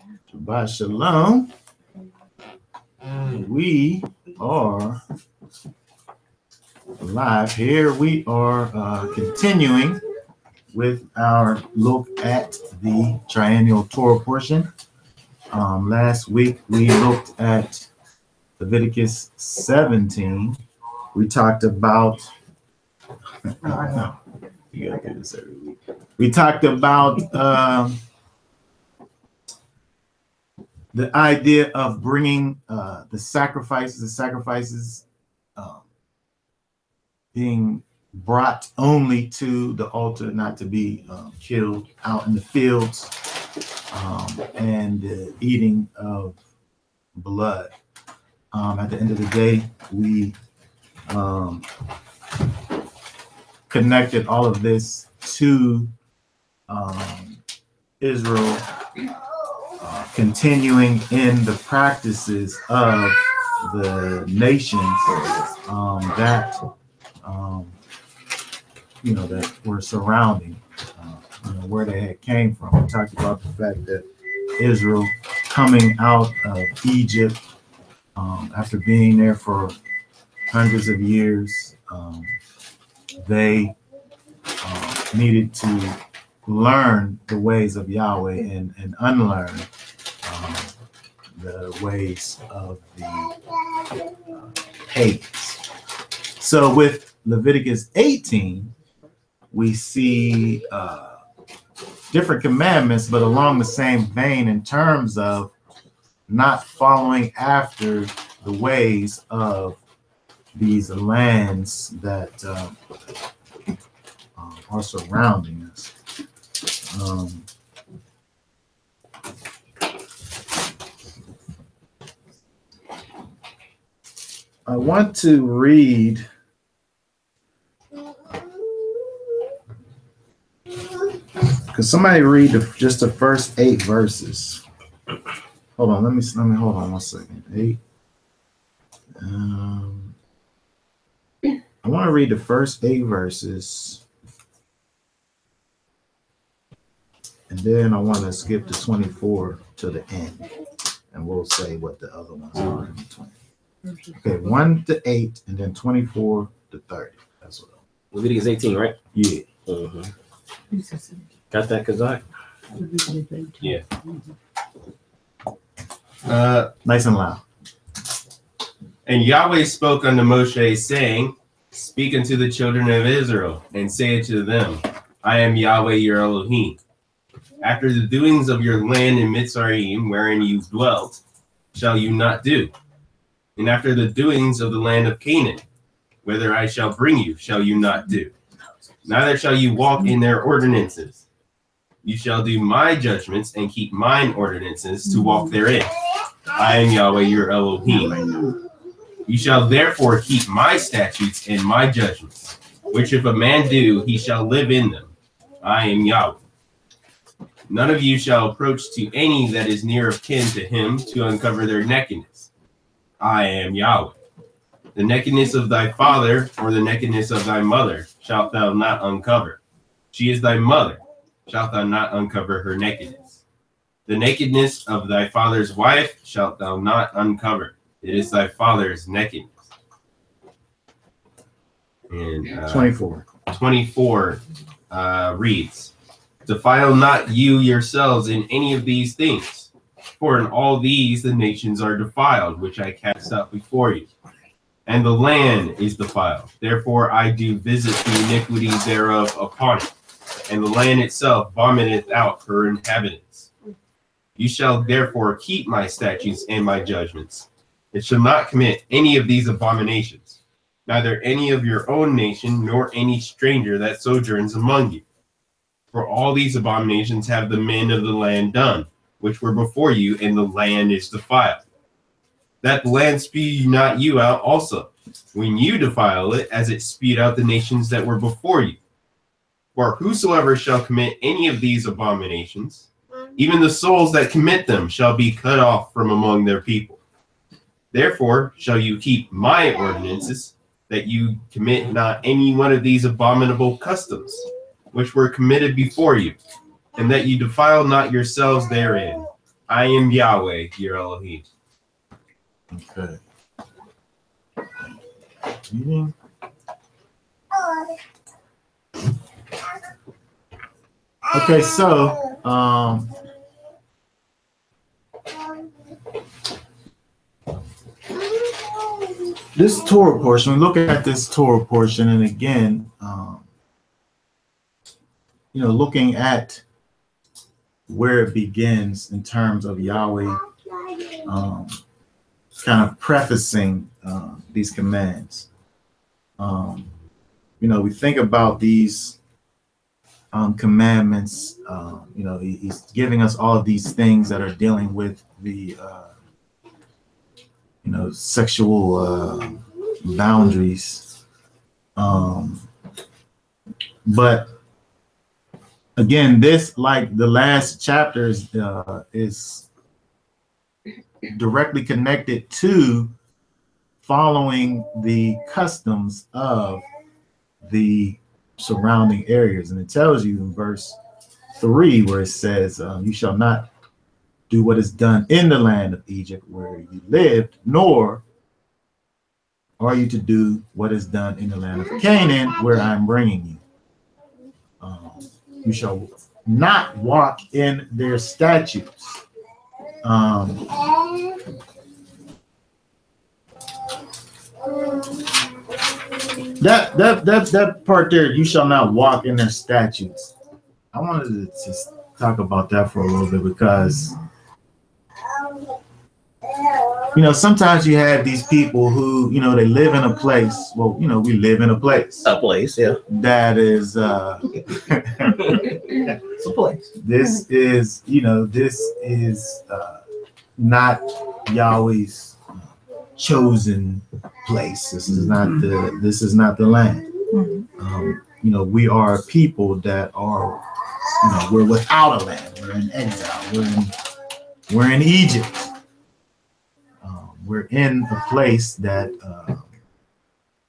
Shabbat Shalom. We are live here. We are continuing with our look at the triennial Torah portion. Last week we looked at Leviticus 17. We talked about you gotta do this every week. We talked about the idea of bringing the sacrifices being brought only to the altar, not to be killed out in the fields, and the eating of blood. At the end of the day, we connected all of this to Israel continuing in the practices of the nations that were surrounding where they had came from. We talked about the fact that Israel coming out of Egypt after being there for hundreds of years, they needed to learn the ways of Yahweh and unlearn the ways of the pagans. So with Leviticus 18, we see different commandments, but along the same vein in terms of not following after the ways of these lands that are surrounding us. I want to read could somebody read just the first 8 verses? Hold on, let me hold on 1 second. 8. I want to read the first 8 verses. And then I want to skip to 24 to the end. And we'll say what the other ones are in between. Okay, 1 to 8, and then 24 to 30. That's what. Leviticus 18, right? Yeah. Got that, Kazak? Yeah. Nice and loud. And Yahweh spoke unto Moshe, saying, Speak unto the children of Israel, and say unto them, I am Yahweh your Elohim. After the doings of your land in Mitzrayim, wherein you dwelt, shall you not do. And after the doings of the land of Canaan, whither I shall bring you, shall you not do. Neither shall you walk in their ordinances. You shall do my judgments and keep mine ordinances to walk therein. I am Yahweh your Elohim. You shall therefore keep my statutes and my judgments, which if a man do, he shall live in them. I am Yahweh. None of you shall approach to any that is near of kin to him to uncover their nakedness. I am Yahweh. The nakedness of thy father or the nakedness of thy mother shalt thou not uncover. She is thy mother. Shalt thou not uncover her nakedness. The nakedness of thy father's wife shalt thou not uncover. It is thy father's nakedness. And 24 reads, Defile not you yourselves in any of these things, for in all these the nations are defiled, which I cast out before you. And the land is defiled. Therefore I do visit the iniquity thereof upon it, and the land itself vomiteth out her inhabitants. You shall therefore keep my statutes and my judgments. It shall not commit any of these abominations, neither any of your own nation, nor any stranger that sojourns among you. For all these abominations have the men of the land done, which were before you, and the land is defiled. That the land spew not you out also, when you defile it, as it spewed out the nations that were before you. For whosoever shall commit any of these abominations, even the souls that commit them shall be cut off from among their people. Therefore shall you keep my ordinances, that you commit not any one of these abominable customs, which were committed before you, and that you defile not yourselves therein, I am Yahweh, your Elohim. Okay. Reading. Okay, so this Torah portion, we look at this Torah portion, and again, looking at where it begins in terms of Yahweh kind of prefacing these commands. We think about these commandments. He's giving us all of these things that are dealing with the sexual boundaries. But again, this, like the last chapters, is directly connected to following the customs of the surrounding areas. And it tells you in verse 3 where it says, you shall not do what is done in the land of Egypt where you lived, nor are you to do what is done in the land of Canaan where I'm bringing you. You shall not walk in their statutes. That part there, you shall not walk in their statutes. I wanted to just talk about that for a little bit because sometimes you have these people who, they live in a place. Well, we live in a place. A place, yeah. That is It's a place. This is not Yahweh's chosen place. This is not the land. We are a people that are, we're without a land. We're in exile. We're in Egypt. We're in a place that,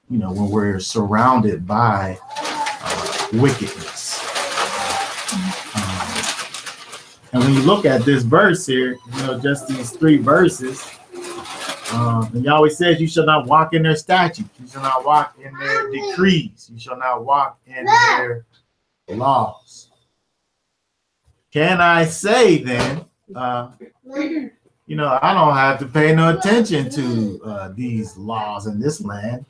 when we're surrounded by wickedness. And when you look at this verse here, just these 3 verses, and Yahweh says, you shall not walk in their statutes. You shall not walk in their decrees. You shall not walk in their laws. Can I say then, I don't have to pay no attention to these laws in this land.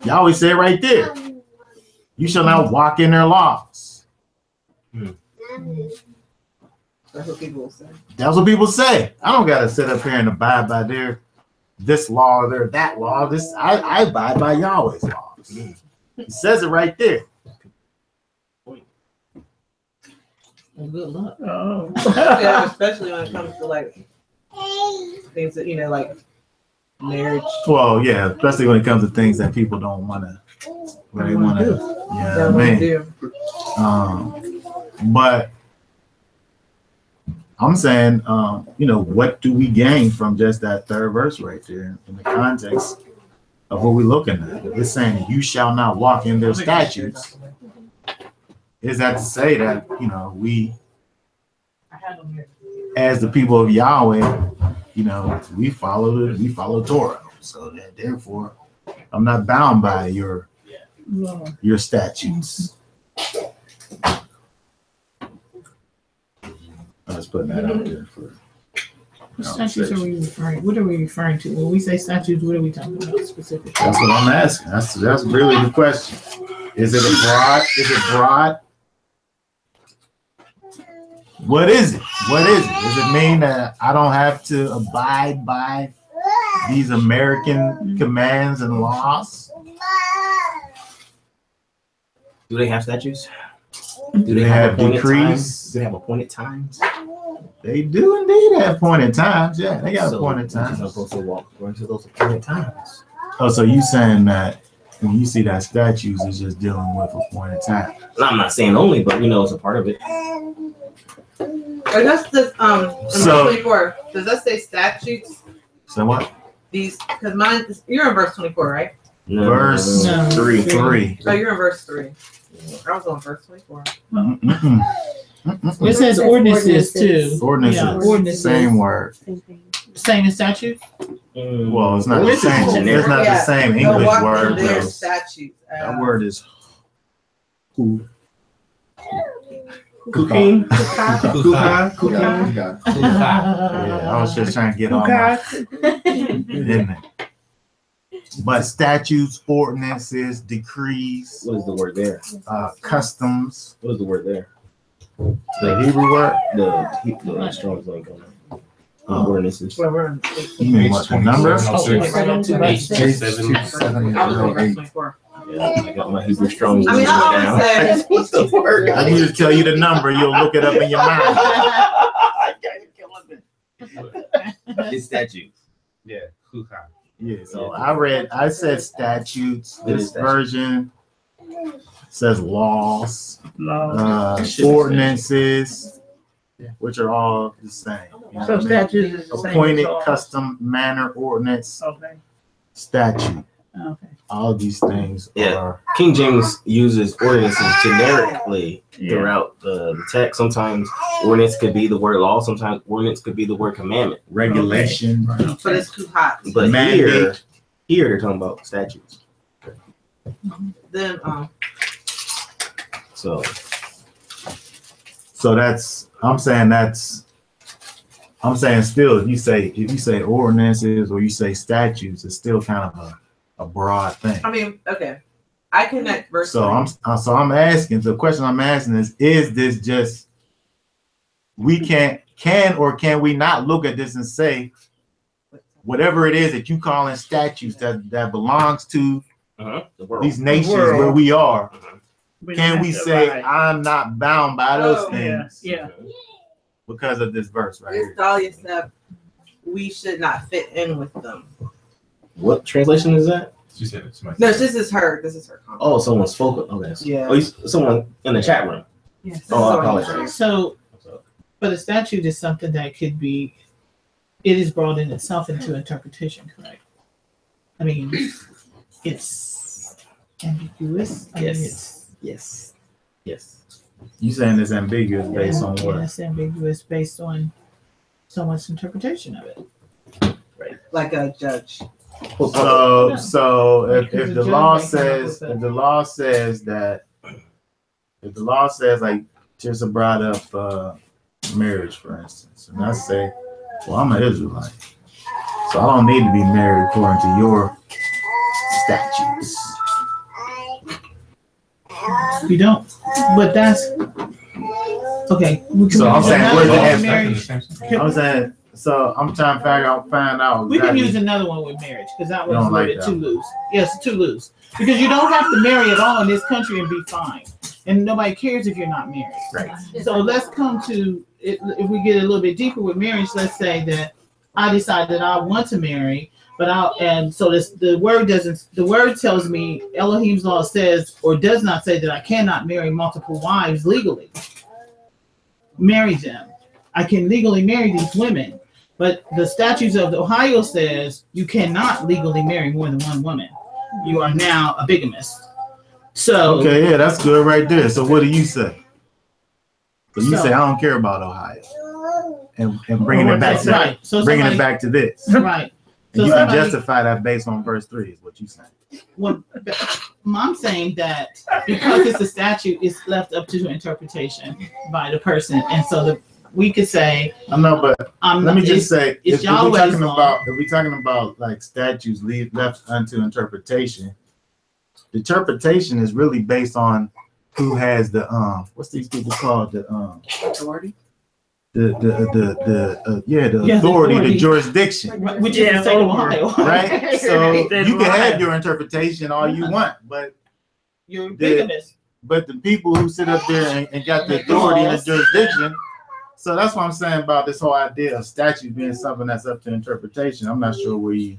Yahweh said right there, you shall not walk in their laws. That's what people say. That's what people say. I don't got to sit up here and abide by this law or that law. I abide by Yahweh's laws. He says it right there. Well, good luck. Oh. Yeah, especially when it comes to like things that like marriage. Well, yeah, especially when it comes to things that people don't want to. They want to. Yeah, but I'm saying, what do we gain from just that 3rd verse right there in the context of what we're looking at? It's saying you shall not walk in their statutes. Is that to say that, we, as the people of Yahweh, we follow Torah. So that therefore, I'm not bound by your statutes. I was putting that out there for. What statutes are we referring? What are we referring to? When we say statutes, what are we talking about specifically? That's what I'm asking. That's really the question. Is it broad? What is it? Does it mean that I don't have to abide by these American commands and laws? Do they have statutes? Do they have appointed decrees? times? Do they have appointed times? They do indeed have appointed times. Yeah, they got appointed times. You're supposed to walk according to those appointed times. Oh, so you saying that when you see that statutes is just dealing with appointed time? I'm not saying only, but it's a part of it. Or that's this in verse 24. Does that say statutes? So what? These, because mine, you're in verse 24, right? No, Verse no. 3. Oh, you're in verse 3. I was on verse 24. It says ordinances too. Ordinances. Yeah, ordinances. Same word. Same thing. Same as statute? Well, it's not the Ordinance is same. generic. It's not the same They'll English walk word. in their Though. statutes. That word is who. Cooking. Kuha. Yeah, I was just trying to get all my, didn't it? But statutes, ordinances, decrees, What is the word there? customs. What is the word there? The Hebrew word. The Strong's like ordinances. You mean what? The number? Yeah, I got my Hebrew Strong's I mean, I always say, What's the word? I can just tell you the number. You'll look it up in your mind. It's statutes. Yeah. Kuha. Yeah. So I said statutes. What is This statute? version says laws, Should ordinances, which are all the same. You know So what I mean? statute is the same. Appointed, as laws. custom, manner, ordinance, Okay, statute. okay. All of these things Yeah. are King James uses ordinances generically Yeah. throughout the text. Sometimes ordinance could be the word law. Sometimes ordinance could be the word commandment. regulation. but it's too hot. But Mandate. here they're talking about statutes. Then So So I'm saying still, if you say ordinances or you say statutes, it's still kind of a broad thing. I mean, okay, I connect verse. So I'm asking. The question I'm asking is this just we can or can we not look at this and say whatever it is that you call in statutes that belongs to the world. these nations world. where we are? We Can don't we have to say abide. I'm not bound by those Oh, things Yeah. because of this verse right Miss here? Dahlia said we should not fit in with them. What translation is that? She said it's my. No, this is her. This is her comment. Oh, someone spoke. Okay. Yeah. Oh, someone in the chat room. Yes. Oh, I apologize. So, but a statute is something that could be, it is brought in itself into interpretation, correct? I mean, it's ambiguous. I mean, Yes. You saying it's ambiguous based on yeah, what? it's ambiguous based on someone's interpretation of it. Like a judge. So if Because the the judge law may come up says with a- if the law says like just brought up marriage for instance, and I say, well, I'm an Israelite, so I don't need to be married according to your statutes. You don't, but that's okay. We can So I'm use saying, another where's the one with aspect? marriage. I'm saying, so I'm trying to find out. We can exactly- use another one with marriage because that You one's a don't little like bit that too one. loose. Yes, too loose because you don't have to marry at all in this country and be fine, and nobody cares if you're not married. Right. So let's come to it. If we get a little bit deeper with marriage, let's say that I decide that I want to marry, but the word tells me Elohim's law says or does not say that I cannot marry multiple wives legally. Marry them. I can legally marry these women, but the statutes of Ohio says you cannot legally marry more than one woman. You are now a bigamist. So Okay, yeah, that's good right there. So what do you say? So you So- say I don't care about Ohio, and bringing it back that's to right. So bringing it somebody- back to this, right. and So you can somebody- justify that based on verse 3 is what you saying. Well, I'm saying that because it's a statute, it's left up to interpretation by the person, and so we could say, I know, but "I'm let not." me just say, it's if we're Yahweh's talking law. about like statutes left unto interpretation, the interpretation is really based on who has the what's these people called the Authority. the the authority, the authority. jurisdiction, Which is the state of Ohio, right? So Right. you can have your interpretation all you want, but You're the- bigamist. but the people who sit up there and got the authority and the jurisdiction. So that's what I'm saying about this whole idea of statutes being something that's up to interpretation. I'm not sure where you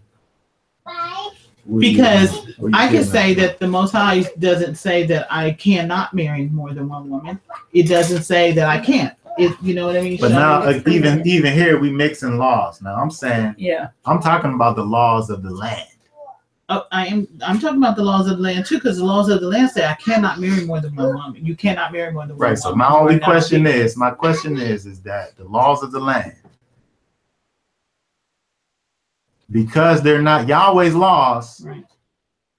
Because where you I can getting say from. that the Most High doesn't say that I cannot marry more than one woman. It doesn't say that I can't. You know what I mean? But So now, it's- even here, we mixing laws. Now, I'm saying yeah. I'm talking about the laws of the land. I'm talking about the laws of the land too, because the laws of the land say I cannot marry more than one woman. You cannot marry more than one Right. woman. So my question is that the laws of the land, because they're not Yahweh's laws, right.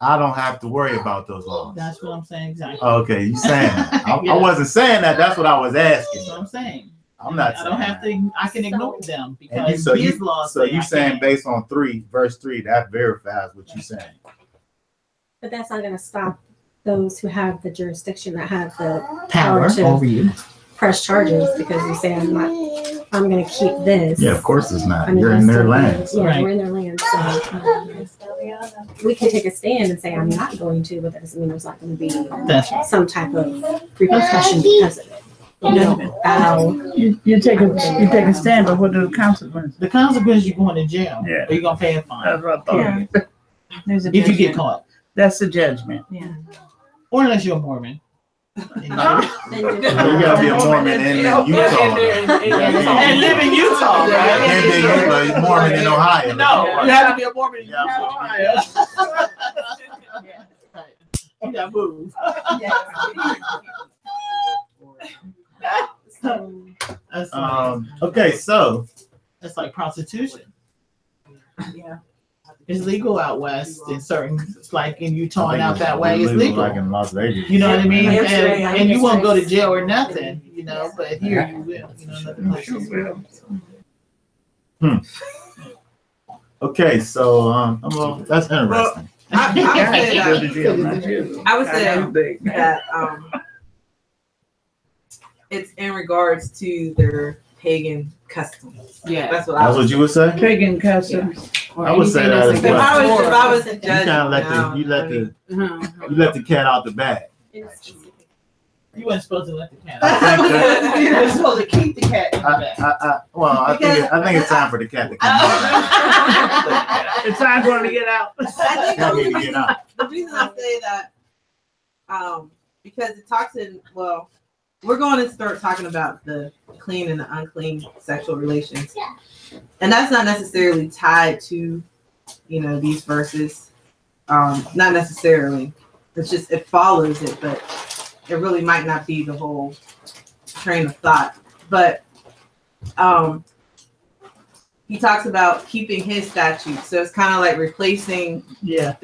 I don't have to worry about those laws. That's what I'm saying exactly. Okay, you saying that. Yeah. I wasn't saying that. That's what I was asking. That's what I'm saying. I'm not. I don't have to. I can ignore them because his laws. So you saying based on verse 3, that verifies what you're saying. But that's not going to stop those who have the jurisdiction, that have the power to over you. press charges, because you say I'm going to keep this. Yeah, of course it's not. I mean, You're in their land. Yeah, Right. we're in their land. So we can take a stand and say I'm not going to, but that doesn't mean there's not going to be some type of repercussion because of it. You know, You take a stand, but what are the consequences? The consequences, you're going to jail. Yeah. Or you're going to pay a fine. That's what I thought. Yeah. There's a If you get judgment. caught. That's the judgment. Yeah. Or unless you're a Mormon. You gotta be a Mormon in Utah. And live in Utah, right? And then you're a Mormon in Ohio. No, you have to be a Mormon in Yeah. Ohio. You got moved. That's Okay, so that's like prostitution. Yeah. It's legal out west in certain, it's like in Utah and out it's that way, it's legal. like in Las Vegas. You know what I mean? Yeah. Yeah. And you won't go to jail or nothing, you know, but here you will, you know, nothing like this. Okay, so well, that's interesting. I would say that it's in regards to their pagan customs. Yeah. That's what I That's would what you would say? Pagan customs. I would say that as If I well. was a You judge, kind of let the cat out the bag. You weren't supposed to let the cat I out. think that- You were supposed to keep the cat in the bag. I think it's time for the cat to come out. It's time for him to get out. I think Cat need to get out. the reason I say that, because it talks in, well, we're going to start talking about the clean and the unclean sexual relations. And that's not necessarily tied to, you know, these verses. Not necessarily. It's just, it follows it, but it really might not be the whole train of thought. But he talks about keeping his statutes. So it's kind of like replacing the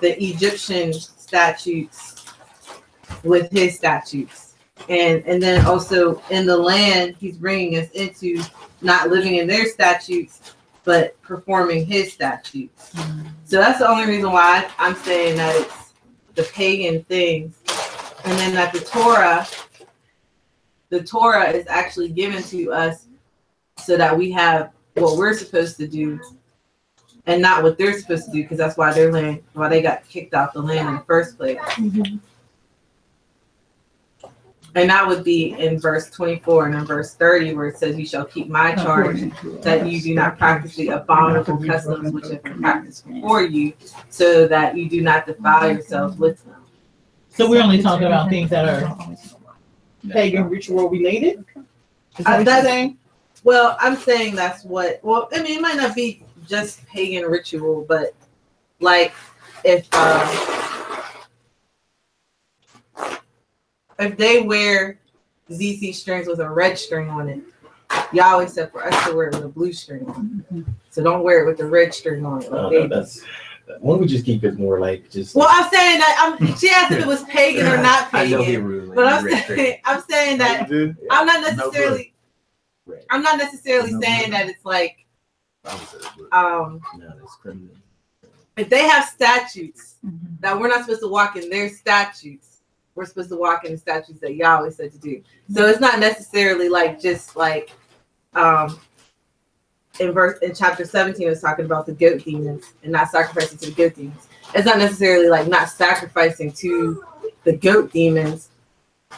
Egyptian statutes with his statutes. And then also in the land, he's bringing us into not living in their statutes, but performing his statutes. So that's the only reason why I'm saying that it's the pagan things. And then that the Torah is actually given to us so that we have what we're supposed to do and not what they're supposed to do, because that's why why they got kicked out the land in the first place. Mm-hmm. And that would be in verse 24 and in verse 30, where it says, "You shall keep my charge, that you do not practice the abominable customs which have been practiced before you, so that you do not defile yourselves with them." So we're only talking about things that are pagan ritual related? Is that what you're saying? Well, I'm saying that's what, well, I mean, it might not be just pagan ritual, but like if they wear ZC strings with a red string on it, Yahweh said for us to wear it with a blue string on it. So don't wear it with the red string on it. Like they do. Why don't we just keep it more like just? Well, I'm saying that she asked if it was pagan or not I know he pagan, rude, but like, I'm saying that I'm not necessarily saying that it's like if they have statutes that we're not supposed to walk in their statutes, we're supposed to walk in the statutes that Yahweh said to do. So it's not necessarily like just like in chapter 17 it was talking about the goat demons and not sacrificing to the goat demons. It's not necessarily like not sacrificing to the goat demons.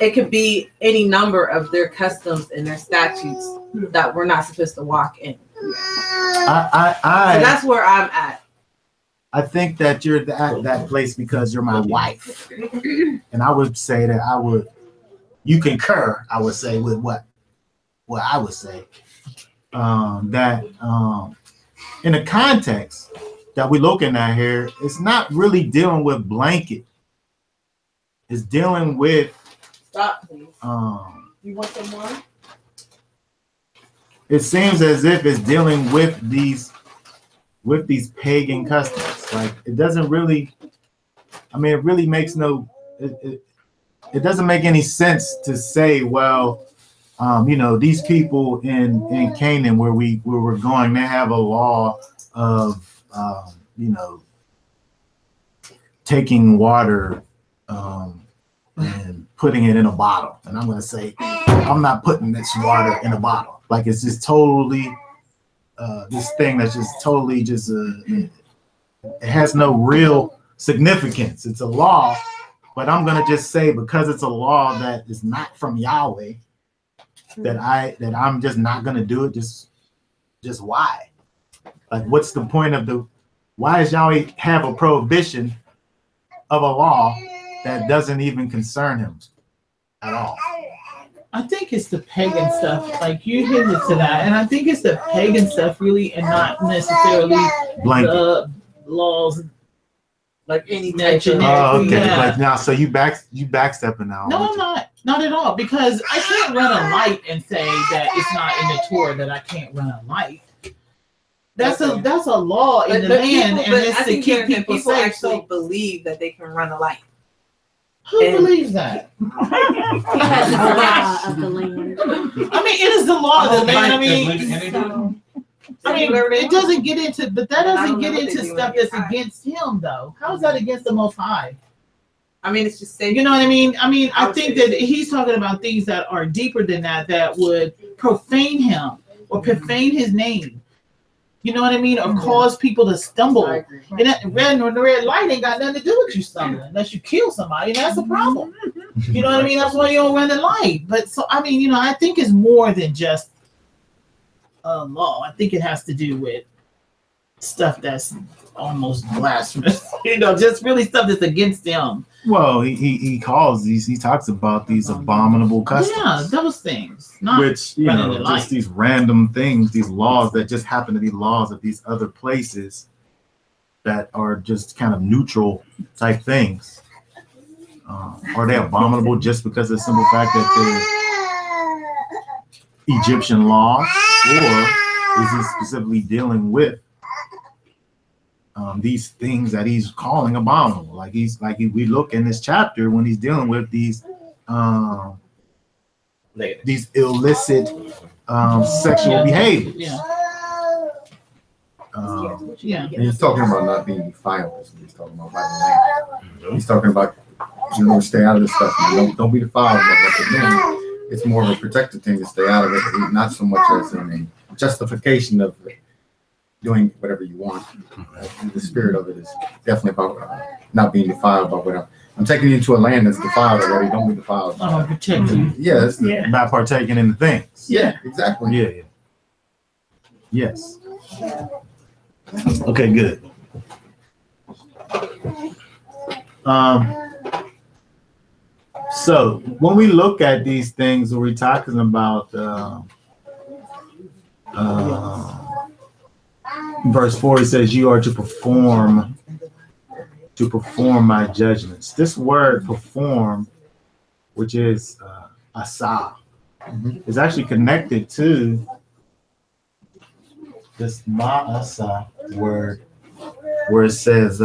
It could be any number of their customs and their statutes that we're not supposed to walk in. So that's where I'm at. I think that you're at that place because you're my wife. And I would say that you concur, I would say, with what I would say. That in a context, that we're looking at here, it's not really dealing with blanket. It's dealing with Stop, please. You want some more? It seems as if it's dealing with these pagan customs. Like it doesn't really, I mean, it really makes no, it doesn't make any sense to say, well, you know, these people in Canaan where we're going, they have a law of, you know, taking water and putting it in a bottle. And I'm going to say, I'm not putting this water in a bottle. Like it's just totally, this thing that's just totally just, it has no real significance. It's a law, but I'm going to just say because it's a law that is not from Yahweh, that I'm just not going to do it. Just why? Like, what's the point of why does Yahweh have a prohibition of a law that doesn't even concern him at all? I think it's the pagan stuff. Like you hit it to that, and I think it's the pagan stuff really, and not necessarily the laws. Like any nation. Oh, okay. Yeah. Like now, so you backstepping now. No, I'm not at all. Because I can't run a light and say that it's not in the Torah that I can't run a light. That's a law in the land, and it's to keep people safe. Actually believe that they can run a light. Who believes that? Because it's the law of the land. I mean, it is the law of the land. I mean, it doesn't get into, but that doesn't get into stuff that's against him, though. How is that against the Most High? I mean, it's just saying. You know what I mean? I mean, I think that he's talking about things that are deeper than that would profane him or profane his name. You know what I mean? Or cause people to stumble. And that red light ain't got nothing to do with you stumbling unless you kill somebody, and that's a problem. You know what I mean? That's why you don't run the light. But so, I mean, you know, I think it's more than just law. I think it has to do with stuff that's almost blasphemous. You know, just really stuff that's against them. Well, he talks about these abominable customs. Yeah, those things. Not which, you know, just these random things, these laws that just happen to be laws of these other places that are just kind of neutral type things. Are they abominable just because of the simple fact that they're Egyptian laws, or is he specifically dealing with these things that he's calling abominable? Like we look in this chapter when he's dealing with these illicit sexual behaviors. Yeah. He's talking about not being defiled. He's talking about by the land. He's talking about, you know, stay out of this stuff. Don't be defiled by what they're doing. It's more of a protective thing to stay out of it, not so much as in a justification of doing whatever you want. The spirit of it is definitely about not being defiled by what I'm taking you to a land that's defiled already. Don't be defiled. Protect you. Yes. Yeah. Not partaking in the things. Yeah, exactly. Yeah. Yes. Okay, good. So when we look at these things, we're talking about verse 4. It says, "You are to perform my judgments." This word "perform," which is asa, is actually connected to this ma'asa word, where it says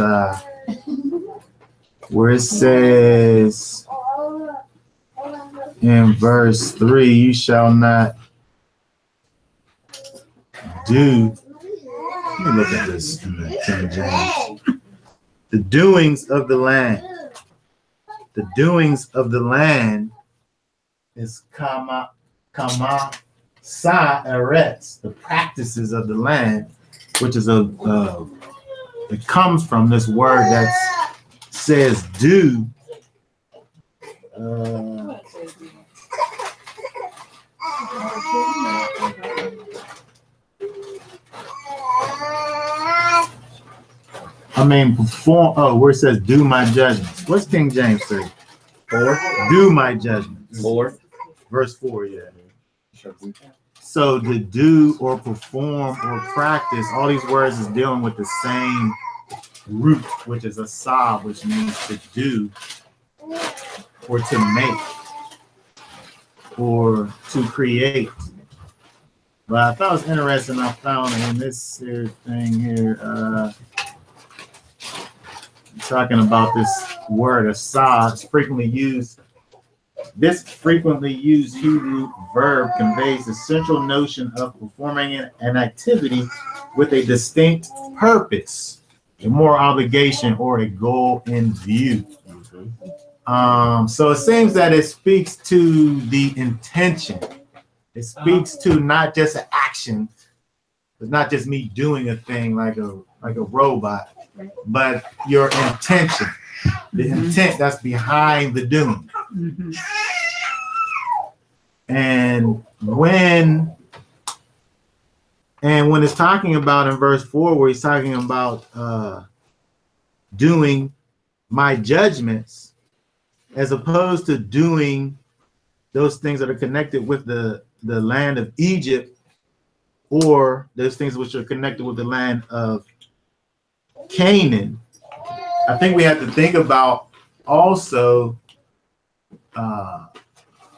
in verse 3, "You shall not do." Let me look at this in the King James. The doings of the land. The doings of the land is kama sa eretz, the practices of the land, which is it comes from this word that says do. Perform. Oh, where it says do my judgments. What's King James say? 4. Do my judgments. 4. Verse 4, yeah. So to do or perform or practice, all these words is dealing with the same root, which is asah, which means to do or to make or to create. But I thought it was interesting. I found in this here thing here, talking about this word asah. It's frequently used. This frequently used Hebrew verb conveys the central notion of performing an activity with a distinct purpose, a moral obligation, or a goal in view. So it seems that it speaks to the intention. It speaks to not just an action. It's not just me doing a thing like a robot, but your intention, the intent that's behind the doing. And when it's talking about in verse 4, where he's talking about doing my judgments, as opposed to doing those things that are connected with the land of Egypt, or those things which are connected with the land of Canaan, I think we have to think about also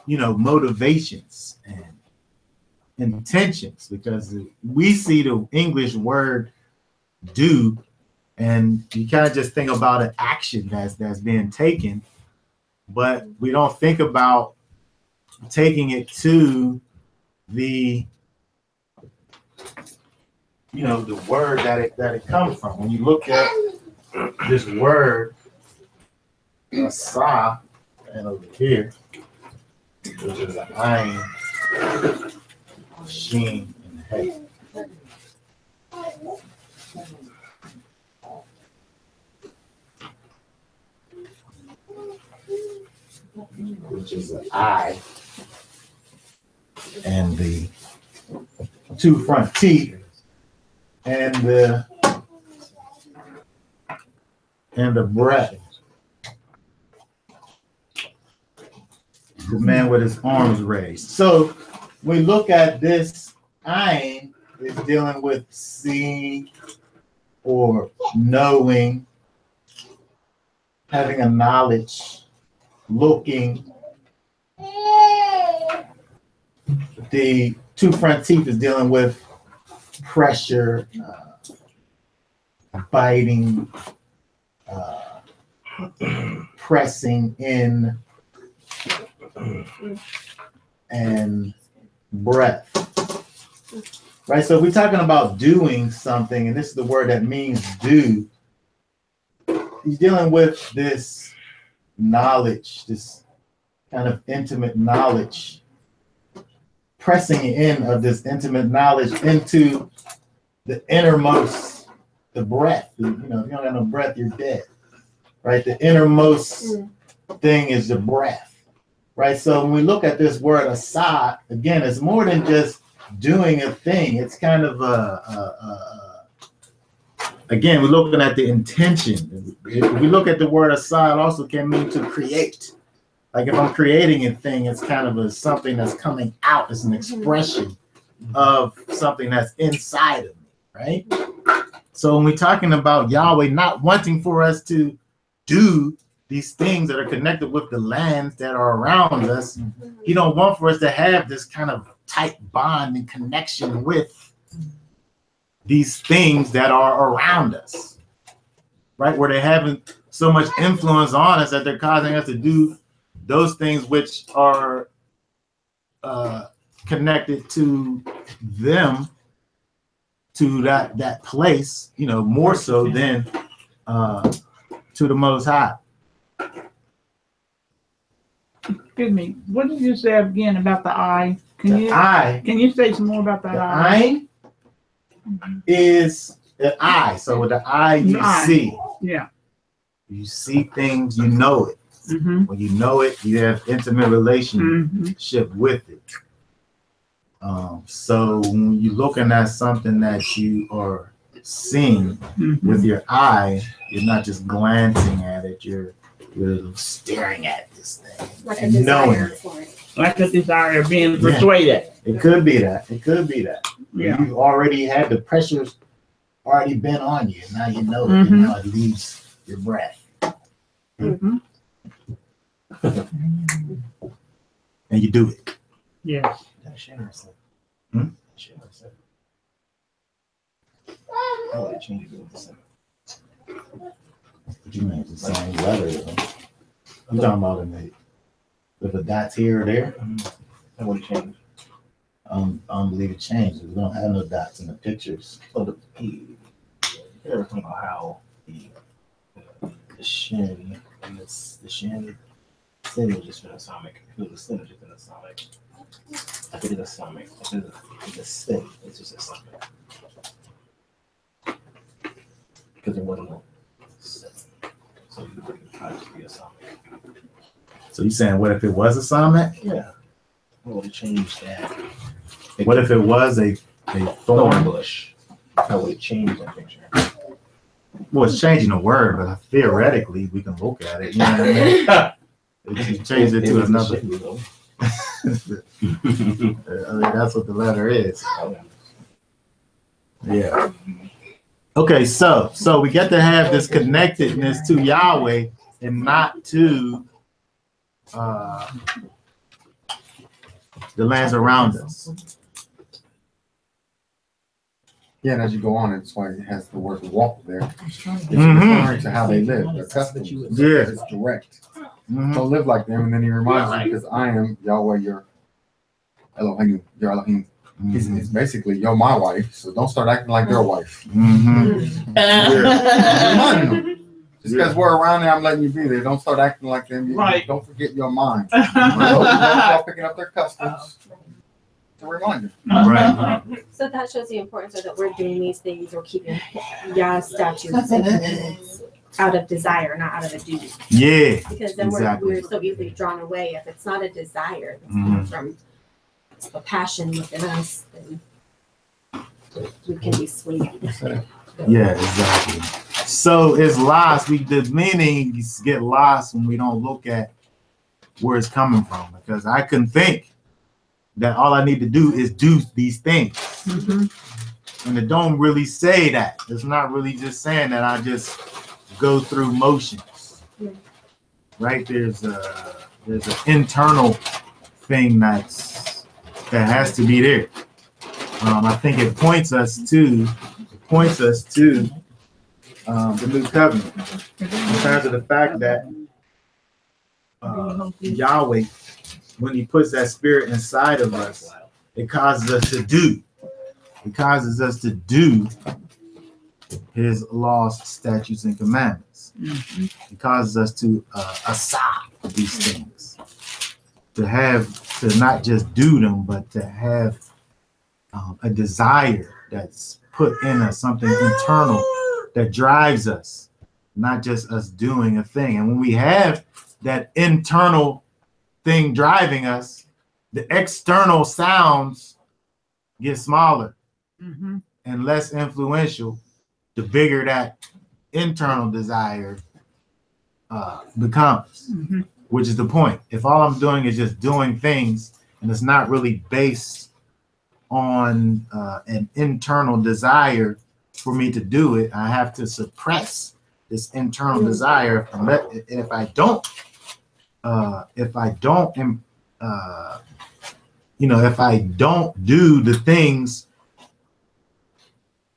motivations and intentions, because we see the English word do, and you kind of just think about an action that's being taken, but we don't think about taking it to the the word that it comes from. When you look at this word asah, and over here, which is an ayin, sheen, and hey. Which is an eye, and the two front teeth, and the breath. The man with his arms raised. So we look at this ayin is dealing with seeing or knowing, having a knowledge, looking. The two front teeth is dealing with pressure, biting, pressing in, and breath. Right? So if we're talking about doing something, and this is the word that means do, he's dealing with this knowledge, this kind of intimate knowledge, pressing in of this intimate knowledge into the innermost, the breath. If you don't have no breath, you're dead. Right? The innermost thing is the breath. Right? So when we look at this word asah, again, it's more than just doing a thing. It's kind of again, we're looking at the intention. If we look at the word asah, it also can mean to create. Like if I'm creating a thing, it's kind of something that's coming out. It's an expression of something that's inside of me, right? So when we're talking about Yahweh not wanting for us to do these things that are connected with the lands that are around us, he don't want for us to have this kind of tight bond and connection with these things that are around us, right? Where they're having so much influence on us that they're causing us to do those things which are connected to them, to that place, more so than to the Most High. Excuse me. What did you say again about the eye? Can you say some more about that the eye? Eye is the eye. So with the eye, you see. Yeah. You see things, you know it. When you know it, you have intimate relationship with it. So when you're looking at something that you are seeing with your eye, you're not just glancing at it, you're staring at this thing, like and knowing it. Like a desire of being persuaded. It could be that. It could be that. Yeah. You already had the pressures already been on you. Now you know it, and now it leaves your breath. Mm-hmm. And you do it. Yes. Hmm? What you mean? It's the same letter. I'm talking about in the with the dots here or there. That would change. I don't believe it changed. We don't have no dots in the pictures. Oh, you ever think about how the shin and the shin sin is just an atomic. If it was a sin, it's just an atomic. If it is a atomic, if it's a sin, it's just a atomic. Because there wasn't no sin. So you wouldn't try to be a atomic. So you saying, what if it was a Samek? Yeah. What would have changed that? What if it was a thorn bush? How would it change that picture? Well, it's changing the word, but theoretically, we can look at it. You know what I mean? You change it to another. I mean, that's what the letter is. Yeah. Okay, so we get to have this connectedness to Yahweh and not to the lands around us. Yeah, and as you go on, that's why it has the word walk there. It's referring to how they live, their customs. Yeah. It's direct. Don't live like them, and then he reminds you, because I am Yahweh, your Elohim, your Elohim. It's basically, you're my wife, so don't start acting like their wife. Reminding them. Just because we're around there, I'm letting you be there. Don't start acting like them. Right. Don't forget your mind. Start picking up their customs. To remind them. Right. So that shows the importance of that we're doing these things or keeping Yah's statutes and commandments out of desire, not out of a duty. Yeah. Because then we're so easily drawn away. If it's not a desire that's coming from a passion within us, then we can be swayed. Yeah, exactly. So it's lost. The meanings get lost when we don't look at where it's coming from. Because I can think that all I need to do is do these things. And it don't really say that. It's not really just saying that I just go through motions. Right? There's an internal thing that has to be there. I think it points us to the new covenant in terms of the fact that Yahweh, when he puts that spirit inside of us, it causes us to do. It causes us to do his laws, statutes, and commandments. It causes us to aside these things. To not just do them, but to have a desire that's put in us, something internal that drives us, not just us doing a thing. And when we have that internal thing driving us, the external sounds get smaller and less influential, the bigger that internal desire becomes, which is the point. If all I'm doing is just doing things and it's not really based on an internal desire for me to do it, I have to suppress this internal desire. And if I don't do the things,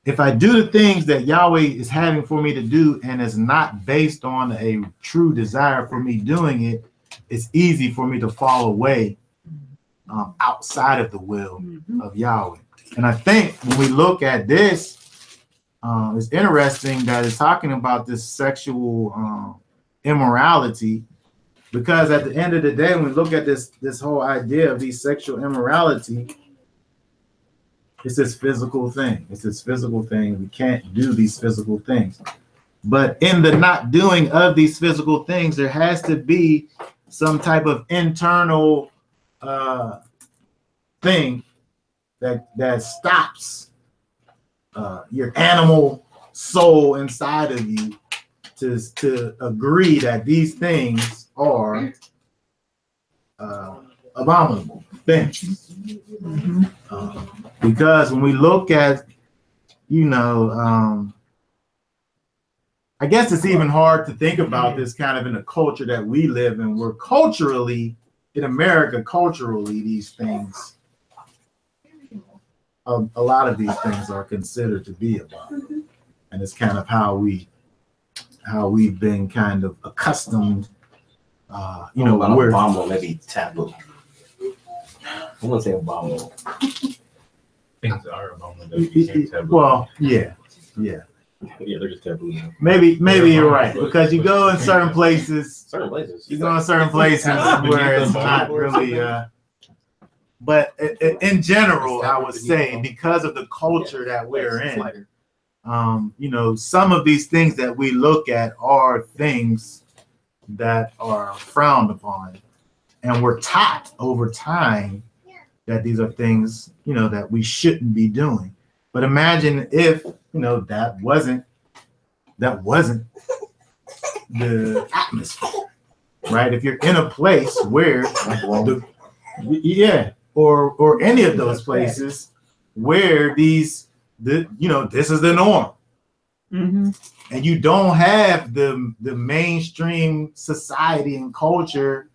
if I do the things that Yahweh is having for me to do and it's not based on a true desire for me doing it, it's easy for me to fall away outside of the will of Yahweh. And I think when we look at this, it's interesting that it's talking about this sexual immorality, because at the end of the day, when we look at this whole idea of these sexual immorality, it's this physical thing. It's this physical thing. We can't do these physical things. But in the not doing of these physical things, there has to be some type of internal thing that stops your animal soul inside of you to agree that these things are abominable things. Because when we look at, I guess it's even hard to think about this kind of in the culture that we live in. We're culturally, in America, culturally, these things, a lot of these things are considered to be abominable. And it's kind of how we've been kind of accustomed, we're abominable, maybe taboo. I'm gonna say abominable. Things that are abominable. Well, yeah. Yeah, they're just taboo. Maybe you're right, because you go in certain places. You go in certain places where it's not really. But in general, I would say because of the culture that we're in, some of these things that we look at are things that are frowned upon, and we're taught over time that these are things that we shouldn't be doing. But imagine if that wasn't the atmosphere, right? If you're in a place where or any of those places where this is the norm, and you don't have the mainstream society and culture,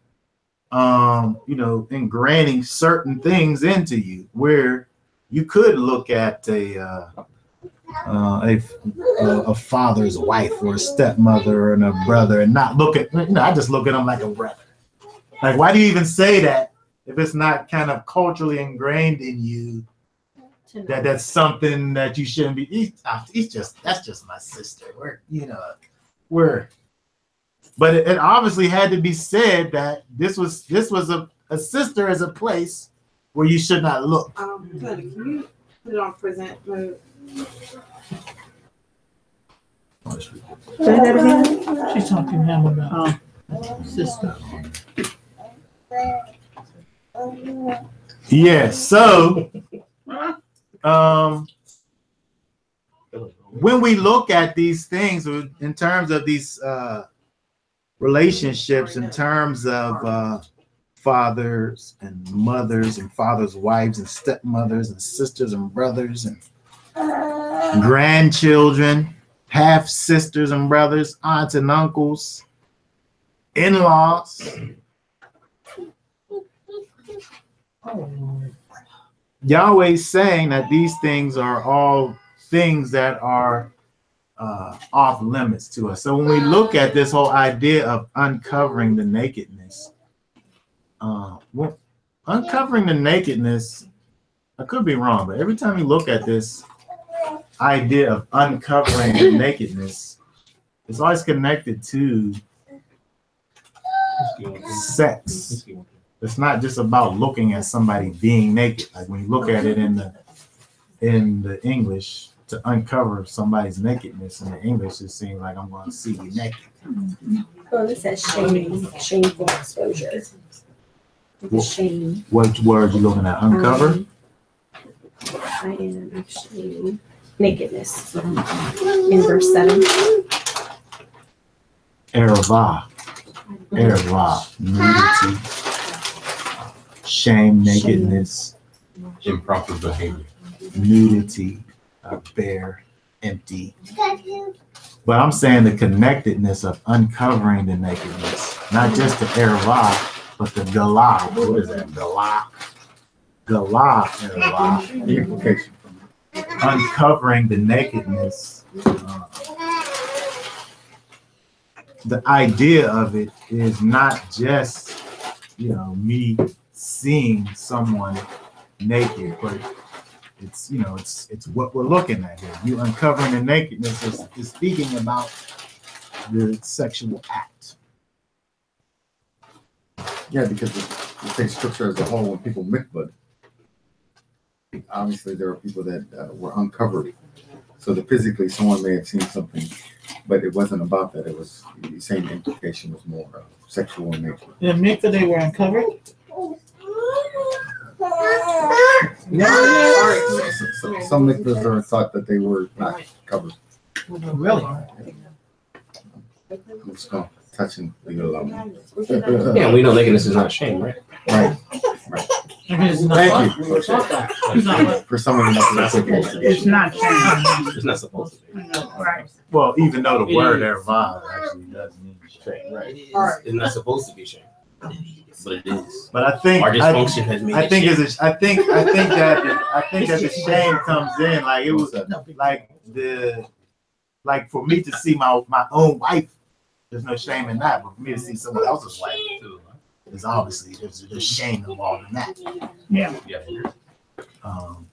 ingraining certain things into you, where you could look at a father's wife or a stepmother and a brother and not look at, I just look at them like a brother. Like, why do you even say that if it's not kind of culturally ingrained in you that that's something that you shouldn't be? That's just my sister. But it obviously had to be said that this was a sister as a place where you should not look. Can you put it on present mode? She's talking to him about sister. Yeah, so when we look at these things in terms of these relationships, in terms of fathers and mothers and fathers' wives and stepmothers and sisters and brothers and grandchildren, half sisters and brothers, aunts and uncles, in-laws. Yahweh's saying that these things are all things that are off limits to us. So when we look at this whole idea of uncovering the nakedness, uncovering the nakedness, I could be wrong, but every time you look at this idea of uncovering the nakedness, it's always connected to sex. It's not just about looking at somebody being naked. Like when you look at it in the English, to uncover somebody's nakedness in the English, it seems like I'm going to see you naked. Well, it says shameful exposure. Shame. What word are you looking at? Uncover? I am actually nakedness in verse 7. Erevah, nudity, shame, nakedness, improper behavior, nudity, bare, empty. But I'm saying the connectedness of uncovering the nakedness, not just the erevah, but the galah. What is that? Galah, erevah. The implication. Uncovering the nakedness. The idea of it is not just, me seeing someone naked, but it's what we're looking at here. You uncovering the nakedness is speaking about the sexual act. Yeah, because you take scripture as a whole, when people mikvah, obviously there are people that were uncovered. So that physically someone may have seen something, but it wasn't about that. It was the same implication was more sexual in nature. The mikvah, they were uncovered? Some mikvahs are thought that they were not covered. Really? Let's go. touching, leave it alone. Yeah, we know nakedness is not shame, right? Right. Thank you. For someone that's It's not shame. It's not supposed to be. Right. Well, even though the word there, vile, actually does mean shame. Right. It's not supposed to be shame, but it is. But I think Our dysfunction has made I it think shame. I think that the shame comes in like it was like for me to see my own wife, there's no shame in that. But for me to see someone else's wife, there's obviously there's shame involved in that. Yeah. Well,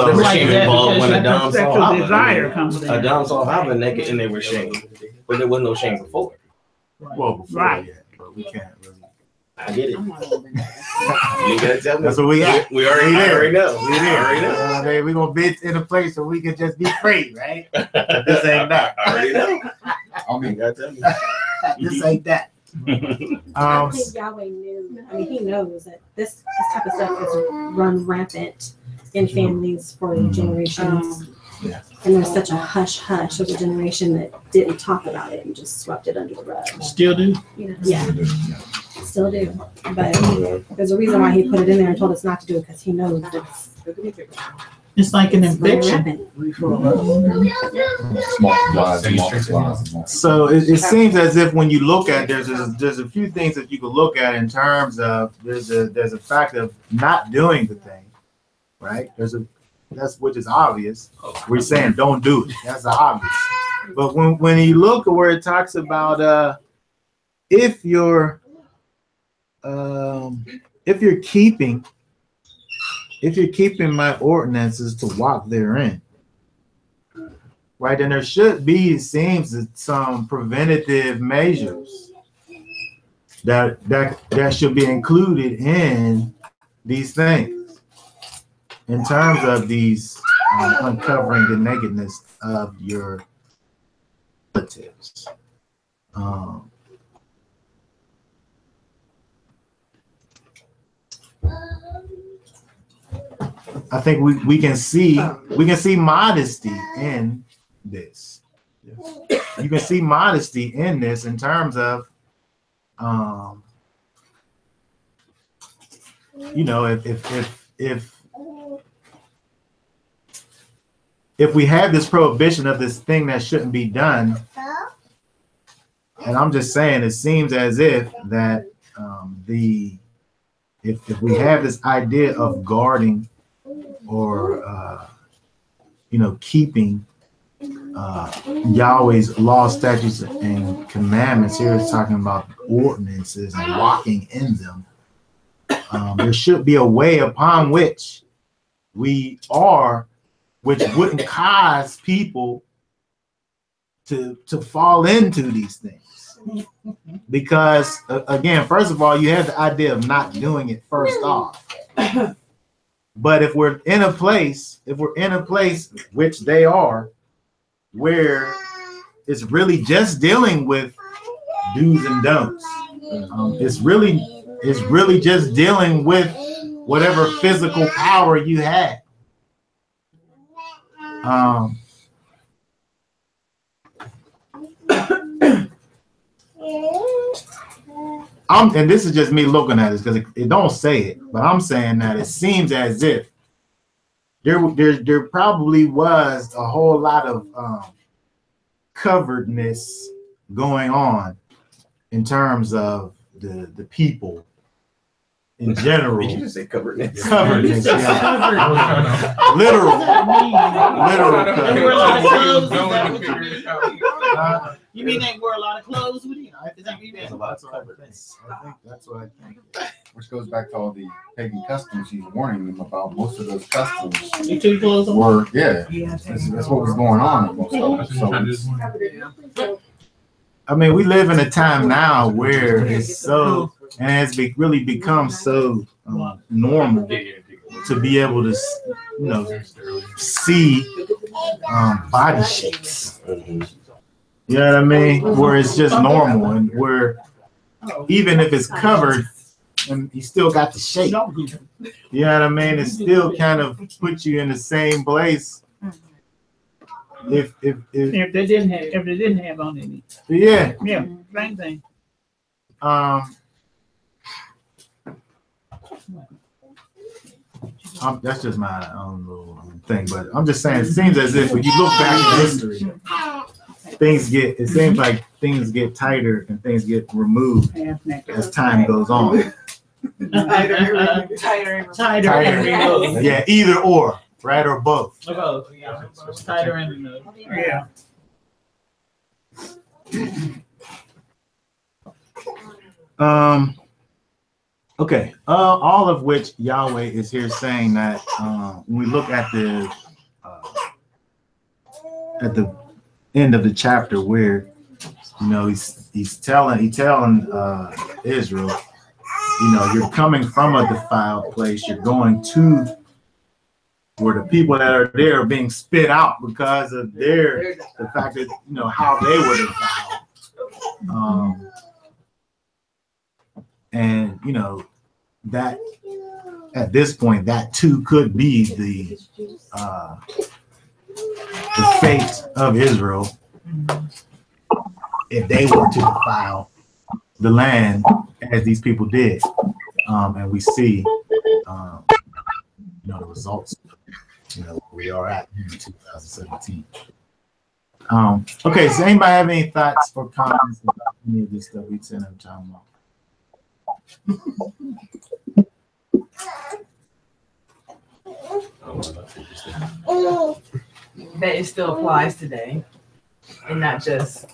there was Like shame that involved when because Adam saw sexual Hava. desire comes in. Adam saw Hava naked and they were shamed, but there was no shame before. Well, before, Right. yeah, but we can't really. I get it. You gotta tell me. That's what we got. We already know. We already know. We're gonna be in a place where we can just be free, right? This ain't that. I already know. Okay. You gotta tell me. This ain't that. I think Yahweh knew. I mean, He knows that this type of stuff is run rampant in families for generations. Yeah. And there's such a hush of a generation that didn't talk about it and just swept it under the rug. Still do. You know? Yeah, still do. But there's a reason why He put it in there and told us not to do it, because He knows that It's like an it's infection. rampant. So it seems as if when you look at there's a few things that you can look at in terms of there's a fact of not doing the thing, right? That's which is obvious. We're saying don't do it. That's obvious. But when you look at where it talks about if you're keeping my ordinances to walk therein, right? Then there should be, it seems, some preventative measures that should be included in these things in terms of these uncovering the nakedness of your relatives. I think we can see modesty in this. You can see modesty in this in terms of if we have this prohibition of this thing that shouldn't be done, and I'm just saying it seems as if that if we have this idea of guarding or keeping Yahweh's law, statutes, and commandments, here it's talking about ordinances and walking in them. There should be a way upon which which wouldn't cause people to fall into these things. Because again, first of all, you have the idea of not doing it first off. But if we're in a place, which they are, where it's really just dealing with do's and don'ts, it's really just dealing with whatever physical power you have. And this is just me looking at this because it don't say it, but I'm saying that it seems as if there probably was a whole lot of coveredness going on in terms of the people in general. Did you just say coveredness? Coveredness, yeah. Literal coveredness. You mean they wore a lot of clothes with you? I think that's what I think. Which goes back to all the pagan customs. He's warning them about most of those customs. You took your clothes off? Were, yeah, that's what was going on. So, I mean, we live in a time now where it's so, and it's really become so normal to be able to, see body shapes. You know what I mean? Where it's just normal, and where even if it's covered, and you still got the shape. You know what I mean? It still kind of puts you in the same place. If they didn't have on any. Yeah. Yeah, same thing. That's just my own little thing, but I'm just saying, it seems as if when you look back in history, it seems like things get tighter and things get removed as time goes on. Tighter and removed. Yeah, either or, right, or both. Both, yeah. Tighter and removed. Yeah. Okay. All of which Yahweh is here saying that when we look at the end of the chapter, where he's telling Israel, you're coming from a defiled place, you're going to where the people that are there are being spit out because of the fact that how they were defiled. And that at this point, that too could be the fate of Israel if they were to defile the land as these people did. And we see the results where we are at in 2017. Okay, so anybody have any thoughts or comments about any of this stuff we sent in time off? That it still applies today, and not just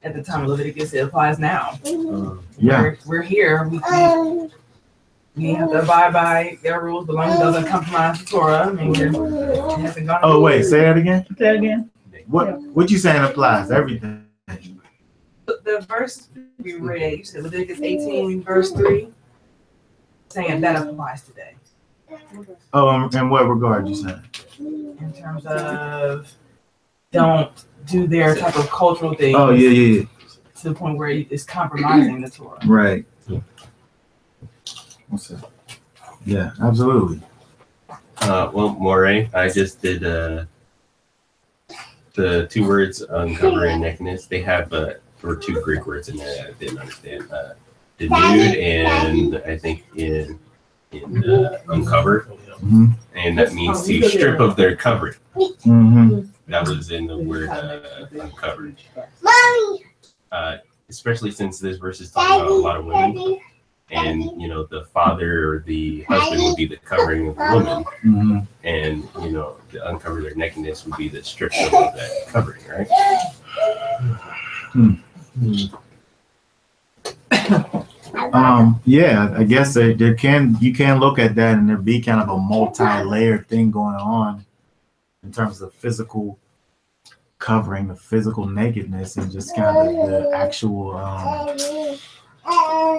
at the time of Leviticus. It applies now. We're here. We have to abide by their rules, but as long as it doesn't compromise the Torah. I mean, it hasn't gone. Oh wait, say that again. Say that again. What you saying applies everything? The verse we read, you said Leviticus 18, verse 3, saying that applies today. Oh, in what regard you saying? In terms of don't do their type of cultural things. Oh, yeah. To the point where it's compromising the Torah. Right. What's that? Yeah, absolutely. Well, Moray, I just did the two words uncover and nakedness. They have there were two Greek words in there that I didn't understand. Denude and I think in uncover, and that means to strip of their covering. That was in the word uncovered. Especially since this verse is talking about a lot of women, and the father or the husband would be the covering of the woman, and the uncover their nakedness would be the strip of that covering, right? Yeah, I guess you can look at that and there be kind of a multi-layered thing going on in terms of physical covering, the physical nakedness, and just kind of the actual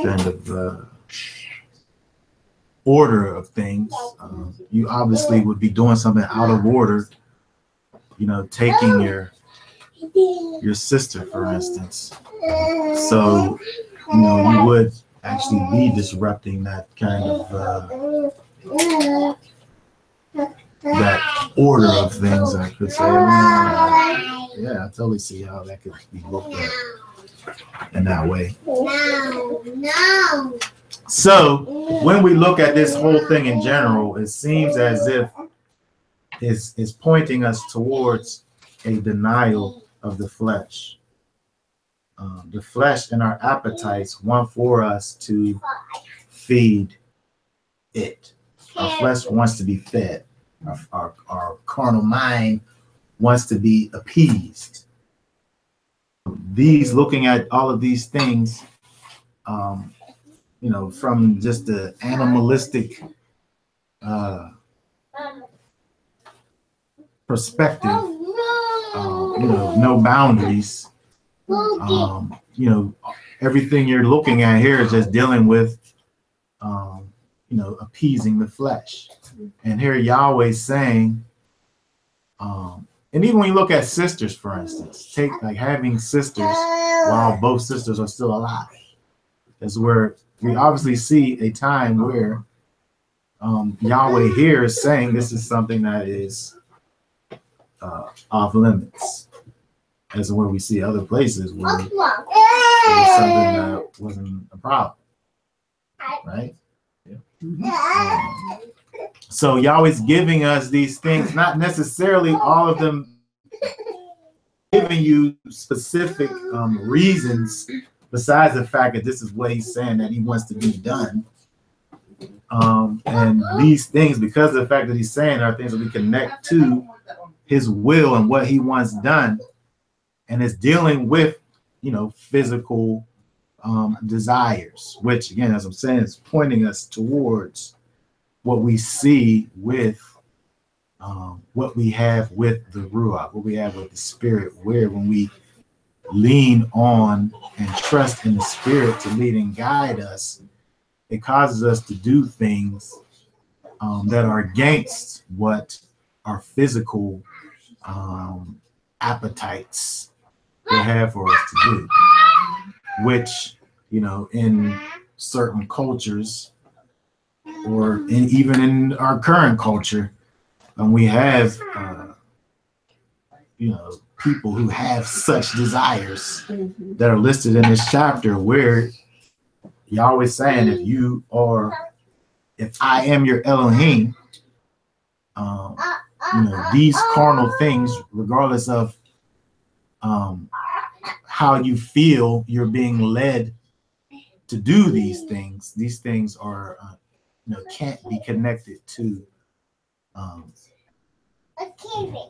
kind of order of things. You obviously would be doing something out of order, taking your sister, for instance. So, you would actually be disrupting that kind of that order of things, I could say. Yeah, I totally see how that could be looked at in that way. So when we look at this whole thing in general, it seems as if it's pointing us towards a denial of the flesh. The flesh and our appetites want for us to feed it. Our flesh wants to be fed. Our carnal mind wants to be appeased. Looking at all of these things, from just the animalistic perspective, no boundaries. Everything you're looking at here is just dealing with, appeasing the flesh. And here Yahweh's saying, and even when you look at sisters, for instance, take like having sisters while both sisters are still alive, is where we obviously see a time where Yahweh here is saying this is something that is off limits. as where we see other places where there was something that wasn't a problem, right? So Yahweh's giving us these things, not necessarily all of them giving you specific reasons, besides the fact that this is what he's saying that he wants to be done. And these things, because of the fact that he's saying, are things that we connect to his will and what he wants done. And it's dealing with, physical desires, which again, as I'm saying, is pointing us towards what we see with what we have with the Ruach, what we have with the Spirit, where when we lean on and trust in the Spirit to lead and guide us, it causes us to do things that are against what our physical appetites will have for us to do, which, in certain cultures or even in our current culture, we have, people who have such desires that are listed in this chapter, where Yahweh's saying, if I am your Elohim, these carnal things, regardless of how you feel you're being led to do these things are, can't be connected to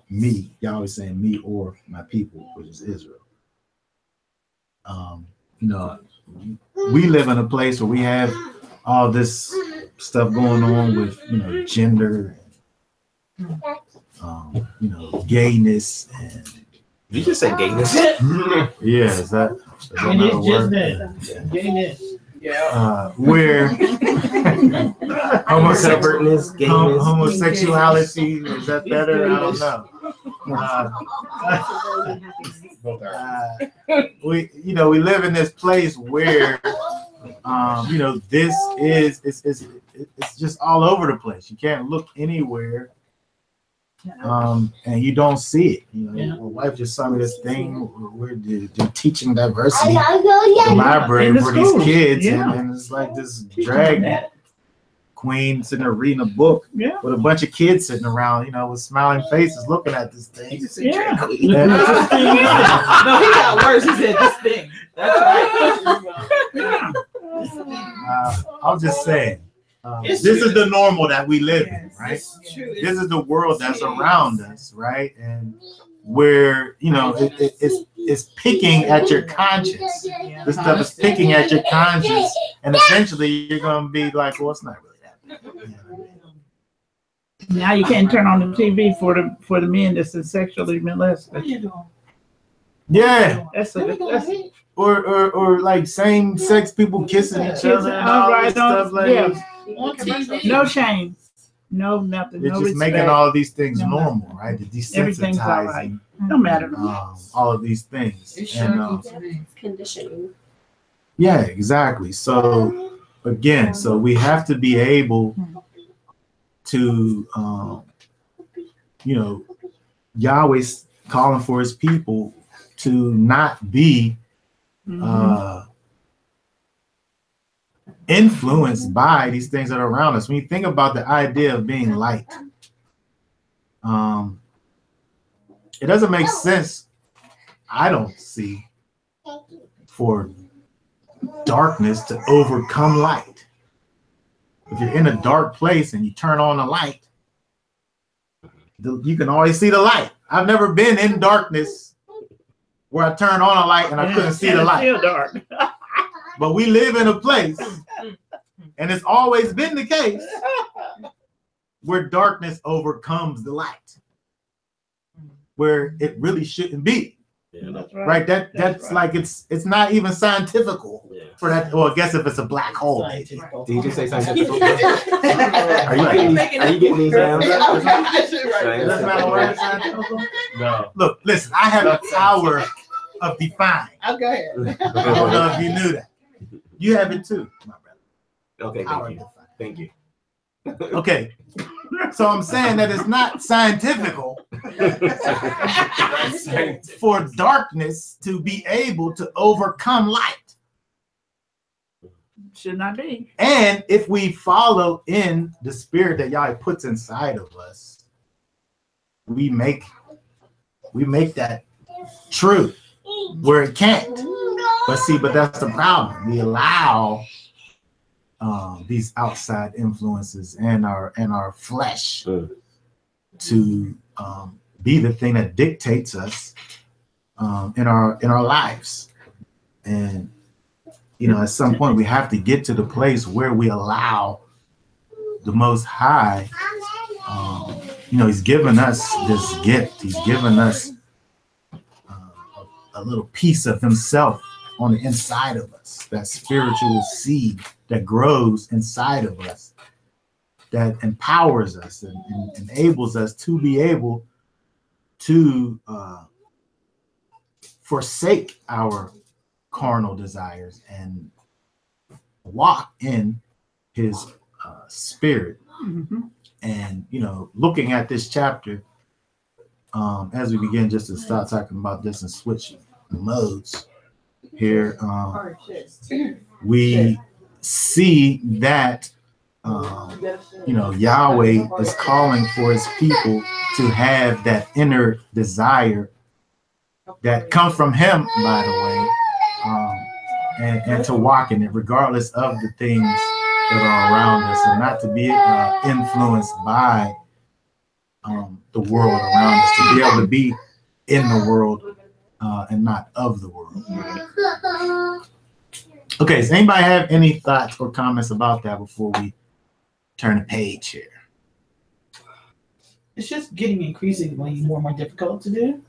me. Yahweh's saying me or my people, which is Israel. We live in a place where we have all this stuff going on with, gender, gayness, and Did you just say gayness? yeah, is that And it's just word? that. Gayness. Yeah. Where homosexuality, is that better? I don't know. We live in this place where this is it's just all over the place. You can't look anywhere and you don't see it. My wife just saw me this thing where they're teaching diversity at the library for these kids, and it's like this drag queen sitting there reading a book with a bunch of kids sitting around, with smiling faces looking at this thing. No, he got worse. He said this thing. That's right. I'm just saying. This is the normal that we live in, right? This is the world that's around us, right? And where, it's picking at your conscience. This stuff is picking at your conscience. And eventually you're going to be like, well, it's not really that bad. Now you can't turn on the TV for the men that's sexually molested. Yeah. That's or like same sex people kissing each other and all this stuff like that. No shame. No nothing. It's no just respect. making all of these things normal, right? The Everything's all right. desensitizing, No matter. all of these things. And, Conditioning. yeah, exactly. So again, we have to be able to, Yahweh's calling for his people to not be influenced by these things that are around us. When you think about the idea of being light, it doesn't make sense, I don't see, for darkness to overcome light. If you're in a dark place and you turn on the light, you can always see the light. I've never been in darkness where I turned on a light and I couldn't see the light. Still dark. But we live in a place, and it's always been the case, where darkness overcomes the light, where it really shouldn't be. Yeah, That's Right? That's right. like it's not even scientifical for that. Well, I guess if it's a black hole, maybe. Did you just say scientific? Are you getting these down? Doesn't matter where it's scientifical. No. Look, listen, I have the power of define. I'll go ahead. I don't know if you knew that. You have it too, my brother. Okay, Power thank of you. Thank you. define. Okay. So I'm saying that it's not scientifical for darkness to be able to overcome light. Should not be. And if we follow in the spirit that Yahweh puts inside of us, we make that true where it can't. But that's the problem. We allow these outside influences and our flesh to be the thing that dictates us in our lives. And at some point we have to get to the place where we allow the Most High. He's given us this gift. He's given us a little piece of himself on the inside of us, that spiritual seed that grows inside of us, that empowers us and enables us to be able to forsake our carnal desires and walk in his spirit. Mm-hmm. And looking at this chapter, as we begin just to start talking about this and switch modes here, we see that Yahweh is calling for his people to have that inner desire that comes from him, by the way, and to walk in it regardless of the things that are around us, and not to be influenced by the world around us, to be able to be in the world and not of the world. Okay, does anybody have any thoughts or comments about that before we turn the page here? It's just getting increasingly more and more difficult to do.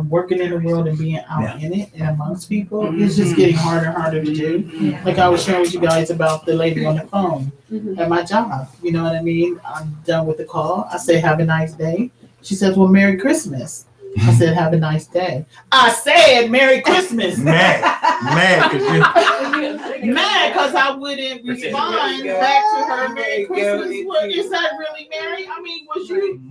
Working in the world and being out in it and amongst people, it's just getting harder and harder to do. Like I was sharing with you guys about the lady on the phone at my job. You know what I mean? I'm done with the call. I say, have a nice day. She says, well, Merry Christmas. I said, have a nice day. I said, Merry Christmas. Mad because I wouldn't respond back to her Merry Christmas. Well, is that really Merry? I mean, was you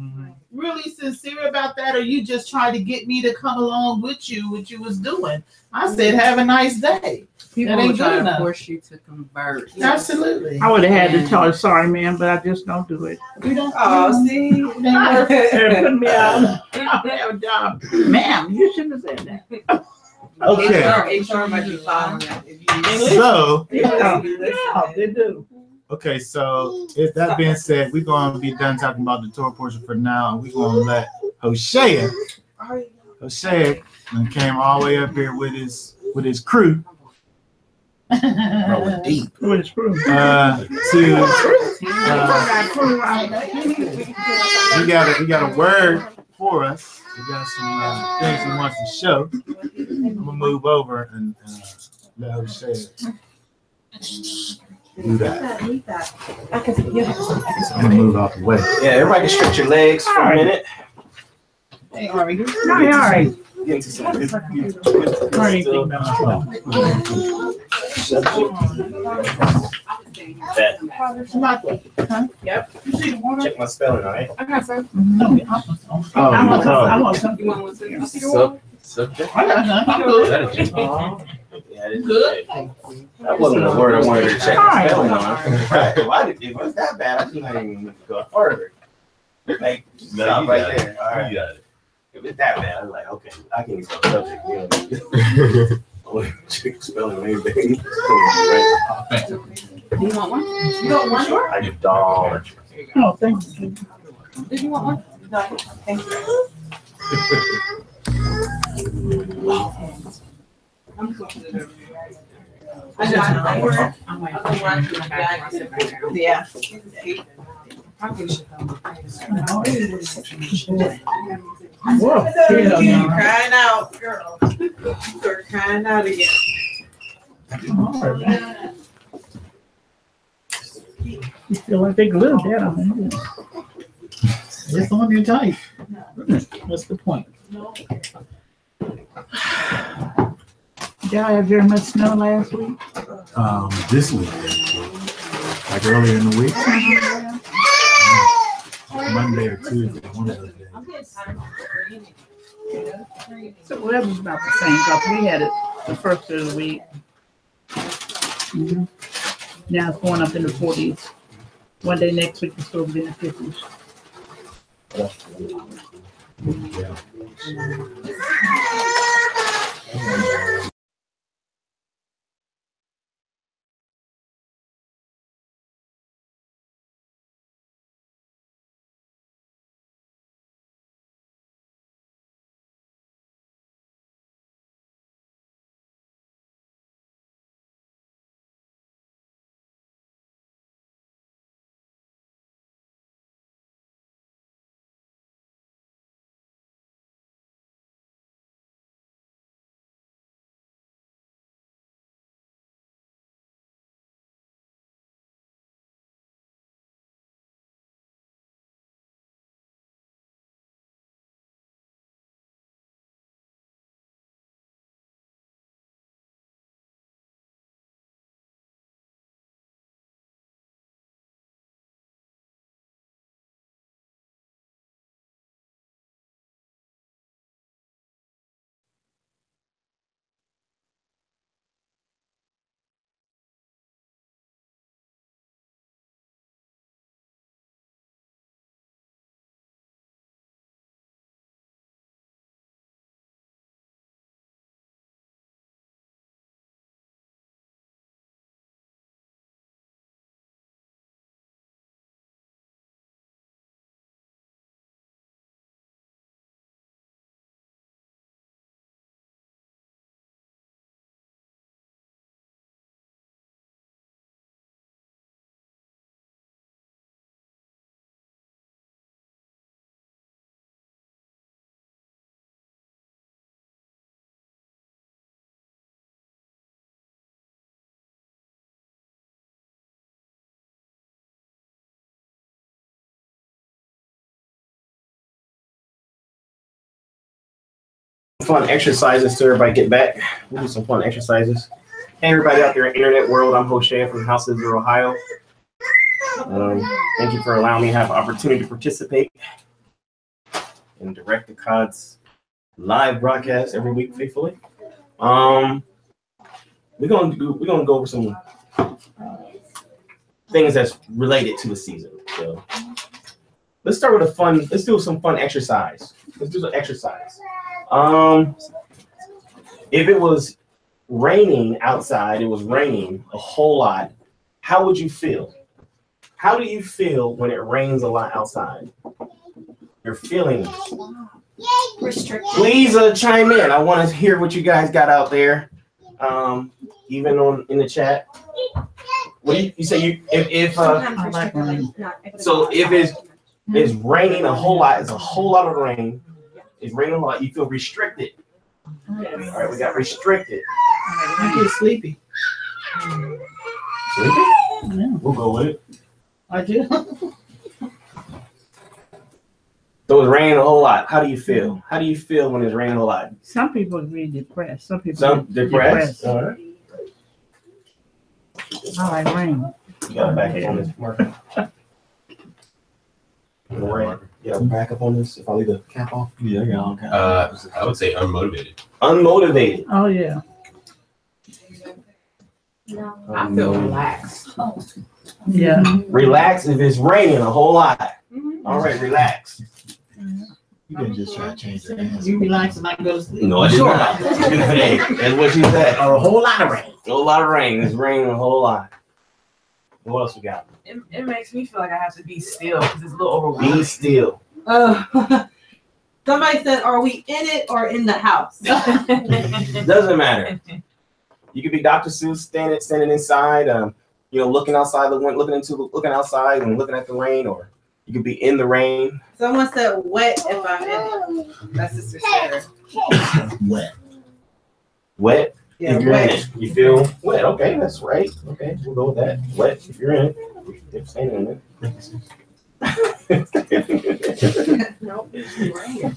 really sincere about that, or you just tried to get me to come along with you, what you was doing? I said, have a nice day. People will try to force you to convert. Absolutely. I would have had to tell her, sorry, man, but I just don't do it. You don't. Oh, see, Put me out. I don't have a job, ma'am. You shouldn't have said that. Okay. HR might be following that. So, yeah, they do. Okay, so if that being said, we're going to be done talking about the Torah portion for now, and we're going to let Hoshea came all the way up here with his crew. Rolling deep. With his crew. We got a word for us. We got some things he wants to show. I'm gonna move over and let Hoshea do that. I'm gonna move out the way. Yeah, everybody can stretch your legs for a minute. Hey, Ari. No, you're all right. Get to some good stuff. Yep. Check my spelling, all right? I got some. I want some. You want one too? Subject? I'm good. Yeah, it's good. That wasn't a word I wanted to check the spelling on. Right. Well, if it was that bad, I didn't even go further. Like, stop right there. All right. You got it. If it's that bad, I'm like, okay, I can spell subject. I want to check spelling on anything. Do you want one? You want one? Sure. I just don't. Oh, thank you. Did you want one? No, thank you. I'm yeah. Probably should Whoa. You're crying out, girl. You're crying out again. You feel like they glued that on it. It's on your tight. What's the point? Did y'all have very much snow last week? This week, like earlier in the week. Monday or Tuesday, one of those days. So weather's about the same, because we had it the first of the week. Now it's going up in the 40s. One day next week it's supposed to be in the 50s. Fun exercises to everybody get back. We'll do some fun exercises. Hey, everybody out there in the internet world, I'm Hoshea from House of Israel, Ohio. Thank you for allowing me to have an opportunity to participate in Direct to God's live broadcast every week faithfully. We're gonna go over some things that's related to the season. So let's start with let's do some fun exercise. Let's do some exercise. If it was raining outside, it was raining a whole lot, how would you feel? How do you feel when it rains a lot outside? Your feelings. Restricted. Please chime in. I want to hear what you guys got out there. Even in the chat. What do you say? If it's raining a whole lot, it's a whole lot of rain. It's raining a lot. You feel restricted. All right, we got restricted. I get sleepy. Sleepy? Yeah. We'll go with it. I do. So it's raining a whole lot. How do you feel? How do you feel when it's raining a lot? Some people be depressed. Some people depressed. All right. I like rain. You got to back up on this marker. You got to back up on this if I leave the cap off. Yeah, I got cap. I would say unmotivated. Unmotivated. Oh yeah. No. I feel relaxed. Oh. Yeah. Relax if it's raining a whole lot. All right, relax. You can just try to change the answer. You relax and I go to sleep. No, I did not. Hey, that's what she said. Or a whole lot of rain. A whole lot of rain. It's raining a whole lot. What else we got? It makes me feel like I have to be still because it's a little overwhelming. Be still. Somebody said, "Are we in it or in the house?" Doesn't matter. You could be Dr. Seuss standing inside, looking outside looking outside and looking at the rain, or you could be in the rain. Someone said, "Wet if I'm in it." That's Sister Sarah. Wet. Wet. Yeah, if you're wet. in it, you feel wet. Okay, that's right. Okay, we'll go with that. Wet if you're in it. If standing in it. Nope, it's raining.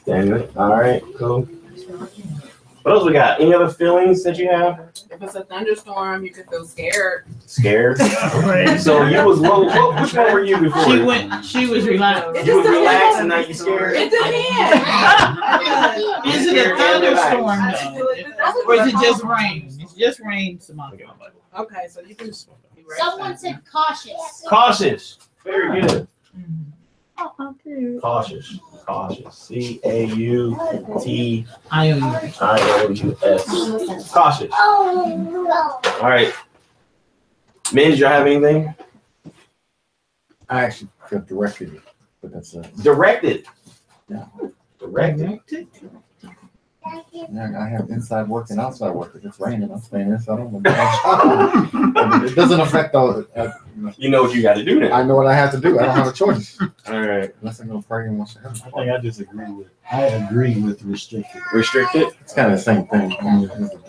Damn it. All right, cool. What else we got? Any other feelings that you have? If it's a thunderstorm, you could feel scared. Scared. So you was which one were you before? She was relaxed. You was relaxed and now you scared. It depends. Is it a thunderstorm though? Or is it just rain? It's just rain, Samantha. Okay, so you can. Someone said cautious. Cautious. Very good. Okay. Cautious. C-A-U-T-I-O-U-S. Cautious. All right. Men, did you have anything? I actually feel directed, but that's Directed. Yeah. Directed. Yeah, I have inside work and outside work. If it's raining, I'm staying inside. It doesn't affect all. You know what you got to do now. I know what I have to do. I don't have a choice. All right. Unless I'm gonna pray and wash the heavens. I think I disagree with. I agree with restricted. Restricted. It's kind of the same thing. I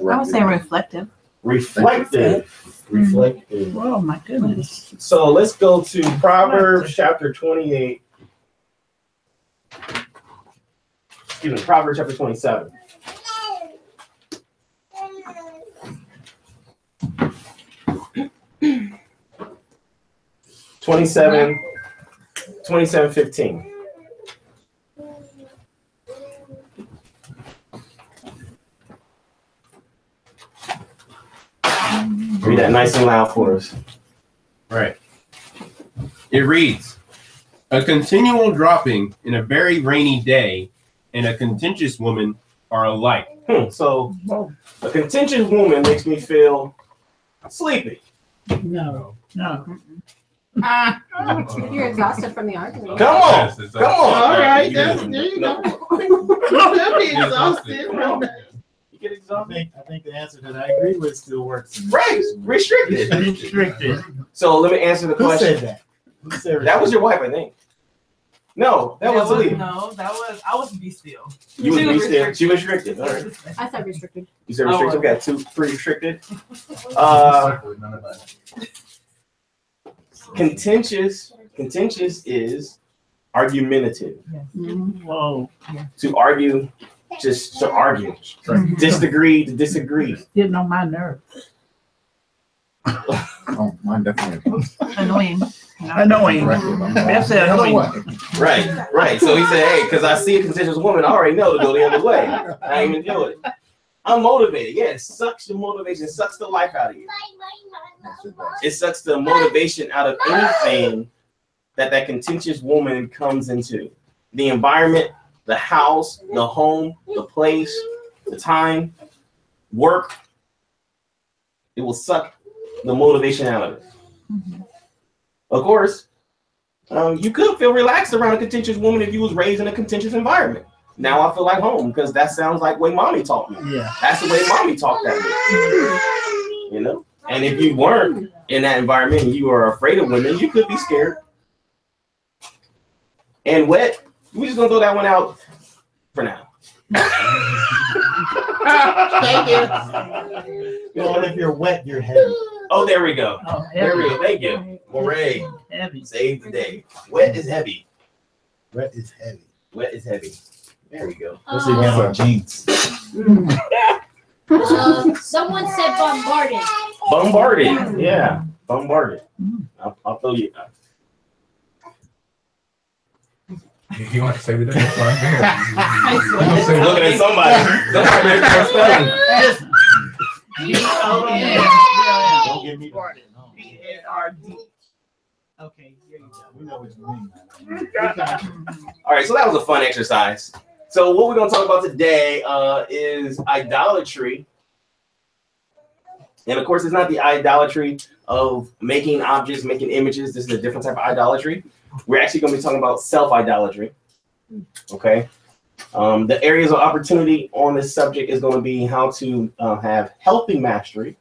would say reflective. Reflective. Reflective. Oh my goodness. So let's go to Proverbs chapter 28. Excuse me, Proverbs chapter 27. Twenty-seven, 15. Read that nice and loud for us. Right. It reads, a continual dropping in a very rainy day and a contentious woman are alike. So a contentious woman makes me feel sleepy. No. You're exhausted from the argument. Come on. Come on. All right, there you go. You'll be exhausted. You get exhausted? I think the answer that I agree with still works. Right. Restricted. Restricted. So let me answer the Who question. said that? Who said That was your wife, I think. No, that was Leah. No, that was I was be still. You was be still. She was restricted. All right. I said restricted. You said restricted. We got 3 restricted. Contentious is argumentative. Whoa. To argue, just to argue. Disagree to disagree. Getting on my nerves. Oh, mine definitely. Annoying. That's annoying. Right. So he said, hey, because I see a contentious woman, I already know to go the other way. I ain't even deal with it. I'm motivated. Yeah, it sucks the motivation. It sucks the life out of you. It sucks the motivation out of anything that contentious woman comes into. The environment, the house, the home, the place, the time, work. It will suck the motivation out of it. Of course, you could feel relaxed around a contentious woman if you was raised in a contentious environment. Now I feel like home because that sounds like the way mommy taught me. Yeah. That's the way mommy taught that. You know? And if you weren't in that environment and you were afraid of women, you could be scared. And wet, we're just gonna throw that one out for now. Thank you. Well, if you're wet, you're heavy. Oh, there we go. Oh, There we go. Thank you. Hooray. Heavy. Save the day. Wet is heavy. Wet is heavy. Wet is heavy. There we go. Especially when on jeans. Someone said bombarded. Bombarded. Yeah. Bombarded. I'll throw you. You want to say that? That's fine. Looking at somebody. Don't get me started. B-A-R-D. Okay, here you go. We know what you mean. All right, so that was a fun exercise. So what we're going to talk about today is idolatry. And of course, it's not the idolatry of making objects, making images. This is a different type of idolatry. We're actually going to be talking about self-idolatry. Okay. The areas of opportunity on this subject is going to be how to have healthy mastery,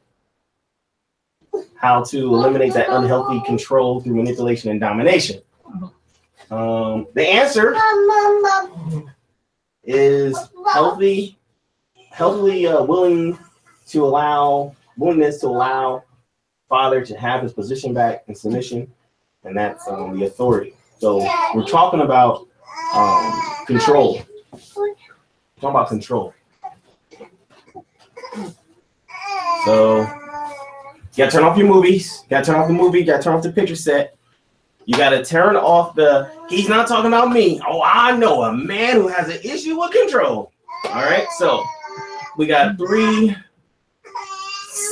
how to eliminate that unhealthy control through manipulation and domination. The answer is willingness to allow father to have his position back in submission, and that's the authority. So we're talking about control. We're talking about control. So So you gotta turn off your movies. You gotta turn off the movie. You gotta turn off the picture set. You gotta turn off the. He's not talking about me. Oh, I know a man who has an issue with control. All right. So we got 3,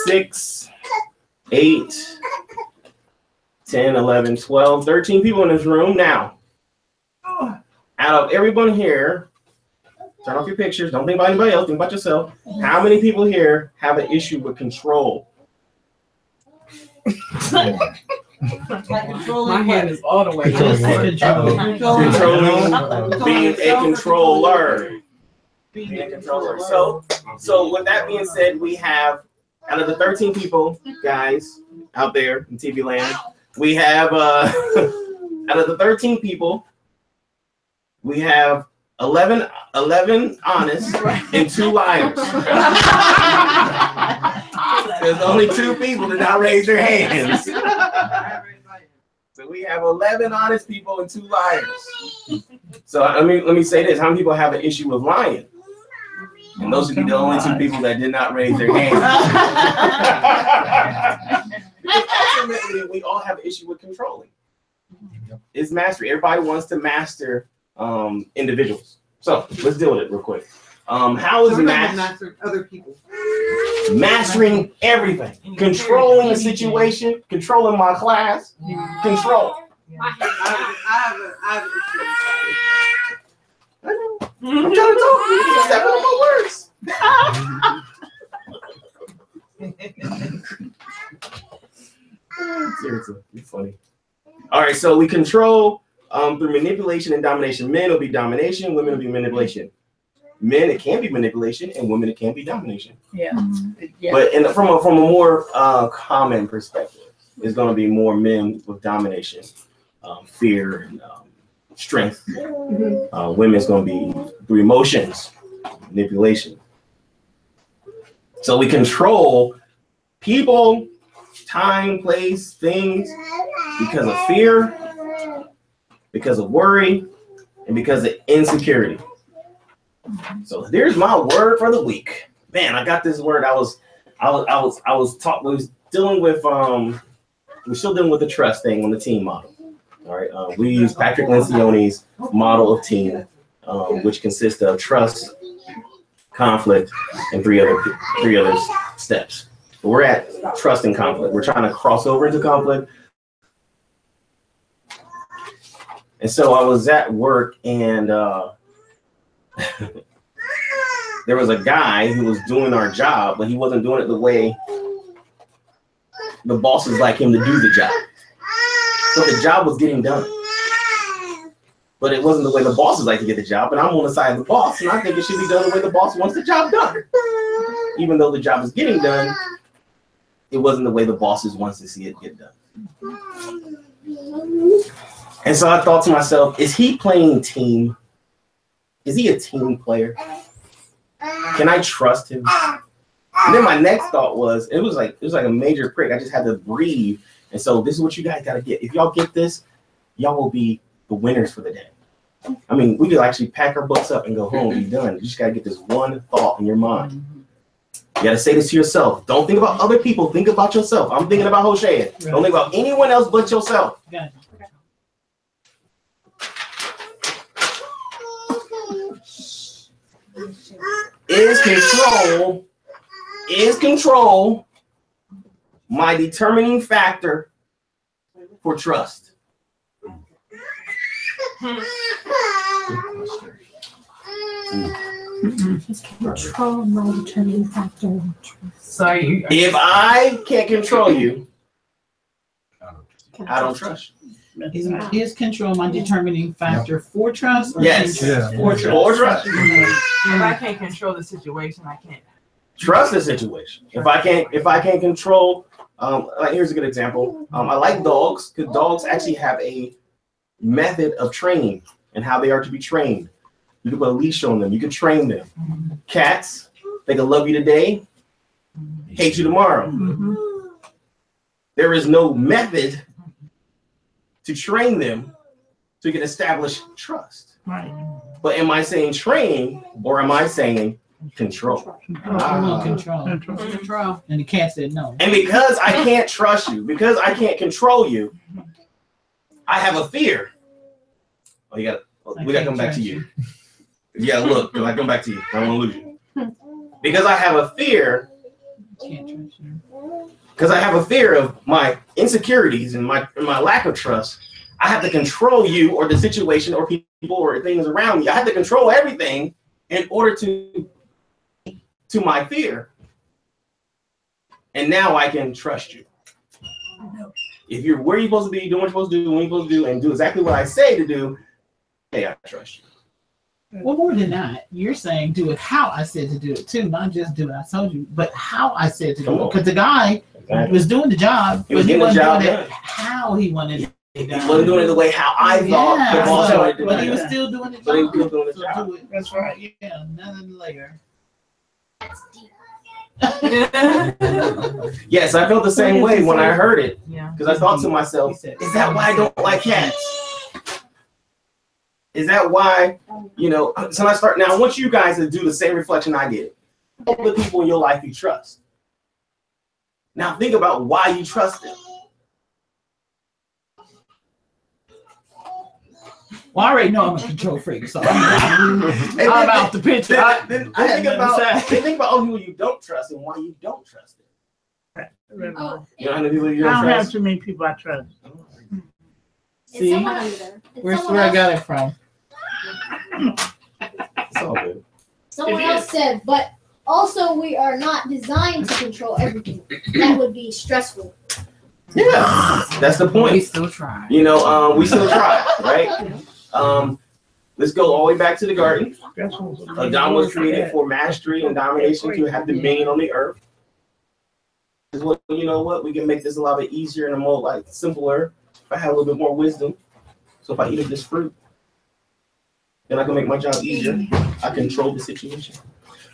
6, 8, 10, 11, 12, 13 people in this room. Now, out of everyone here, turn off your pictures. Don't think about anybody else. Think about yourself. How many people here have an issue with control? My hand is all the way. Controlling, being a controller. Being a controller. So with that being said, we have, out of the 13 people, guys, out there in TV land, we have, out of the 13 people, we have 11 honest and 2 liars. There's only 2 people that not raise their hands. So we have 11 honest people and 2 liars. So let me say this: how many people have an issue with lying? And those would be the only 2 people that did not raise their hands. Because ultimately, we all have an issue with controlling. It's mastery. Everybody wants to master individuals. So let's deal with it real quick. How is mastering other people? Mastering everything, controlling a situation, controlling my class, control. I have an issue. I know. I'm trying to talk. You're stepping on my words. Seriously, you're funny. All right, so we control through manipulation and domination. Men will be domination, women will be manipulation. Men, it can be manipulation, and women, it can be domination. Yeah. But from a more common perspective, it's going to be more men with domination, fear, and strength. Women's going to be through emotions, manipulation. So we control people, time, place, things because of fear, because of worry, and because of insecurity. So there's my word for the week. Man, I got this word. We was dealing with we're still dealing with the trust thing on the team model. All right. We use Patrick Lencioni's model of team, which consists of trust, conflict, and three other steps. But we're at trust and conflict. We're trying to cross over into conflict. And so I was at work, and there was a guy who was doing our job, but he wasn't doing it the way the bosses like him to do the job. So the job was getting done, but it wasn't the way the bosses like to get the job. And I'm on the side of the boss, and I think it should be done the way the boss wants the job done. Even though the job is getting done, it wasn't the way the bosses wants to see it get done. And so I thought to myself, is he playing team? Is he a team player? Can I trust him? And then my next thought was, it was like a major prick. I just had to breathe. And so this is what you guys got to get. If y'all get this, y'all will be the winners for the day. I mean, we could actually pack our books up and go home and be done. You just got to get this one thought in your mind. You got to say this to yourself. Don't think about other people. Think about yourself. I'm thinking about Hoshea. Don't think about anyone else but yourself. Is control my determining factor for trust? Control my determining factor. So if I can't control you, I don't trust you. Is control my determining factor for trust? Yes. For trust. If I can't control the situation, I can't trust the situation. If I can't control, like here's a good example. I like dogs because dogs actually have a method of training and how they are to be trained. You can put a leash on them. You can train them. Cats, they can love you today, hate you tomorrow. There is no method to train them so you can establish trust. Right. But am I saying train or am I saying Control. Control. And the cat said no. And because I can't trust you, because I can't control you, I have a fear. Oh, we gotta come back to you. Yeah, look, because I come back to you. I don't want to lose you. Because I have a fear. Because I have a fear of my insecurities and my lack of trust. I have to control you or the situation or people or things around me. I have to control everything in order to my fear. And now I can trust you. If you're where you're supposed to be, doing what you're supposed to do, when you're supposed to do, and do exactly what I say to do, hey, I trust you. Well, more than that, you're saying do it how I said to do it too, not just do it I told you, but how I said to do it. Because the guy was doing the job, but he wasn't doing it how he wanted it. He wasn't doing it the way how I thought. But he was still doing the job. But he was still doing the job. That's right. Yeah, another layer. Yes, I felt the same way when I heard it. Yeah. Because I thought to myself, is that why I don't like cats? Is that why, so I start now, I want you guys to do the same reflection I did. All the people in your life you trust. Now think about why you trust them. Well, I already know I'm a control freak, so I'm out the picture. Then think about who you don't trust and why you don't trust them. You know how many people you don't I don't trust? have too many people I trust. See, where I got it from? It's all good. Someone else said, but also we are not designed to control everything. That would be stressful. Yeah, that's the point. We still try. We still try, right? Let's go all the way back to the garden. Adam was created for mastery and domination to have dominion on the earth. Well, you know what? We can make this a lot bit easier and more simpler if I have a little bit more wisdom. So if I eat of this fruit, then I can make my job easier. I control the situation.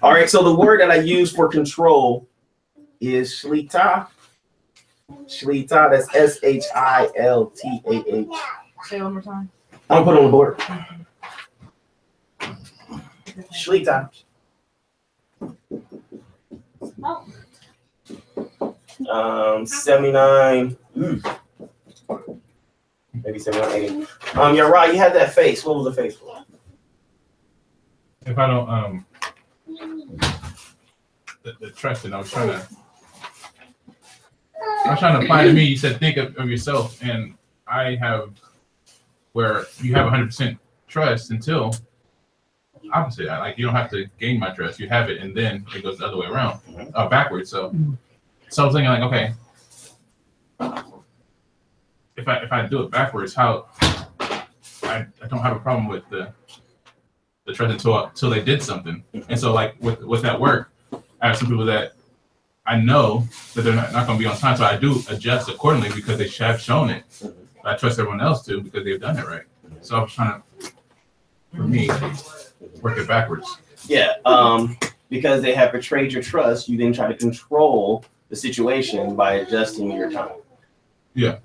All right, so the word that I use for control is shlita. Shlita, that's SHILTAH. Say it one more time. I'm gonna put it on the board. Shlita. 79. Maybe 79, 80. You're right. You had that face. What was the face for? If I don't the trusting, I was trying to apply to me. You said think of yourself, and I have where you have 100% trust until opposite. Like you don't have to gain my trust; you have it, and then it goes the other way around, backwards. So I was thinking like, okay, if I do it backwards, how I don't have a problem with the trust until they did something. And so like with that work, I have some people that I know that they're not going to be on time, so I do adjust accordingly because they have shown it. But I trust everyone else too because they've done it right. So I was trying to, for me, work it backwards. Yeah, because they have betrayed your trust, you then try to control the situation by adjusting your time. Yeah.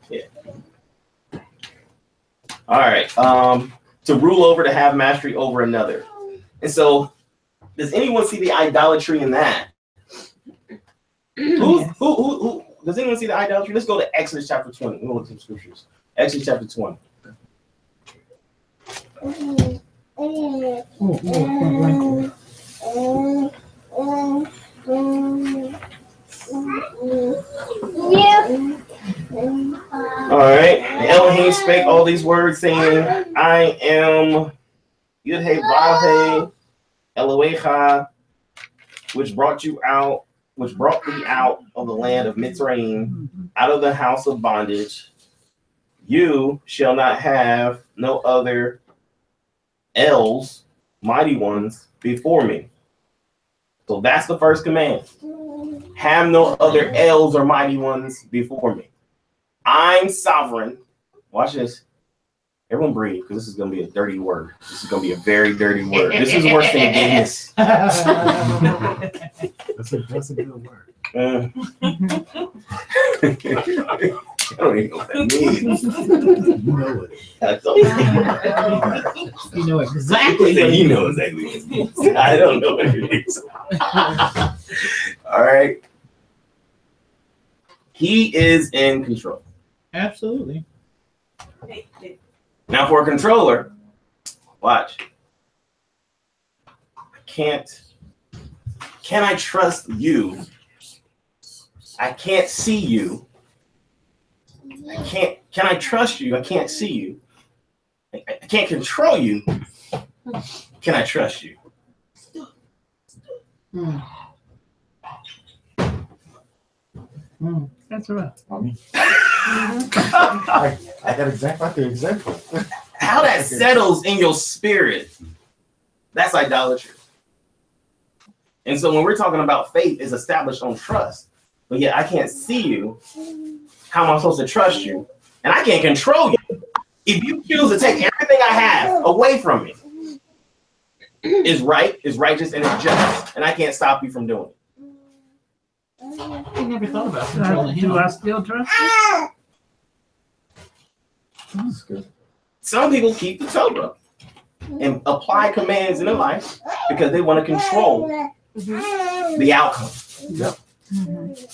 All right. To rule over, to have mastery over another. And so, does anyone see the idolatry in that? Who does anyone see the idolatry? Let's go to Exodus chapter 20. We'll look at some scriptures. Exodus chapter 20. All right. And Elohim spake all these words, saying, I am Yud-Heh Vav-Heh Elohecha, which brought thee out of the land of Mitzrayim, out of the house of bondage. You shall not have no other Els, mighty ones, before me. So that's the first command. Have no other Els or mighty ones before me. I'm sovereign. Watch this. Everyone breathe, because this is going to be a dirty word. This is going to be a very dirty word. This is worse than gayness. That's a good word. I don't even know what that means. You know it. You know exactly what You know exactly what it means. I don't know what it means. All right. He is in control. Absolutely. Now, for a controller, watch. Can I trust you? I can't see you. Can I trust you? I can't see you. I can't control you. Can I trust you? That's right. I got exactly the example. How that settles in your spirit, that's idolatry. And so when we're talking about faith, is established on trust. But yet I can't see you. How am I supposed to trust you? And I can't control you. If you choose to take everything I have away from me, is right, is righteous, and it's just. And I can't stop you from doing it. I never thought about controlling him. Do I still trust That's good. Some people keep the Torah and apply commands in their life because they want to control the outcome. Yep.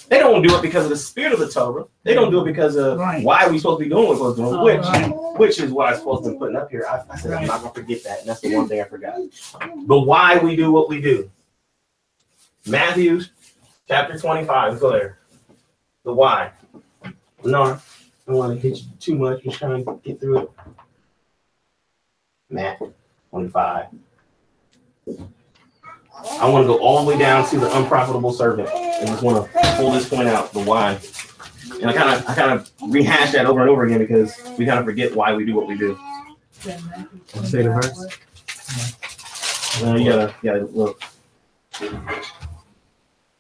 They don't do it because of the spirit of the Torah. They don't do it because of why we supposed to be doing what we're supposed to be doing, which is what I'm supposed to be putting up here. I said I'm not going to forget that, and that's the one thing I forgot. The why we do what we do. Matthew chapter 25. Go there. The why. No, I don't want to hit you too much. Just trying to get through it. Matthew 25. I want to go all the way down to the unprofitable servant. I just want to pull this point out, the why. And I kind of rehash that over and over again because we kind of forget why we do what we do. Say the verse. You gotta look. You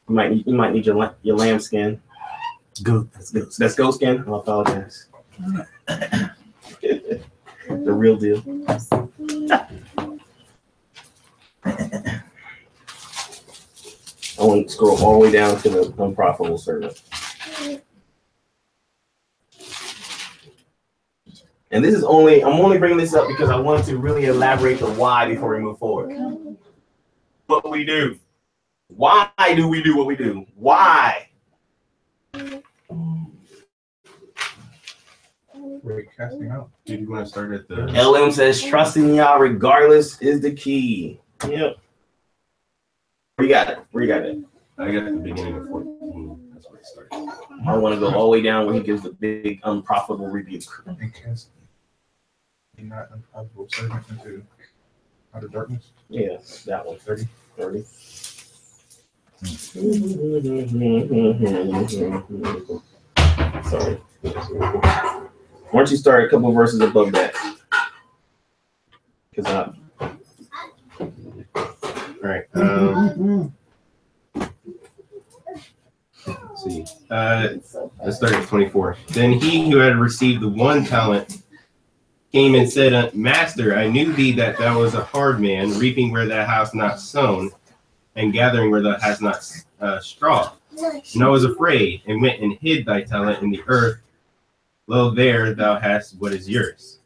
might need your lamb skin. Goat. That's goat skin. I apologize. The real deal. I want to scroll all the way down to the unprofitable servant. And this is I'm only bringing this up because I want to really elaborate the why before we move forward. What we do. Why do we do what we do? Why? We're casting out. Did you want to start at the LM says trusting y'all regardless is the key. Yep. Where you got it? I got the beginning of 14. That's where it started. I want to go all the way down where he gives the big unprofitable rebuke. And cast not unprofitable servant into outer darkness. Yeah, that one. 30. Sorry. Why don't you start a couple verses above that? Because All right. Let's see. Let's start at 24. Then he who had received the 1 talent came and said, Master, I knew thee that thou was a hard man, reaping where thou hast not sown, and gathering where thou hast not straw. And I was afraid, and went and hid thy talent in the earth. Lo, there thou hast what is yours.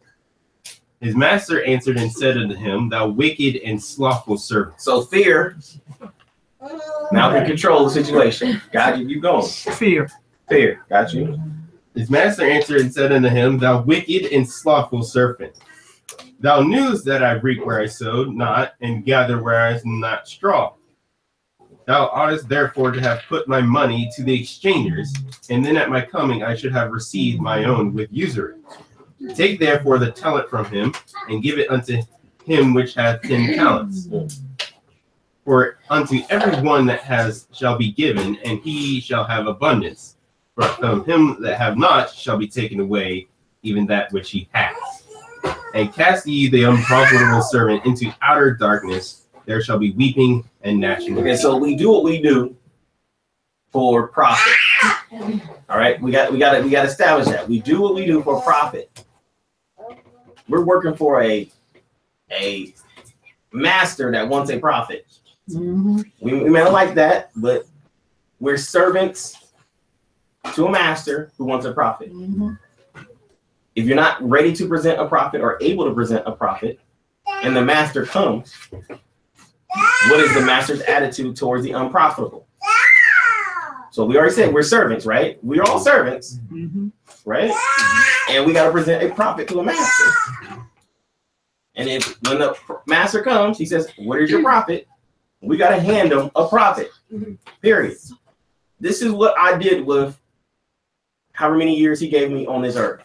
His master answered and said unto him, Thou wicked and slothful servant. so fear now can control the situation. Got you. You going. fear? Fear. Got you. His master answered and said unto him, Thou wicked and slothful servant. Thou knewest that I reap where I sowed not, and gather where I have not straw. Thou oughtest therefore to have put my money to the exchangers, and then at my coming I should have received my own with usury. Take therefore the talent from him, and give it unto him which hath 10 talents. For unto every one that has shall be given, and he shall have abundance. But from him that have not shall be taken away even that which he hath. And cast ye the unprofitable servant into outer darkness, there shall be weeping and gnashing of teeth. Okay, so we do what we do for profit. All right, we got to establish that. We do what we do for profit. We're working for a master that wants a profit. We may not like that, but we're servants to a master who wants a prophet. If you're not ready to present a prophet or able to present a prophet, and the master comes, what is the master's attitude towards the unprofitable? So we already said we're servants, right? We're all servants, right? And we got to present a prophet to a master. And if when the master comes, he says, "What is your prophet?" We got to hand him a prophet. Period. This is what I did with however many years he gave me on this earth.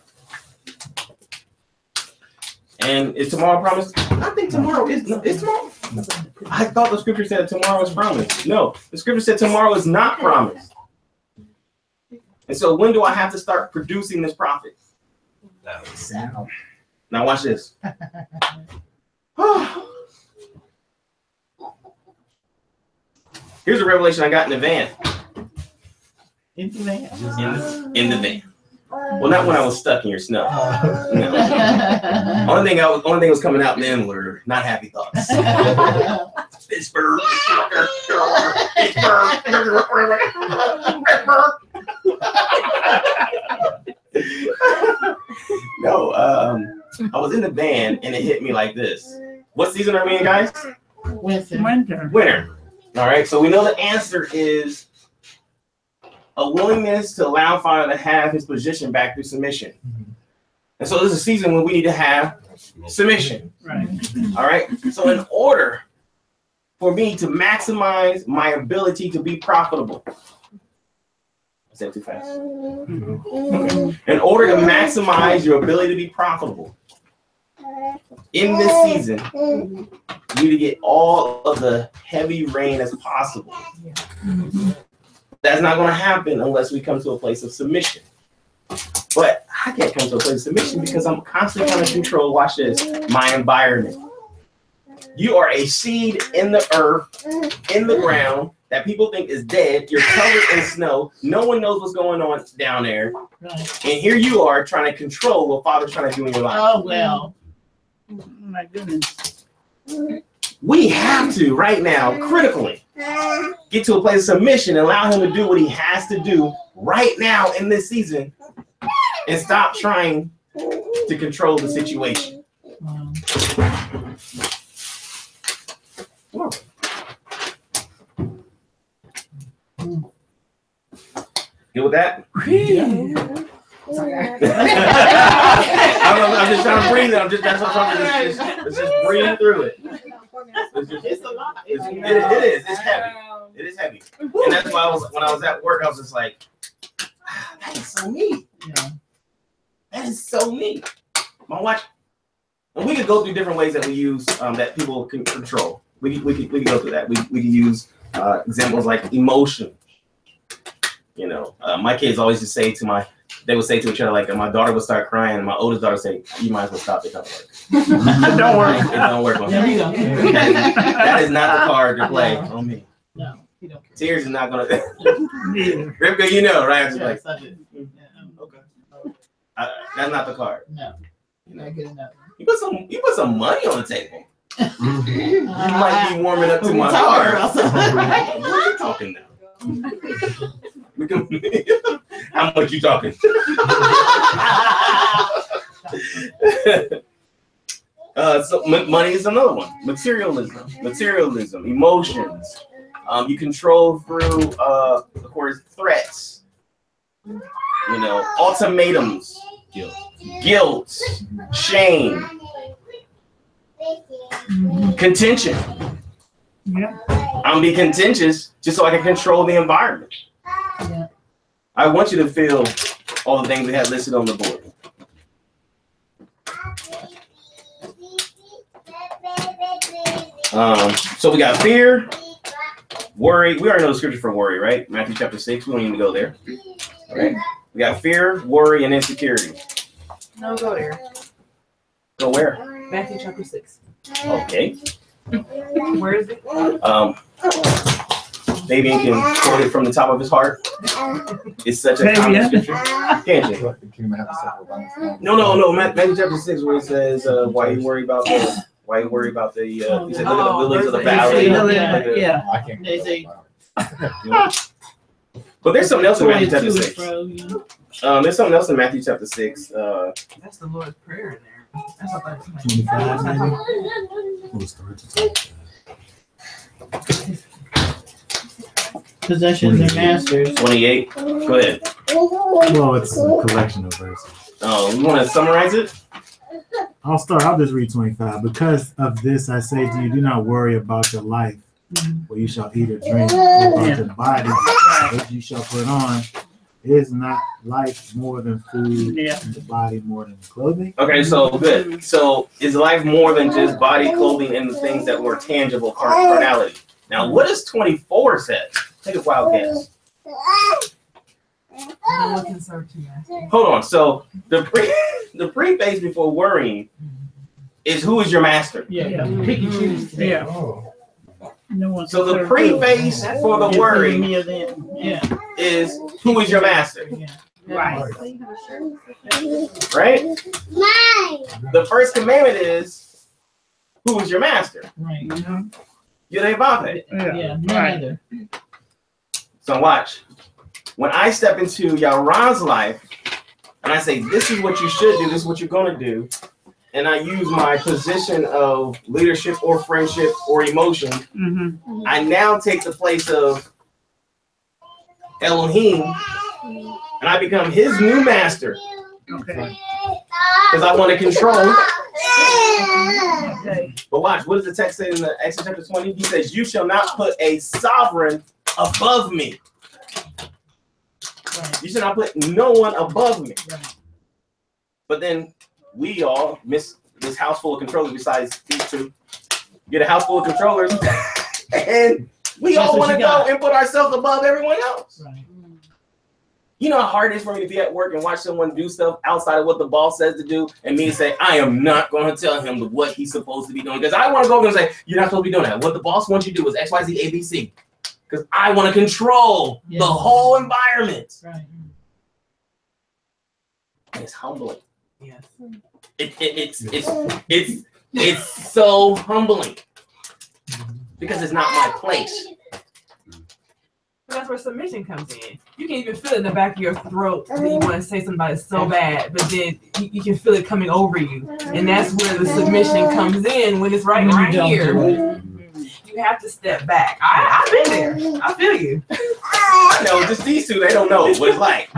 And is tomorrow promised? I think tomorrow is tomorrow. I thought the scripture said tomorrow is promised. No, the scripture said tomorrow is not promised. And so when do I have to start producing this prophet? Now watch this. Here's a revelation I got in the van. In the van. In the van. Well, not when I was stuck in your snow. No. Only thing was coming out then were not happy thoughts. Pittsburgh. No, I was in the van and it hit me like this. What season are we in, guys? Winter. All right, so we know the answer is a willingness to allow Father to have his position back through submission. And so this is a season when we need to have submission. Right. All right. So in order for me to maximize my ability to be profitable, I said too fast. Okay. In order to maximize your ability to be profitable in this season, you need to get all of the heavy rain as possible. That's not going to happen unless we come to a place of submission. But I can't come to a place of submission because I'm constantly trying to control, watch this, my environment. You are a seed in the earth, in the ground, that people think is dead. You're covered in snow. No one knows what's going on down there. Right. And here you are trying to control what Father's trying to do in your life. Oh, well. My goodness. We have to, right now, critically, get to a place of submission and allow him to do what he has to do right now in this season and stop trying to control the situation. Good with that? I'm just trying to breathe it. Let's just breathe through it. It's a lot. It is. It's heavy. It is heavy. And that's why when I was at work, I was just like, that is so neat. Yeah. That is so neat. My watch. And we could go through different ways that we use that people can control. We could go through that. We could use examples like emotion. You know, my kids always just say they would say to each other, like, my daughter would start crying, and my oldest daughter would say, "You might as well stop it." Don't work. It don't work. It don't work on me. That is not the card to play on me. No, you don't care. Tears is not gonna. Rivka, you know, right? I'm just Yes, like, I do. okay. That's not the card. No, you're not good enough. You put some money on the table. You might be warming up to my card. What are you talking now? How much you talking? So money is another one. Materialism, emotions. You control through, of course, threats. You know, ultimatums, guilt, shame, contention. Yeah. I'm gonna be contentious just so I can control the environment. Yeah. I want you to feel all the things we have listed on the board. So we got fear, worry. We already know the scripture for worry, right? Matthew chapter 6. We don't need to go there. All right. We got fear, worry, and insecurity. No, go there. Go where? Matthew chapter 6. Okay. Where is it? Fabian can quote it from the top of his heart. It's such a common scripture. Can't you? No. Matthew chapter 6, where it says, "Why you worry about the? Why you worry about the? He said, look at the lilies of the valley." Yeah. I can't. But there's something else in Matthew chapter To and 6. fro, yeah. There's something else in Matthew chapter 6. That's the Lord's Prayer in there. That's what that's 25 maybe? We'll start to talk. Possessions and masters. 28. Go ahead. Well, it's a collection of verses. Oh, you want to summarize it? I'll just read 25. Because of this, I say to you, do not worry about your life, what you shall eat or drink, or about your body, what you shall put on. Is not life more than food, and the body more than clothing? Okay, so good. So is life more than just body, clothing, and the things that were tangible, carnality? Now, what does 24 say? Take a wild guess. Hold on. So the preface before worrying is who is your master. Yeah. Pick and choose. Yeah. No one. So the preface for the worry is who is your master. Right. Right? The first commandment is who is your master. Right. Yudevave. Yeah. Neither. So watch. When I step into Yaron's life and I say, this is what you should do, this is what you're going to do, and I use my position of leadership or friendship or emotion, I now take the place of Elohim and I become his new master. Okay. Because I want to control. But watch, what does the text say in the Exodus chapter 20? He says, you shall not put a sovereign above me. You should not put no one above me. But then we all miss this house full of controllers besides these two. Get a house full of controllers and we all want to go and put ourselves above everyone else. Right. You know how hard it is for me to be at work and watch someone do stuff outside of what the boss says to do, and me to say, I am not going to tell him what he's supposed to be doing. Because I want to go over and say, you're not supposed to be doing that. What the boss wants you to do is X, Y, Z, A, B, C. Because I want to control the whole environment. Right. And it's humbling. Yes. It's so humbling. Because it's not my place. That's where submission comes in. You can even feel it in the back of your throat that you want to say somebody so bad, but then you can feel it coming over you. And that's where the submission comes in when it's right here. You have to step back. I've been there. I feel you. I know, just these two, they don't know what it's like.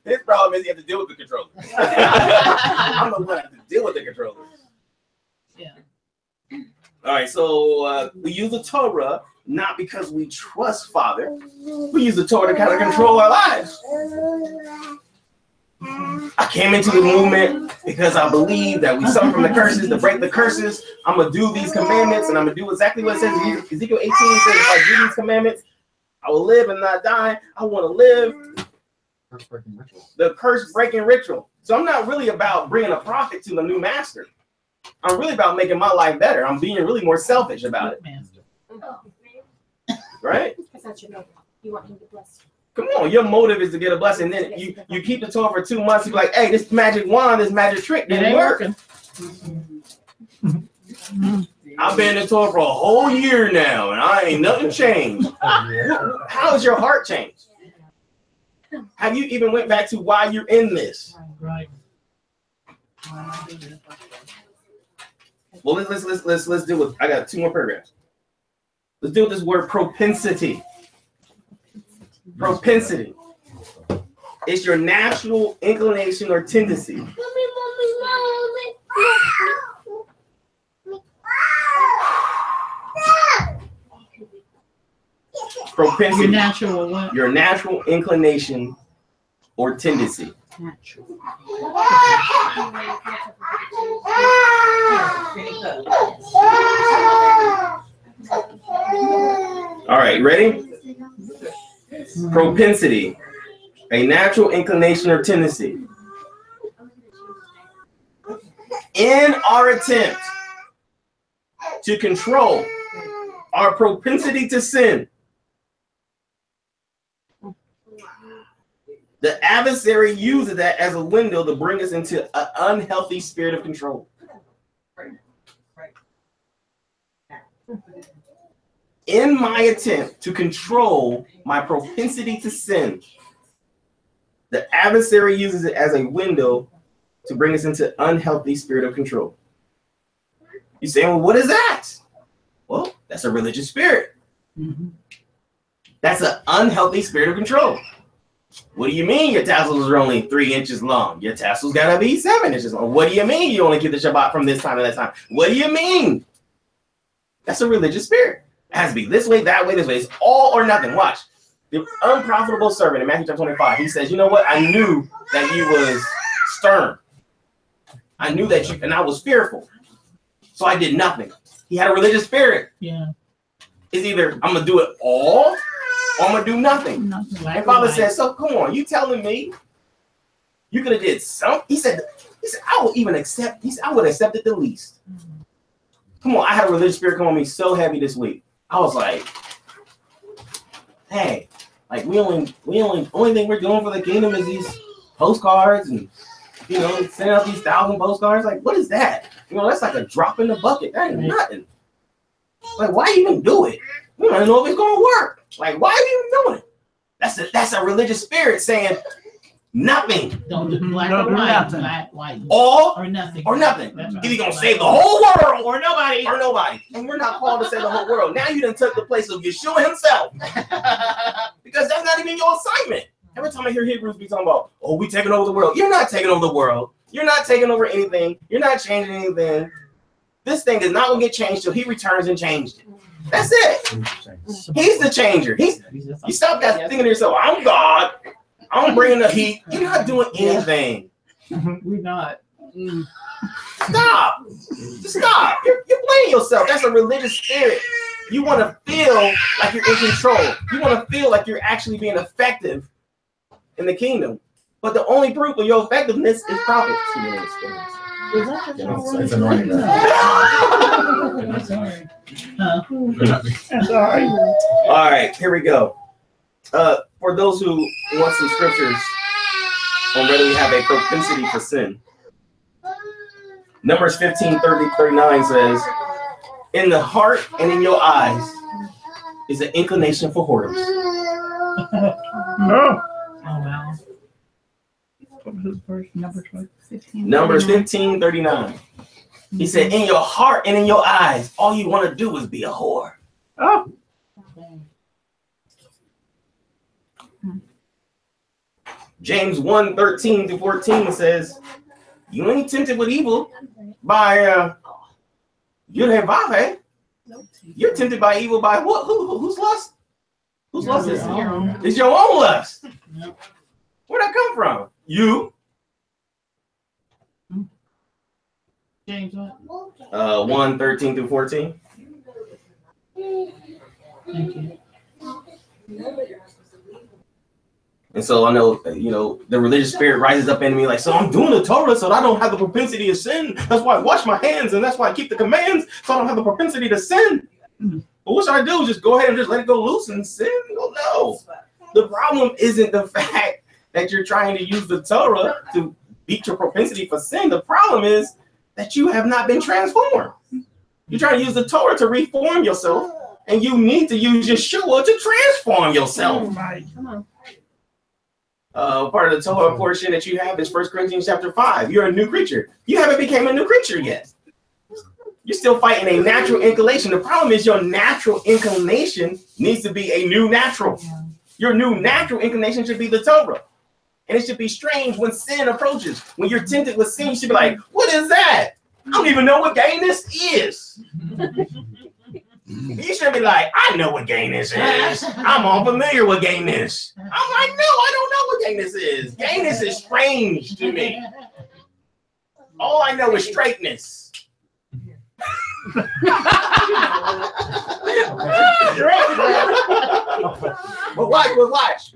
His problem is he has to deal with the controller. I'm the one that has to deal with the controller. Yeah. All right, so we use the Torah not because we trust Father. We use the Torah to kind of control our lives. I came into the movement because I believe that we suffer from the curses. To break the curses, I'm going to do these commandments, and I'm going to do exactly what it says. Ezekiel 18 says, if I do these commandments, I will live and not die. I want to live. The curse-breaking ritual. So I'm not really about bringing a profit to the new master. I'm really about making my life better. I'm being really more selfish about it. Right? That's not your motive. You want him to bless you. Come on, your motive is to get a blessing. Then you keep the Torah for 2 months. You be like, hey, this magic wand, this magic trick didn't work. I've been in the Torah for a whole year now, and I ain't nothing changed. How has your heart changed? Have you even went back to why you're in this? Right. Well, let's deal with. I got 2 more paragraphs. Let's deal with this word propensity. Propensity. It's your natural inclination or tendency. Propensity. Your natural what? Your natural inclination or tendency. Natural. All right, ready? Propensity, a natural inclination or tendency. In our attempt to control our propensity to sin, the adversary uses that as a window to bring us into an unhealthy spirit of control. In my attempt to control my propensity to sin, the adversary uses it as a window to bring us into unhealthy spirit of control. You say, well, what is that? Well, that's a religious spirit. Mm-hmm. That's an unhealthy spirit of control. What do you mean your tassels are only 3 inches long? Your tassels gotta be 7 inches long. What do you mean you only keep the Shabbat from this time to that time? What do you mean? That's a religious spirit. It has to be this way, that way, this way. It's all or nothing. Watch. The unprofitable servant in Matthew chapter 25, he says, you know what? I knew that you was stern. I knew that you, and I was fearful. So I did nothing. He had a religious spirit. Yeah. It's either I'm going to do it all or I'm going to do nothing. And Father says, so come on, you telling me you could have did something? He said, I will even accept, he said, I would have accepted the least. Come on, I had a religious spirit come on me so heavy this week. I was like, hey, like only thing we're doing for the kingdom is these postcards and, you know, sending out these 1,000 postcards. Like, what is that? You know, that's like a drop in the bucket. That ain't nothing. Like, why even do it? We don't even know if it's gonna work. Like, why are you even doing it? That's a religious spirit saying nothing. Don't do black or white. Black, white. All or nothing. Or nothing. Right. Either you're gonna save the whole world or nobody. Or nobody. And we're not called to save the whole world. Now you done took the place of Yeshua himself. Because that's not even your assignment. Every time I hear Hebrews be talking about, oh, we taking over the world. You're not taking over the world. You're not taking over anything. You're not changing anything. This thing is not gonna get changed till he returns and changed it. That's it. He's the changer. You stop that thinking to yourself, I'm God. I'm bringing the heat. You're not doing anything. We're not. Stop. Just stop. You're playing yourself. That's a religious spirit. You want to feel like you're in control. You want to feel like you're actually being effective in the kingdom. But the only proof of your effectiveness is profit. It's annoying. Sorry. All right, here we go. For those who want some scriptures on whether we have a propensity for sin, Numbers 15:30-39 says, in the heart and in your eyes is an inclination for whoredom. Oh, wow. What was the first Numbers 15? Numbers 15:39. He said, in your heart and in your eyes, all you want to do is be a whore. Oh. James 1:13-14 says, you ain't tempted with evil by Yud-Heh-Vav-Heh. You're tempted by evil by what? Whose lust? Whose lust is it? It's your own lust. Where'd that come from? You. James what? 1:13-14. Thank you. And so I know, you know, the religious spirit rises up in me like, so I'm doing the Torah so I don't have the propensity to sin. That's why I wash my hands and that's why I keep the commands so I don't have the propensity to sin. But what should I do? Just go ahead and just let it go loose and sin? Well, no. The problem isn't the fact that you're trying to use the Torah to beat your propensity for sin. The problem is that you have not been transformed. You're trying to use the Torah to reform yourself, and you need to use Yeshua to transform yourself. Come on. Part of the Torah portion that you have is 1 Corinthians chapter 5. You're a new creature. You haven't become a new creature yet. You're still fighting a natural inclination. The problem is your natural inclination needs to be a new natural. Your new natural inclination should be the Torah. And it should be strange when sin approaches. When you're tempted with sin, you should be like, what is that? I don't even know what gayness is. You should be like, I know what gayness is. I'm all familiar with gayness. I'm like, no, I don't know what gayness is. Gayness is strange to me. All I know is straightness. But watch.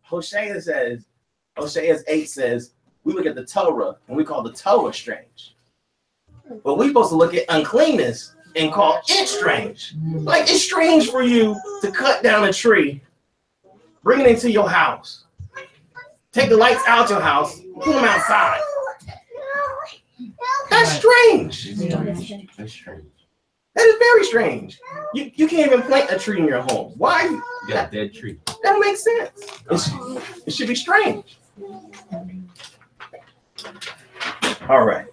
Hosea 8 says, we look at the Torah and we call the Torah strange. But we're supposed to look at uncleanness and call it strange. Like, it's strange for you to cut down a tree, bring it into your house, take the lights out your house, put them outside. That's strange. strange. That's strange. That is very strange. You can't even plant a tree in your home. Why? You got a dead tree. That makes sense. It should be strange. All right.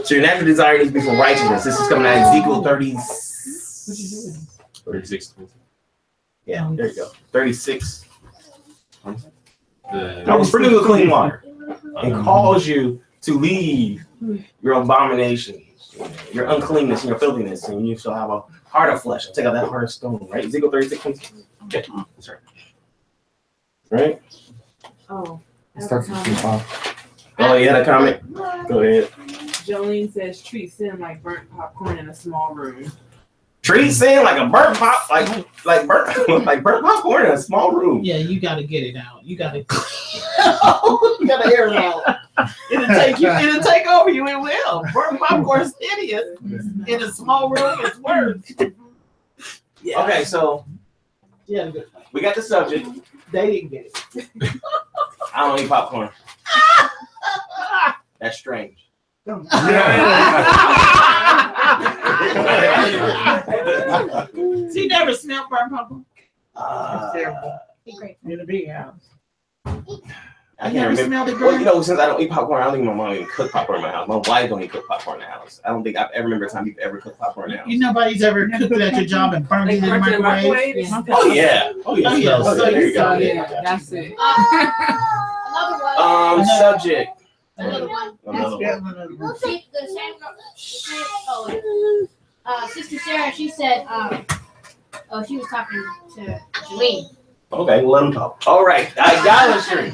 So your natural desire needs to be for righteousness. This is coming out of Ezekiel 36. Yeah, there you go. 36. I will sprinkle you with clean water and cause you to leave your abominations, your uncleanness, and your filthiness, and you shall have a heart of flesh. I'll take out that heart of stone, right? Ezekiel 36. Okay, that's right. Right? Oh. Oh, you had a comment? Go ahead. Jolene says treat sin like burnt popcorn in a small room. Treat sin like a burnt burnt popcorn in a small room. Yeah, you got to get it out. You got to. You got to air it out. It'll take you. It'll take over you. It will. Burnt popcorn's hideous. In a small room, it's worse. Yeah. Okay, so Yeah, we got the subject. they didn't get it. I don't eat popcorn. That's strange. She never smelled burnt popcorn. It's terrible. In a big house. I You can't never remember. smelled it, Well, girl? you know, since I don't eat popcorn, I don't think my mom even cooked popcorn in my house. My wife don't even cook popcorn in the house. I don't think I've ever remember a time you've ever cooked popcorn in the house. You nobody's ever cooked it at your job and burned it in the microwave? Yeah. Oh yeah. Oh yeah. Oh, yeah. Oh, yeah. There you go. Yeah, that's it. Another one. Subject. Another one. Another one. See, the same. Sister Sarah, she said, she was talking to Jolene. Okay, let them talk. All right. Idolatry.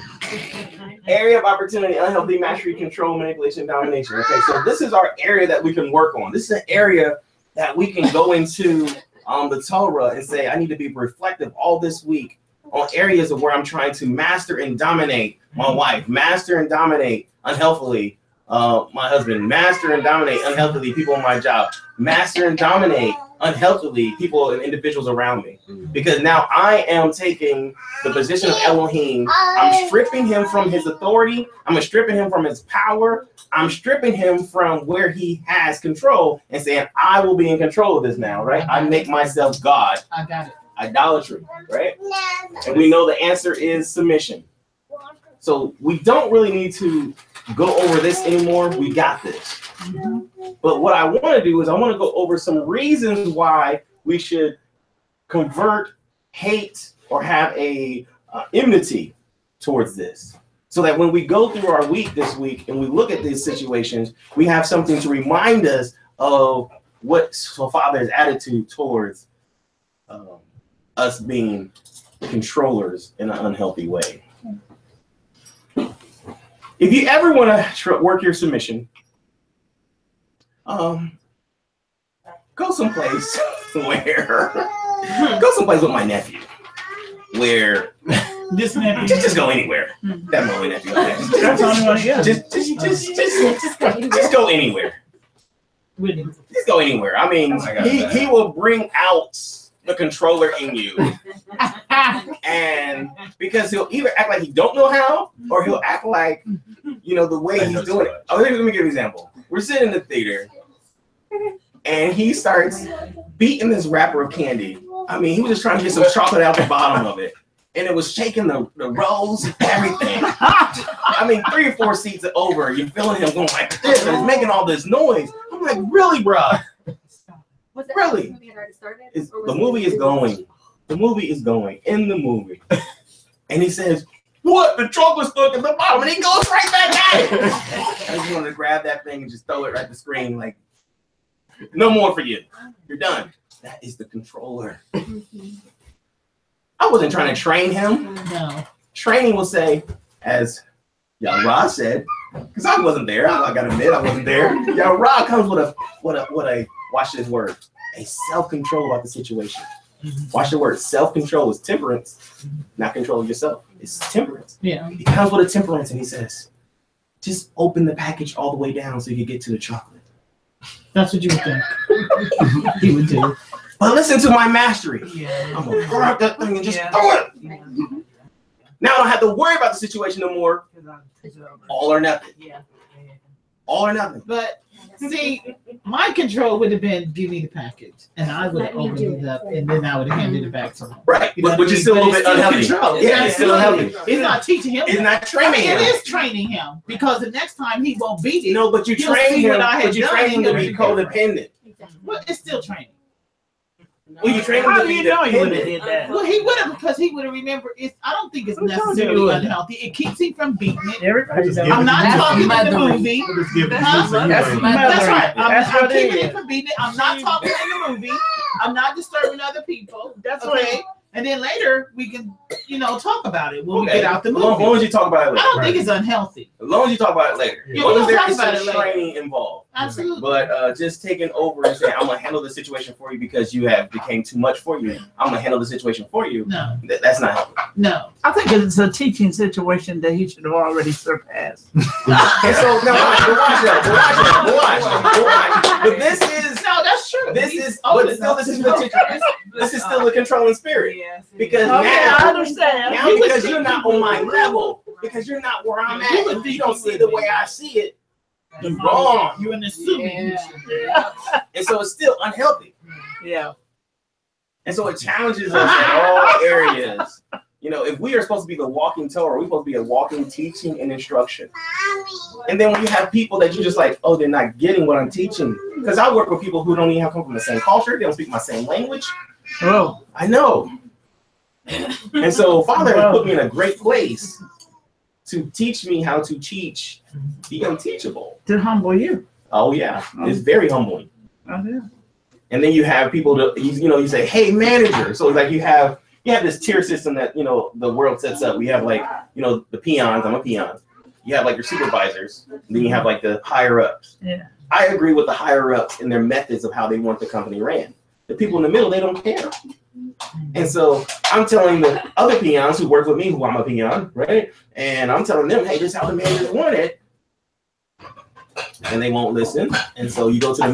Area of opportunity, unhealthy mastery, control, manipulation, domination. Okay, so this is our area that we can work on. This is an area that we can go into the Torah and say, I need to be reflective all this week on areas of where I'm trying to master and dominate my wife, master and dominate unhealthily my husband, master and dominate unhealthily people on my job, master and dominate unhealthily people and individuals around me. Because now I am taking the position of Elohim. I'm stripping him from his authority. I'm stripping him from his power. I'm stripping him from where he has control and saying, I will be in control of this now, right? I make myself God. I got it. Idolatry, right? And we know the answer is submission. So we don't really need to go over this anymore. We got this. But what I want to do is I want to go over some reasons why we should convert, hate, or have a enmity towards this. So that when we go through our week this week and we look at these situations, we have something to remind us of what Father's attitude towards us being controllers in an unhealthy way. If you ever want to work your submission, go someplace where with my nephew, where This nephew. just go anywhere. That my nephew. That's the only one he got. Just go anywhere. With him. Just go anywhere. I mean, he will bring out the controller in you, and because he'll either act like he don't know how, or he'll act like, you know, the way he's doing it. Oh, let me give you an example. We're sitting in the theater, and he starts beating this wrapper of candy. I mean, he was just trying to get some chocolate out the bottom of it, and it was shaking the rolls and everything. I mean, 3 or 4 seats over, you're feeling him going like this, and it's making all this noise. I'm like, really, bro? Really? The movie is going. The movie is going in the movie. And he says, what? The chocolate's stuck at the bottom. And he goes right back at it. I just wanted to grab that thing and just throw it right at the screen. Like, no more for you. You're done. That is the controller. I wasn't trying to train him. No. Training will say, as Yahweh said, because I wasn't there. I gotta admit, I wasn't there. Yahweh comes with a watch this word, a self-control about the situation. Watch the word. Self-control is temperance, not controlling yourself. It's temperance. Yeah. He comes with a temperance and he says, just open the package all the way down so you can get to the chocolate. That's what you would think. He would do. But listen to my mastery. Yeah. I'm gonna grab that thing and just throw it. Now I don't have to worry about the situation no more. All or nothing. Yeah. All or nothing. But see, my control would have been give me the package, and I would have opened it up, and then I would have handed it back to him. Right, which is still a little bit unhealthy. Yeah, it's still unhealthy. It's not teaching him. It's not training him. It is training him because the next time he won't beat it. No, but you train him. But you train him to be codependent. Well, it's still training. Well, you train him to be dependent. Well, he would have because he would have remembered. I don't think it's necessarily unhealthy. It keeps him from beating it. I'm not talking in the movie. That's right. I'm keeping him from beating it. I'm not talking in the movie. I'm not disturbing other people. That's okay. And then later we can, talk about it when we get out the movie. As long as you talk about it later. I don't think it's unhealthy. As long as you talk about it later. Yeah, we'll talk There's about it some later. training involved. Absolutely. But just taking over and saying, I'm going to handle the situation for you because you have became too much for you. I'm going to handle the situation for you. No. That's not helpful. No. I think it's a teaching situation that he should have already surpassed. And so, no, watch. But this is... No, that's true. This is still the controlling spirit. Yes. Because Okay, now, I understand. now because you're not on my level, because you're not where I'm at, and you don't see it the way I see it, you're wrong. You're an assuming. And so it's still unhealthy. Yeah. And so it challenges us in all areas. If we are supposed to be the walking Torah, we're supposed to be a walking teaching and instruction. And then when you have people that you're just like, oh, they're not getting what I'm teaching. Because I work with people who don't even come from the same culture. They don't speak my same language. Oh. I know. And so Father has put me in a great place to teach me how to teach the unteachable. To humble you. Oh, yeah. It's very humbling. Oh, yeah. And then you have people that, you say, hey, manager. So like you have this tier system that, the world sets up. We have like, the peons. I'm a peon. You have like your supervisors. And then you have like the higher ups. Yeah. I agree with the higher ups in their methods of how they want the company ran. The people in the middle, they don't care. And so I'm telling the other peons who work with me, who I'm a peon, right? And I'm telling them, hey, this is how the managers want it. And they won't listen. And so you go to the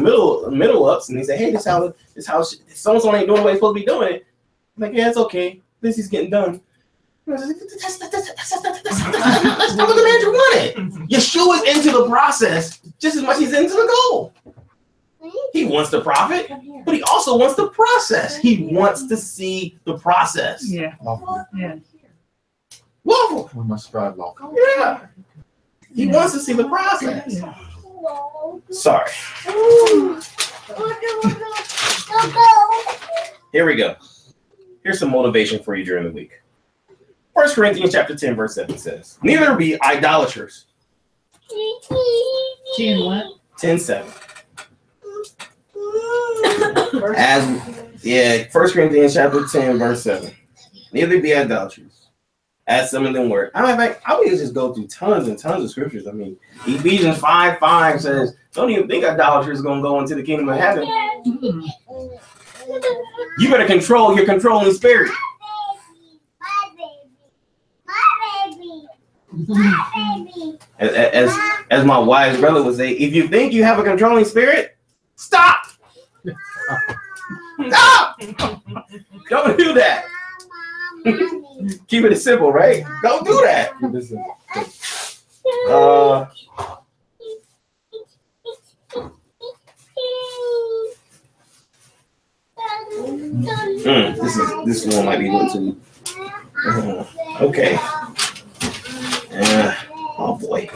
middle ups and they say, hey, this is how so-and-so ain't doing the way it's supposed to be doing it. I'm like, yeah, it's okay. This is getting done. That's not what the manager wanted. Yeshua is into the process just as much as he's into the goal. He wants the profit, but he also wants the process. He wants to see the process. Yeah. Yeah. Lawful. We must strive lawful. Yeah. He wants to see the process. Yeah. Sorry. Here we go. Here's some motivation for you during the week. 1 Corinthians chapter 10, verse 7 says, neither be idolaters. 10 what? 10:7. 1 Corinthians chapter 10, verse 7. Neither be idolaters, as some of them were. I would just go through tons and tons of scriptures. I mean, Ephesians 5:5 says, don't even think idolaters are going to go into the kingdom of heaven. You better control your controlling spirit. As my wise brother would say, if you think you have a controlling spirit, stop. Stop. Don't do that. Keep it simple, right? Don't do that. This one might be a little too. Okay. Oh boy.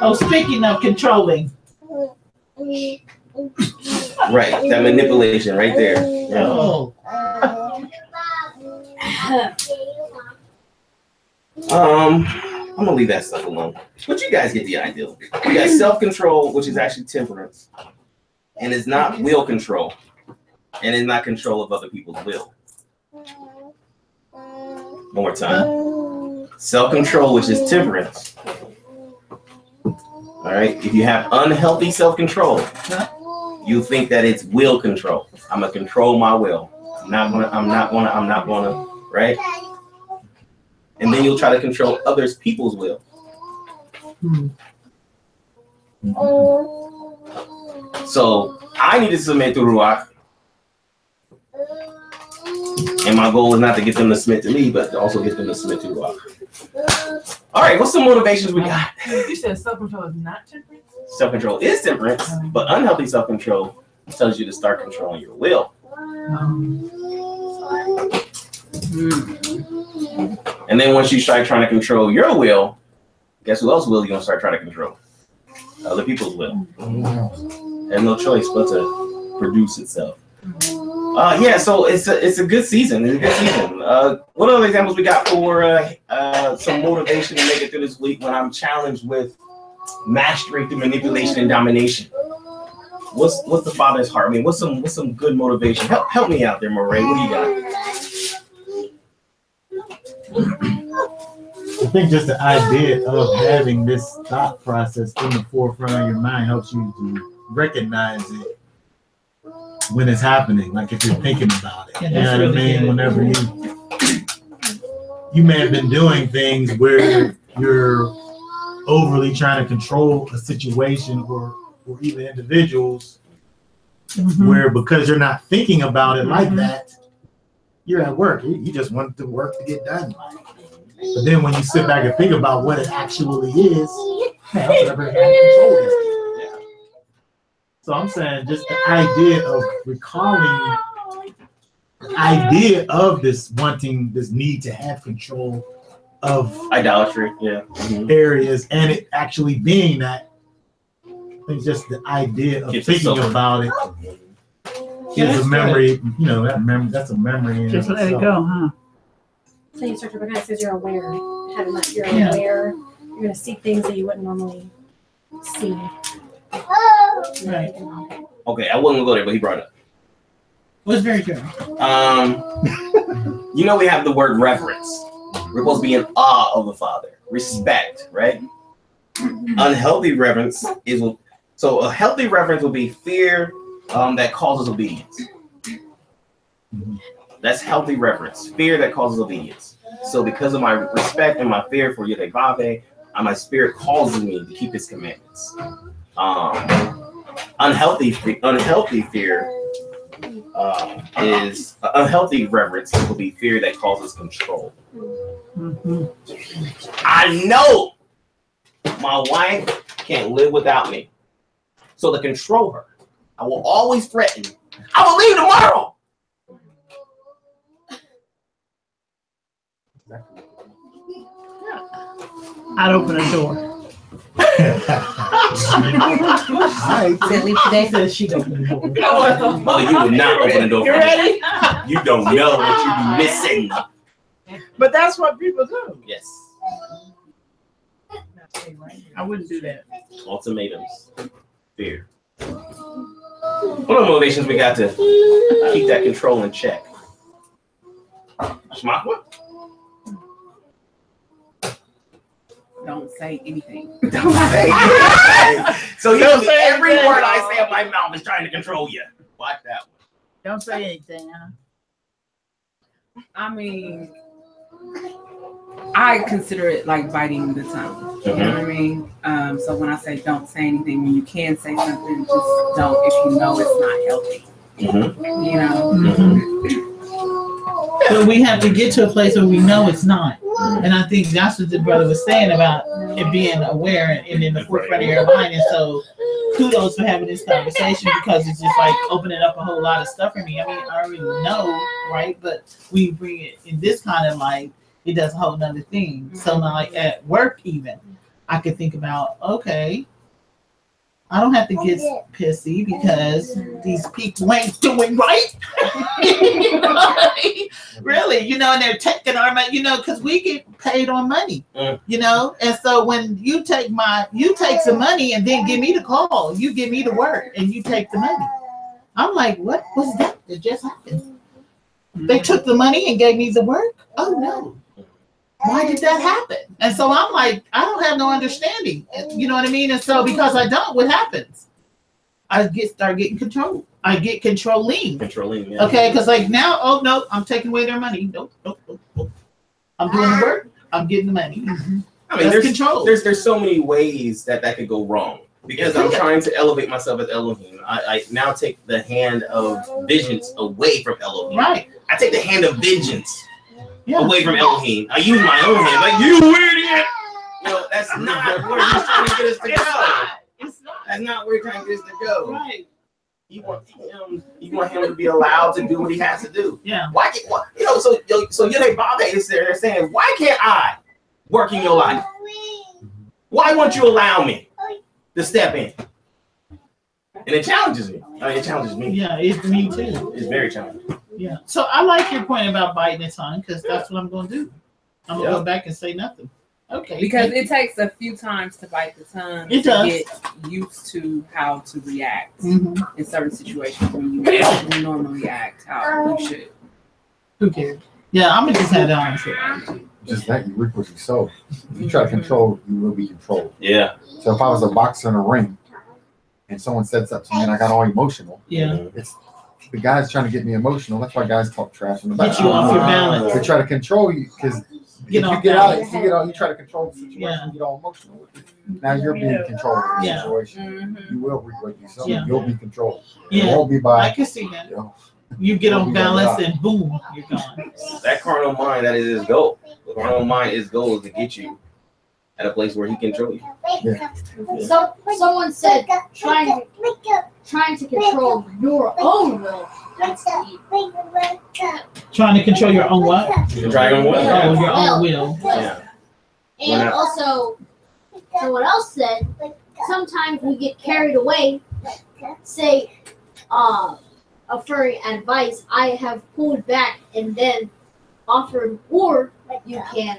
Oh, speaking of controlling. Right, that manipulation right there. Yeah. Oh. I'm gonna leave that stuff alone. But you guys get the idea. We got self-control, which is actually temperance, and it's not will control, and it's not control of other people's will. One more time. Self-control, which is temperance. All right. If you have unhealthy self-control, you think that it's will control. I'm gonna control my will. I'm not gonna, right? And then you'll try to control others people's will. So I need to submit to Ruach. And my goal is not to get them to submit to me, but to also get them to submit to God. All right, what's some motivations we got? You said self-control is not temperance? Self-control is temperance, but unhealthy self-control tells you to start controlling your will. And then once you start trying to control your will, guess who else will you're gonna start trying to control? Other people's will. There's no choice but to produce itself. Yeah, so it's a good season. It's a good season. What other examples we got for some motivation to make it through this week when I'm challenged with mastery through manipulation and domination? What's the Father's heart? I mean, what's some good motivation? Help me out there, Moray. What do you got? I think just the idea of having this thought process in the forefront of your mind helps you to recognize it when it's happening, like if you're thinking about it. You know what I mean? Whenever you may have been doing things where you're overly trying to control a situation or even individuals, where because you're not thinking about it like that, you're at work. You just want the work to get done. But then when you sit back and think about what it actually is, whatever it control is. So I'm saying just the idea of recalling the idea of this need to have control of idolatry, areas, and it actually being that. I think just the idea of thinking about it is a memory. You know, that's a memory. Just let it go, huh? So you start to recognize because you're aware. Having that, you're aware. You're going to see things that you wouldn't normally see. Right. Okay, I wasn't gonna go there, but he brought it up. Was very true. You know, we have the word reverence. We're supposed to be in awe of the Father, respect, right? Unhealthy reverence is so a healthy reverence will be fear that causes obedience. That's healthy reverence, fear that causes obedience. So because of my respect and my fear for Yudevave, my spirit causes me to keep His commandments. Unhealthy fear is unhealthy reverence will be fear that causes control. I know my wife can't live without me, so to control her, I will always threaten. I will leave tomorrow. I'd open a door. Said she opened the door. Mother, you would not open the door for me. You don't know what you be missing. But that's what people do. Yes. I wouldn't do that. Ultimatums. Fear. What are the motivations we got to keep that control in check? Shmakwa? Don't say anything. Don't say anything. So every word I say out my mouth is trying to control you. Watch that one. Don't say anything, huh? I mean, I consider it like biting the tongue. You know what I mean? So when I say don't say anything, when you can say something, just don't if you know it's not healthy. You know? But we have to get to a place where we know it's not. And I think that's what the brother was saying about it being aware and in the forefront of your mind. And so kudos for having this conversation, because it's just like opening up a whole lot of stuff for me. I mean, I already know, right? But we bring it in this kind of light, it does a whole nother thing. So now, like at work even, I could think about, okay, I don't have to get pissy because these people ain't doing right. Really, you know, and they're taking our money, you know, because we get paid on money, you know. And so when you take some money and then give me the call, you give me the work and you take the money. I'm like, what was that just happened? They took the money and gave me the work? Oh no. Why did that happen? And so I'm like, I don't have no understanding. You know what I mean? And so because I don't, what happens? I start getting control. I get controlling. Controlling, yeah. Okay, because like now, oh no, I'm taking away their money. Nope. I'm doing the work. I'm getting the money. I mean, there's so many ways that could go wrong. Because I'm trying to elevate myself as Elohim. I now take the hand of visions away from Elohim. Right. I take the hand of vengeance away from Elohim. I use my own hand. Like, you idiot! That's not where he's trying to get us to go. That's not where he's trying to get us to go. Right. You want him to be allowed to do what he has to do. Yeah. Why can't so Yahweh Bob is there saying, why can't I work in your life? Why won't you allow me to step in? And it challenges me. It challenges me. Yeah, it's me too. It's very challenging. Yeah. So I like your point about biting the tongue because that's what I'm going to do. I'm going to go back and say nothing. Okay. Because it takes a few times to bite the tongue to get used to how to react in certain situations when you normally act how you should. Who cares? Yeah, I'm going to just have that answer. Just that you reap what you sow. If you try to control, you will be controlled. Yeah. So if I was a boxer in a ring and someone said something to me and I got all emotional, it's the guy's trying to get me emotional. That's why guys talk trash in the back. Get you off your balance. They try to control you because you try to control the situation, you get all emotional with it. Now you're being controlled in the situation. You will reap what you sow. You'll be controlled. It won't be by. I can see that. You get on balance and boom, you're gone. That carnal mind, that is his goal. The carnal mind, his goal is to get you at a place where he control you. Yeah. So someone said trying to control your own will. Trying to control your own what? Your own will. Oh, your own will. Yeah. And also, someone else said sometimes we get carried away. Say, offering advice, I have pulled back and then offered, or you can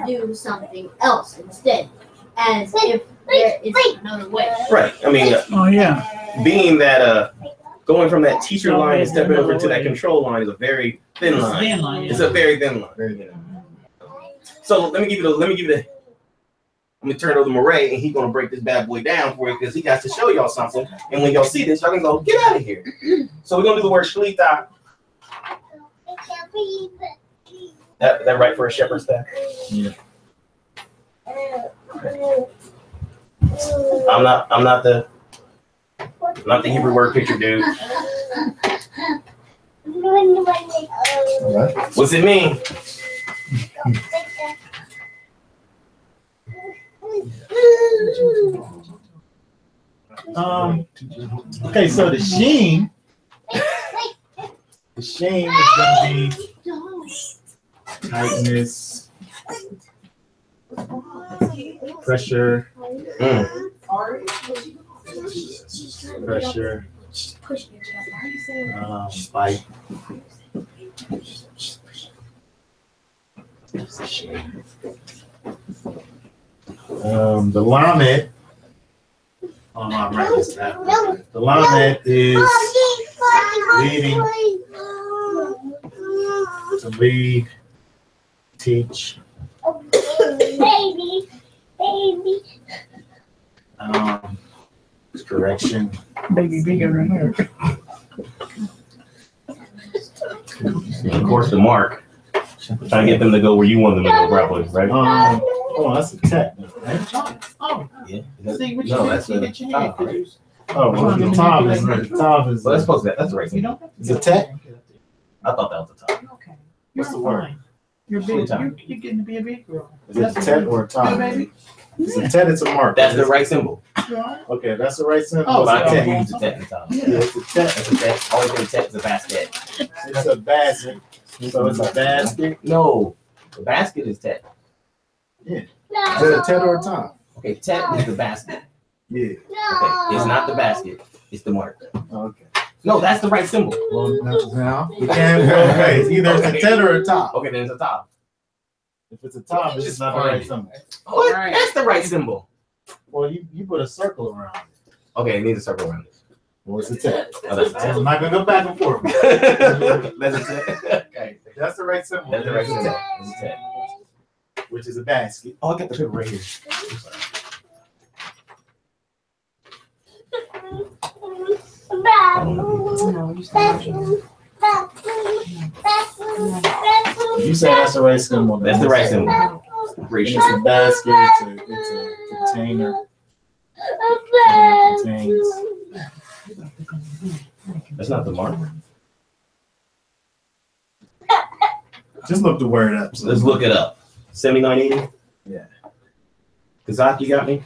do something else instead, as if there is another way. Right. I mean, being that going from that teacher line and stepping over to that control line is a very thin line. It's a very thin line. So let me give you the. I'm gonna turn it over to Murray, and he's gonna break this bad boy down for you because he got to show y'all something. And when y'all see this, y'all can go, get out of here. So we're gonna do the word shlita. That right for a shepherd's staff? Yeah. I'm not the Hebrew word picture dude. What's it mean? Okay, so the sheen is gonna be tightness, pressure, spike. The lamed. I'm writing this down. The lamed is leading, to lead, teach. Correction. Baby bigger than her. Of course, the mark. Trying to get them to go where you want them to go, probably, right? Oh, that's a tech. Right? Oh, yeah. See, what No, you that's get a your hand. Oh, well, the top is right. The top is. Well, that's supposed to. That's the right You thing. don't have to. It's a tech. I thought that was the top. Okay. What's the You're word? fine. You're big. You're getting to be a big girl. Is it a tet or a top? Baby. It's a tet. It's a mark. That's the right symbol. Okay, that's the right symbol. Oh, But I so- tell you, use the tet in the top. Yeah, it's a tet. That's a tet. Always been a tet is a basket. It's a basket. So it's a basket. No, the basket is tet. Yeah. Is it a tet or a top? Okay, tet is the basket. Yeah. Okay, it's not the basket. It's the mark. Okay. No, that's the right symbol. Well, now we can't go away. It's either a tet or a top. Okay, then it's a top. If it's a top, it's just not the right symbol. What? That's the right symbol. Well, you put a circle around it. Okay, it needs a circle around it. Well, it's a tet. Oh, that's a tet. I'm not gonna go back and forth. That's a tet. Okay. If that's the right symbol. That's the right symbol. It's a tet. Which is a basket. Oh, I got the paper right here. You say that's the right symbol. That's the right symbol. And it's a basket. It's a container. It contains. That's not the mark. Just look the word up. So Let's look it up. 7980? Yeah. Kazak, you got me?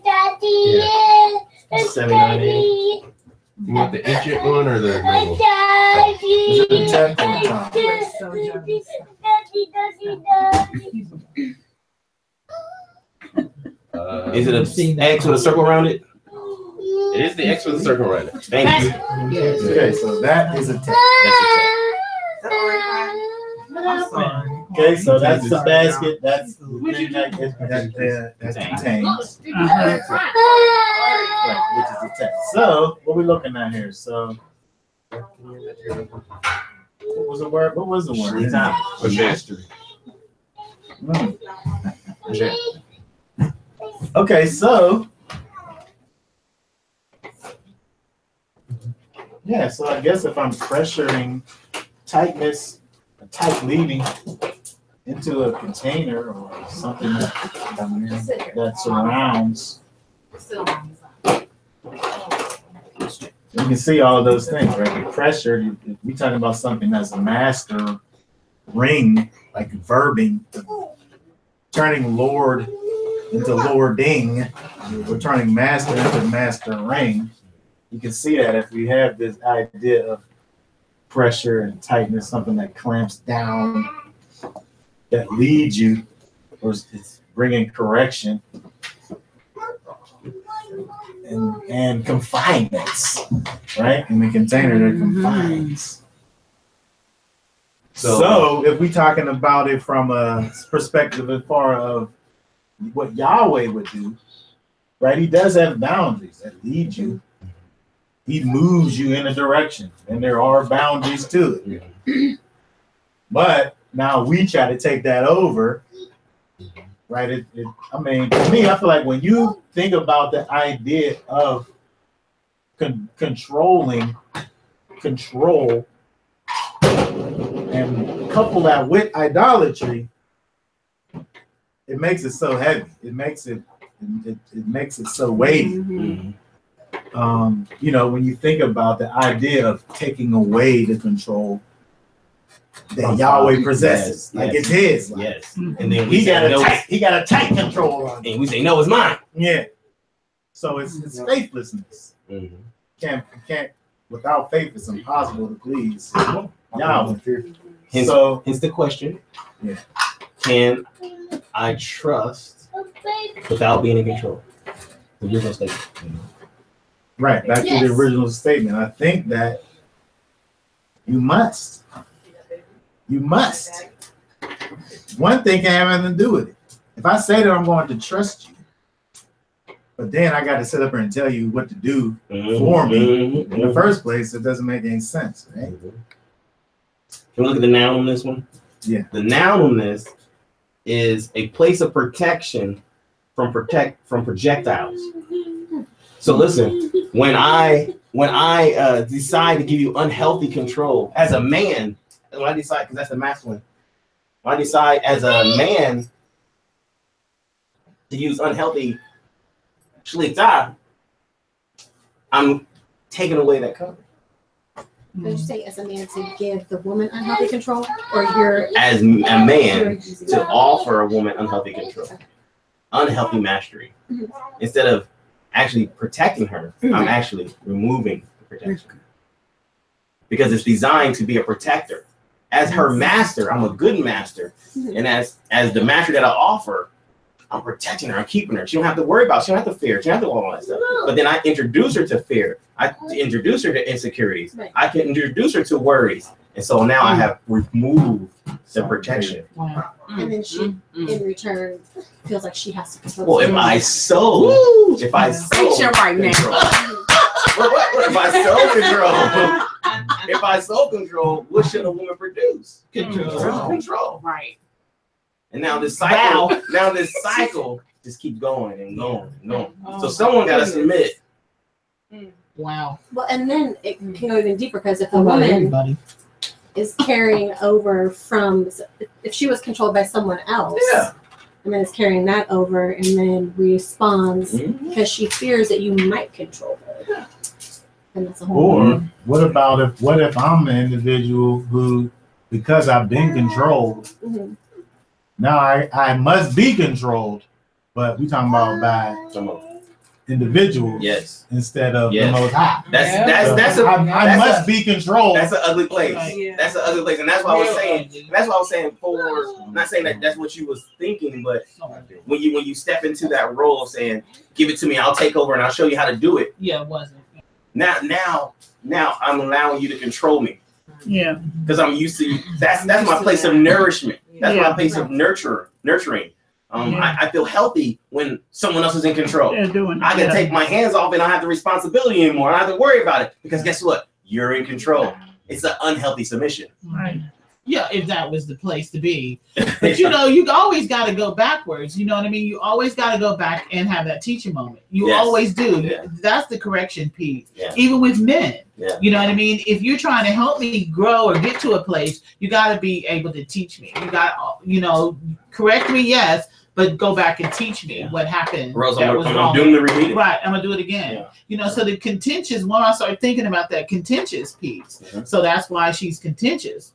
Daddy. 7980. You want the ancient one or the normal? Is it the 10th or the top? Is it an X with a circle around it? It is the X with the circle around it. Thank you. Yes. Okay, so that is a 10. That's a 10. I'm sorry. Okay, so that's the Sorry, basket. That's the thing that contains. Right, which is the text. So, what we looking at here? So, what was the word? What was the word? Mastery. Okay, so yeah, so I guess if I'm pressuring tightness, a tight leading into a container or something that surrounds, you can see all of those things, right? The pressure, we're talking about something that's a master ring, like verbing, turning Lord into lording. We're turning master into master ring. You can see that if we have this idea of pressure and tightness, something that clamps down, that leads you, or it's bringing correction and confinements, right? In the container, there confines. So if we're talking about it from a perspective as far of what Yahweh would do, right? He does have boundaries that lead you. He moves you in a direction, and there are boundaries to it. But now we try to take that over, right? I mean, to me, I feel like when you think about the idea of control, and couple that with idolatry, it makes it so heavy. It makes it so weighty. You know, when you think about the idea of taking away the control that Yahweh possesses, like it's his. Like, yes. And then we he got a tight control on it. And we say, no, it's mine. Yeah. So it's faithlessness. Can't without faith, it's impossible to please Yahweh. Hence the question. Yeah. Can I trust without being in control? The original statement. Right. Back to the original statement. I think that you must. You must. One thing can have nothing to do with it. If I say that I'm going to trust you, but then I got to sit up here and tell you what to do for me in the first place, it doesn't make any sense, right? Can we look at the noun on this one? Yeah. The noun on this is a place of protection from projectiles. So listen, when I decide to give you unhealthy control as a man, when I decide, because that's the masculine, when I decide as a man to use unhealthy shlita, I'm taking away that cover. Did you say as a man to give the woman unhealthy control, or you're as a man to offer a woman unhealthy control, unhealthy mastery, instead of actually protecting her, I'm actually removing the protection because it's designed to be a protector. As her master, I'm a good master, and as the master that I offer, I'm protecting her, I'm keeping her. She don't have to worry about, she don't have to fear, she don't have to all that stuff. But then I introduce her to fear. I introduce her to insecurities. I can introduce her to worries. And so now I have removed the protection. Wow. And then she, in return, feels like she has to control. Well, if I sow right now. If I sow control, what should a woman produce? Control. Right. And now this cycle, just keeps going and going and going. So someone got to submit. Wow. Well, and then it can go even deeper because if a woman is carrying over from, if she was controlled by someone else, and then is carrying that over and then responds because she fears that you might control her. And that's a whole Or what if I'm an individual who because I've been controlled. Now I must be controlled, but we talking about by individuals, yes, instead of yes. the Most High. I must be controlled. That's an ugly place. That's an ugly place, and that's what I was saying. That's what I was saying. I'm not saying that that's what you was thinking, but when you step into that role of saying, "Give it to me, I'll take over, and I'll show you how to do it." Yeah, it wasn't. Now I'm allowing you to control me. Yeah, because I'm used to. That's my place of nourishment. That's my place of nurturing. I feel healthy when someone else is in control. I can take my hands off and I don't have the responsibility anymore. I don't have to worry about it because guess what? You're in control. It's an unhealthy submission. Right. Yeah, if that was the place to be. But you always got to go backwards. You know what I mean? You always got to go back and have that teaching moment. You always do. Yeah. That's the correction piece. Yeah. Even with men. Yeah. You know what I mean? If you're trying to help me grow or get to a place, you got to be able to teach me. You got, correct me, yes, but go back and teach me what happened. I'm doing the repeat. Right, I'm gonna do it again. Yeah. So the contentious. When I started thinking about that contentious piece, so that's why she's contentious.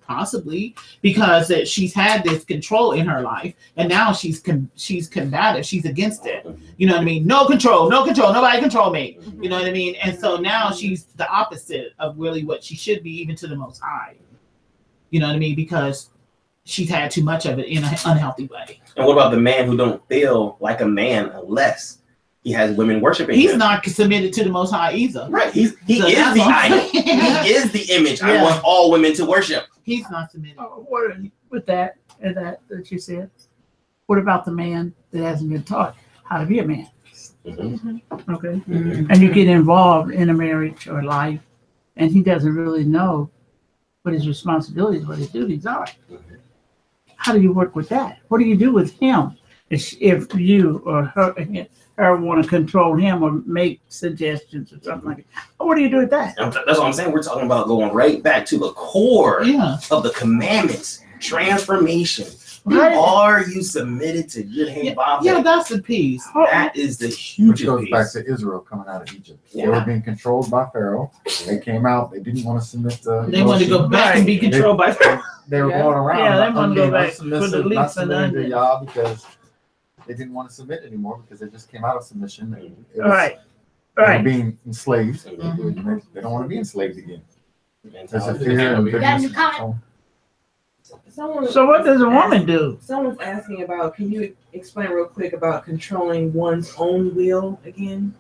Possibly because she's had this control in her life, and now she's combative. She's against it. You know what I mean? No control, nobody control me. You know what I mean? And so now she's the opposite of really what she should be, even to the Most High. You know what I mean? Because she's had too much of it in an unhealthy way. And what about the man who don't feel like a man unless he has women worshiping He's him? not submitted to the Most High either. Right. He is the idol. He is the image. Yeah. I want all women to worship. He's not submitted. What with that you said? What about the man that hasn't been taught how to be a man? Okay. And you get involved in a marriage or life, and he doesn't really know what his responsibilities, what his duties are. How do you work with that? What do you do with him if you or her want to control him or make suggestions or something like that? What do you do with that? That's what I'm saying. We're talking about going right back to the core of the commandments, transformation. Right. Are you submitted to Yud Bob? Yeah, that's the piece. That is the huge piece. Which goes back to Israel coming out of Egypt. They were being controlled by Pharaoh. They came out. They didn't want to submit to. They wanted to go back and be controlled by Pharaoh. They were going around. Yeah, they want to go back not submitting to Yah because they didn't want to submit anymore because they just came out of submission. Right. They were being enslaved. They don't want to be enslaved again. There's a fear and bitterness. So what does a woman do? Someone's asking about, can you explain real quick about controlling one's own will again?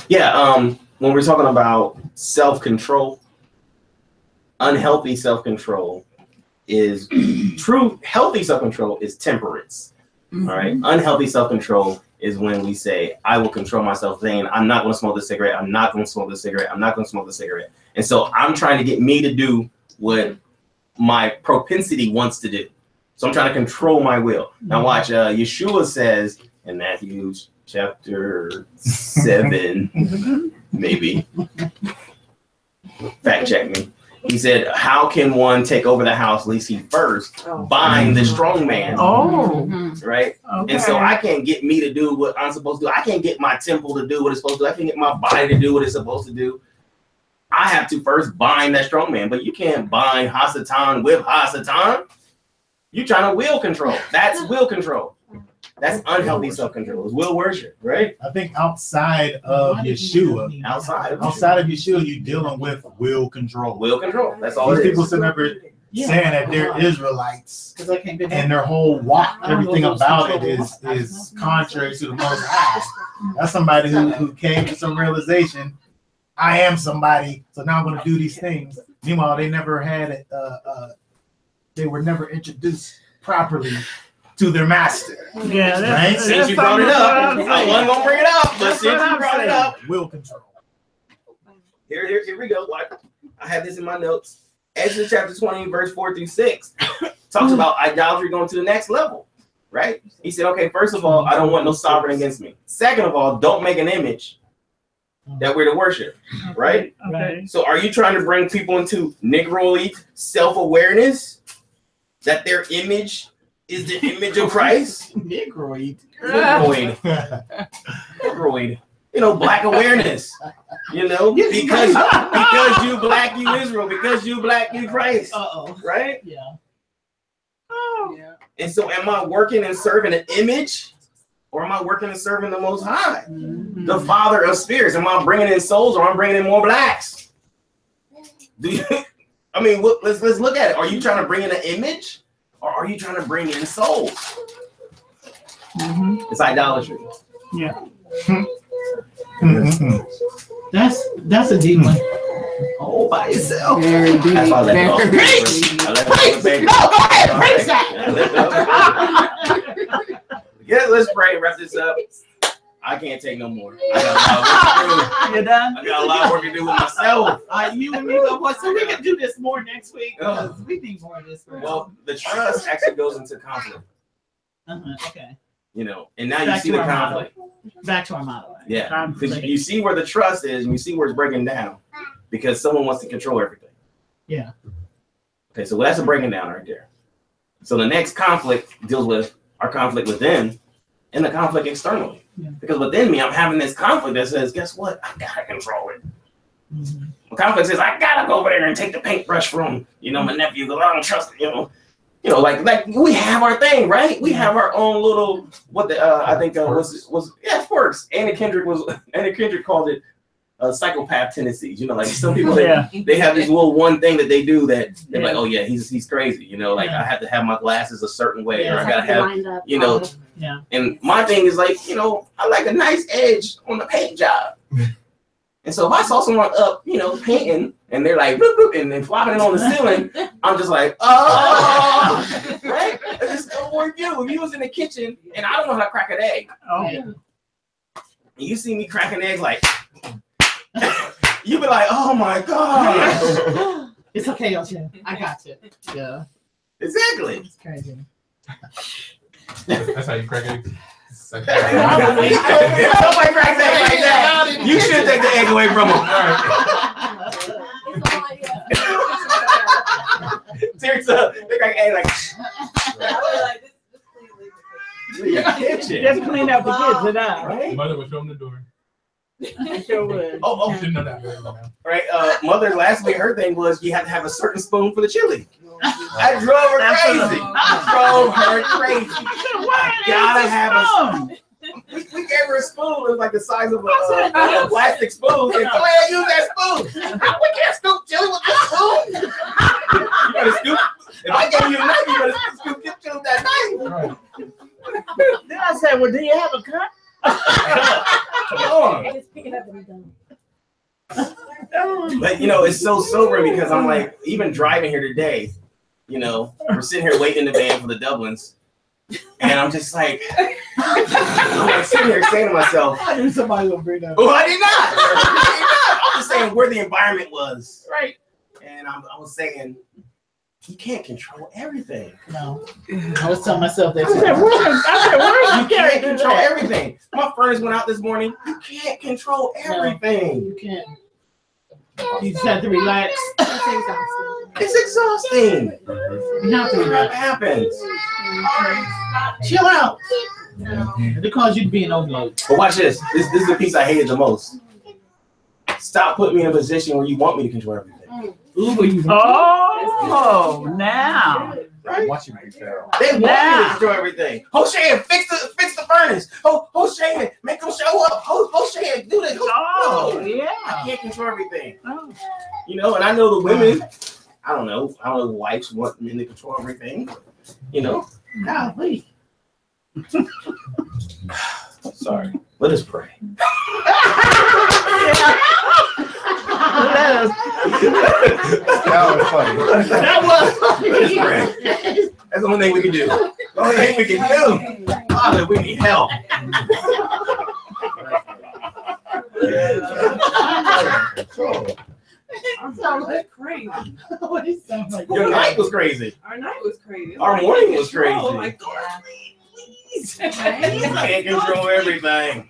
Yeah, when we're talking about self-control, unhealthy self-control is true. Healthy self-control is temperance. All right. Unhealthy self-control is when we say, I will control myself, saying, I'm not going to smoke the cigarette. I'm not going to smoke the cigarette. I'm not going to smoke the cigarette. And so I'm trying to get me to do what my propensity wants to do. So I'm trying to control my will. Now watch, Yeshua says in Matthew chapter 7, maybe, fact check me. He said, how can one take over the house lest he first bind the strong man? Right? Okay. And so I can't get me to do what I'm supposed to do. I can't get my temple to do what it's supposed to do. I can't get my body to do what it's supposed to do. I have to first bind that strong man, but you can't bind Hasatan with Hasatan. You're trying to will control. That's will control. That's unhealthy self-control. It's will worship, right? I think outside of Yeshua, outside of Yeshua, you're dealing with will control. Will control. That's all. These people never saying that they're Israelites, and their whole walk, everything about it is contrary to the Most High. That's somebody who came to some realization. I am somebody, so now I'm going to do these things. Meanwhile, they never had they were never introduced properly to their master. Yeah, right? Since you brought it up, I wasn't going to bring it up, but since you brought it up, will control. Here we go. I have this in my notes. Exodus chapter 20, verse 4 through 6 talks about idolatry going to the next level, right? He said, okay, first of all, I don't want no sovereign against me. Second of all, don't make an image that we're to worship, right? Okay. So are you trying to bring people into Negroid self-awareness that their image is the image of Christ? Negroid. Negroid. Black awareness. Because you black, you Israel. Because you black, you Christ. Right? Yeah. Oh. Yeah. And so, am I working and serving an image, or am I working and serving the Most High, the Father of spirits? Am I bringing in souls, or am I bringing in more blacks? Let's look at it. Are you trying to bring in an image, or are you trying to bring in souls? It's idolatry. Yeah. That's a deep one. All by yourself. Very deep. That's why I let it go. Preach! No, go ahead, preach that. Yeah, let's pray. Wrap this up. I can't take no more. I You're done? got a lot of work to do with myself. You and me go, well, so we can do this more next week because we need more of this. Well, the trust actually goes into conflict. Okay. And now you see the conflict. Back to our model. Yeah, because you see where the trust is, and you see where it's breaking down, because someone wants to control everything. Yeah. Okay, so that's a breaking down right there. So the next conflict deals with our conflict within and the conflict externally. Yeah. Because within me, I'm having this conflict that says, guess what? I gotta control it. The conflict says, I gotta go over there and take the paintbrush from, my nephew, because I don't trust it, like we have our thing, right? We have our own little I think quirks. Anna Kendrick called it psychopath tendencies. Like some people they have this little one thing that they do that they're like, oh yeah, he's crazy. I have to have my glasses a certain way, or I gotta have And my thing is like, I like a nice edge on the paint job. And so if I saw someone up, painting, and they're like, bloop, bloop, and then flopping it on the ceiling, I'm just like, oh, right? It's for you. If you was in the kitchen, and I don't know how to crack an egg. And you see me cracking eggs, like, you be like, oh my gosh. It's okay, Ocean. I got you. Yeah. Exactly. It's crazy. That's how you crack eggs. Nobody cracks eggs like that. You should take the egg away from him. Seriously, they crack egg like. Just clean up the kids and I. Right? Mother would show them the door. I sure would. Oh. Didn't know that. Right. Mother, last week, her thing was you had to have a certain spoon for the chili. I drove her crazy. I gotta have a spoon. We gave her a spoon. It was like the size of a plastic spoon. And go ahead, use that spoon. We can't scoop chili with this spoon. You gotta scoop. If I gave you a knife, you gotta scoop chili with that knife. Then I said, well, do you have a cup? Come on. Just pick it up and be done. But it's so sobering because I'm like, even driving here today, we're sitting here waiting in the van for the Dublins, and I'm just like, I'm sitting here saying to myself, I knew somebody would bring that. oh, I did not. I'm just saying where the environment was. Right. And I was saying, you can't control everything. No. I was telling myself that. I said, you can't control everything. My furnace went out this morning. You can't control everything. You can't. You just have to relax. That's exhausting. It's exhausting. You have to relax. That happens. Chill out. It causes you to be an overload. But watch this. This is the piece I hated the most. Stop putting me in a position where you want me to control everything. Oh, now. Right? Watching me fail. They want me to control everything. Hoshea, fix the furnace. Hoshea, make them show up. Hoshea, do this. Oh, No. yeah. I can't control everything. Oh. And I know the women, I don't know the wives want men to control everything. Golly. Sorry. Let us pray. That was funny. That was funny. Let's pray. That's the only thing we can do. The only thing we can do. Father, we need help. I sound like crazy. What it sounds like. Your night was crazy. Our night was crazy. Our morning was crazy. Oh my God. Please. You can't control everything.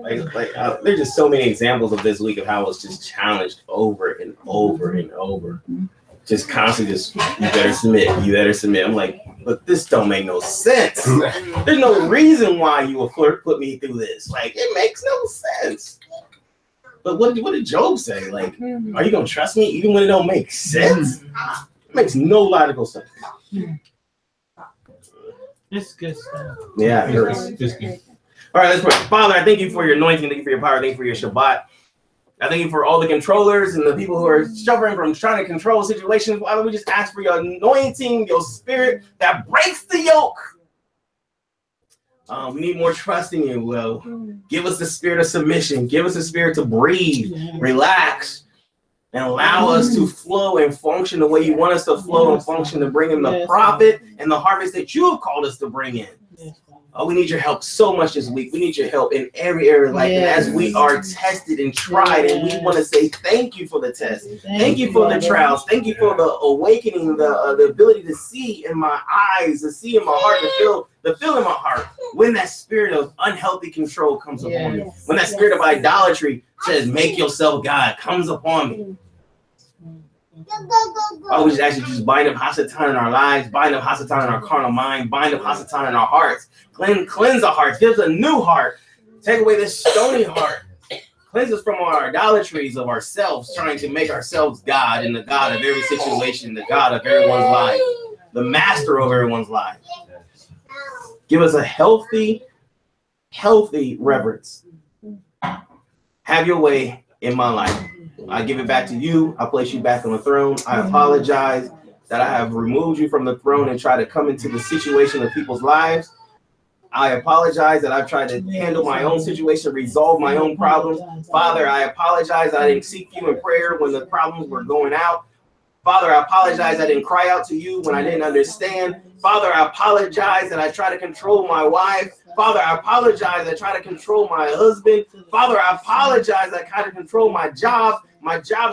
There's just so many examples of this week of how it's just challenged over and over and over. Just constantly, you better submit. I'm like, but this don't make no sense. There's no reason why you would put me through this. Like, it makes no sense. But what did Job say? Like, are you gonna trust me even when it don't make sense? It makes no logical sense. It's good stuff. Yeah, it's good. All right, let's pray. Father, I thank you for your anointing. Thank you for your power. Thank you for your Shabbat. I thank you for all the controllers and the people who are suffering from trying to control situations. Father, we just ask for your anointing, your spirit that breaks the yoke. We need more trust in you. Well, give us the spirit of submission. Give us the spirit to breathe, relax, and allow us to flow and function the way you want us to flow and function to bring in the profit and the harvest that you have called us to bring in. Oh, we need your help so much this week. We need your help in every area of life. And as we are tested and tried, and we want to say thank you for the test. Thank you for the trials. Thank you for the awakening, the ability to see in my eyes, to see in my heart, to feel in my heart when that spirit of unhealthy control comes upon me. When that spirit of idolatry says, make yourself God, comes upon me. Oh, we just actually just bind up Hasatan in our lives, bind up Hasatan in our carnal mind, bind up Hasatan in our hearts. Cleanse our hearts, give us a new heart. Take away this stony heart. Cleanse us from our idolatries of ourselves, trying to make ourselves God and the God of every situation, the God of everyone's life, the master of everyone's life. Give us a healthy reverence. Have your way in my life. I give it back to you. I place you back on the throne. I apologize that I have removed you from the throne and tried to come into the situation of people's lives. I apologize that I've tried to handle my own situation, resolve my own problems. Father, I apologize that I didn't seek you in prayer when the problems were going out. Father, I apologize I didn't cry out to you when I didn't understand. Father, I apologize that I try to control my wife. Father, I apologize I try to control my husband. Father, I apologize I try to control my job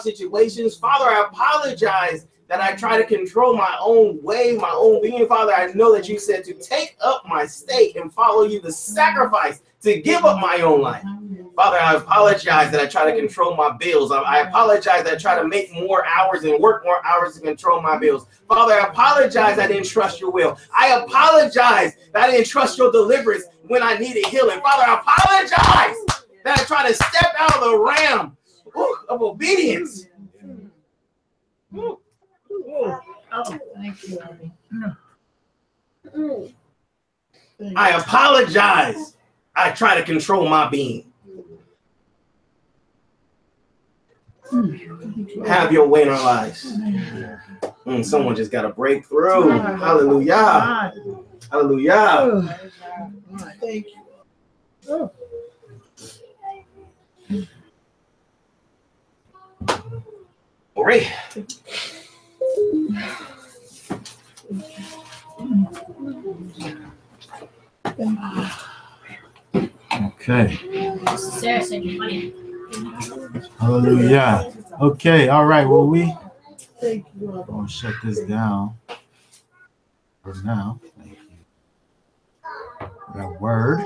situations. Father, I apologize that I try to control my own way, my own being. Father, I know that you said to take up my stake and follow you, the sacrifice to give up my own life. Father, I apologize that I try to control my bills. I apologize that I try to make more hours and work more hours to control my bills. Father, I apologize I didn't trust your will. I apologize that I didn't trust your deliverance when I needed healing. Father, I apologize that I try to step out of the realm of obedience. Thank you, I apologize. I try to control my being. Have your way in our lives. Someone just got to break through. Hallelujah. Hallelujah. Thank you. Glory. Okay. Sarah said you're funny. Hallelujah. Okay. All right. Well, we Thank you. gonna shut this down for now. Thank you. That word.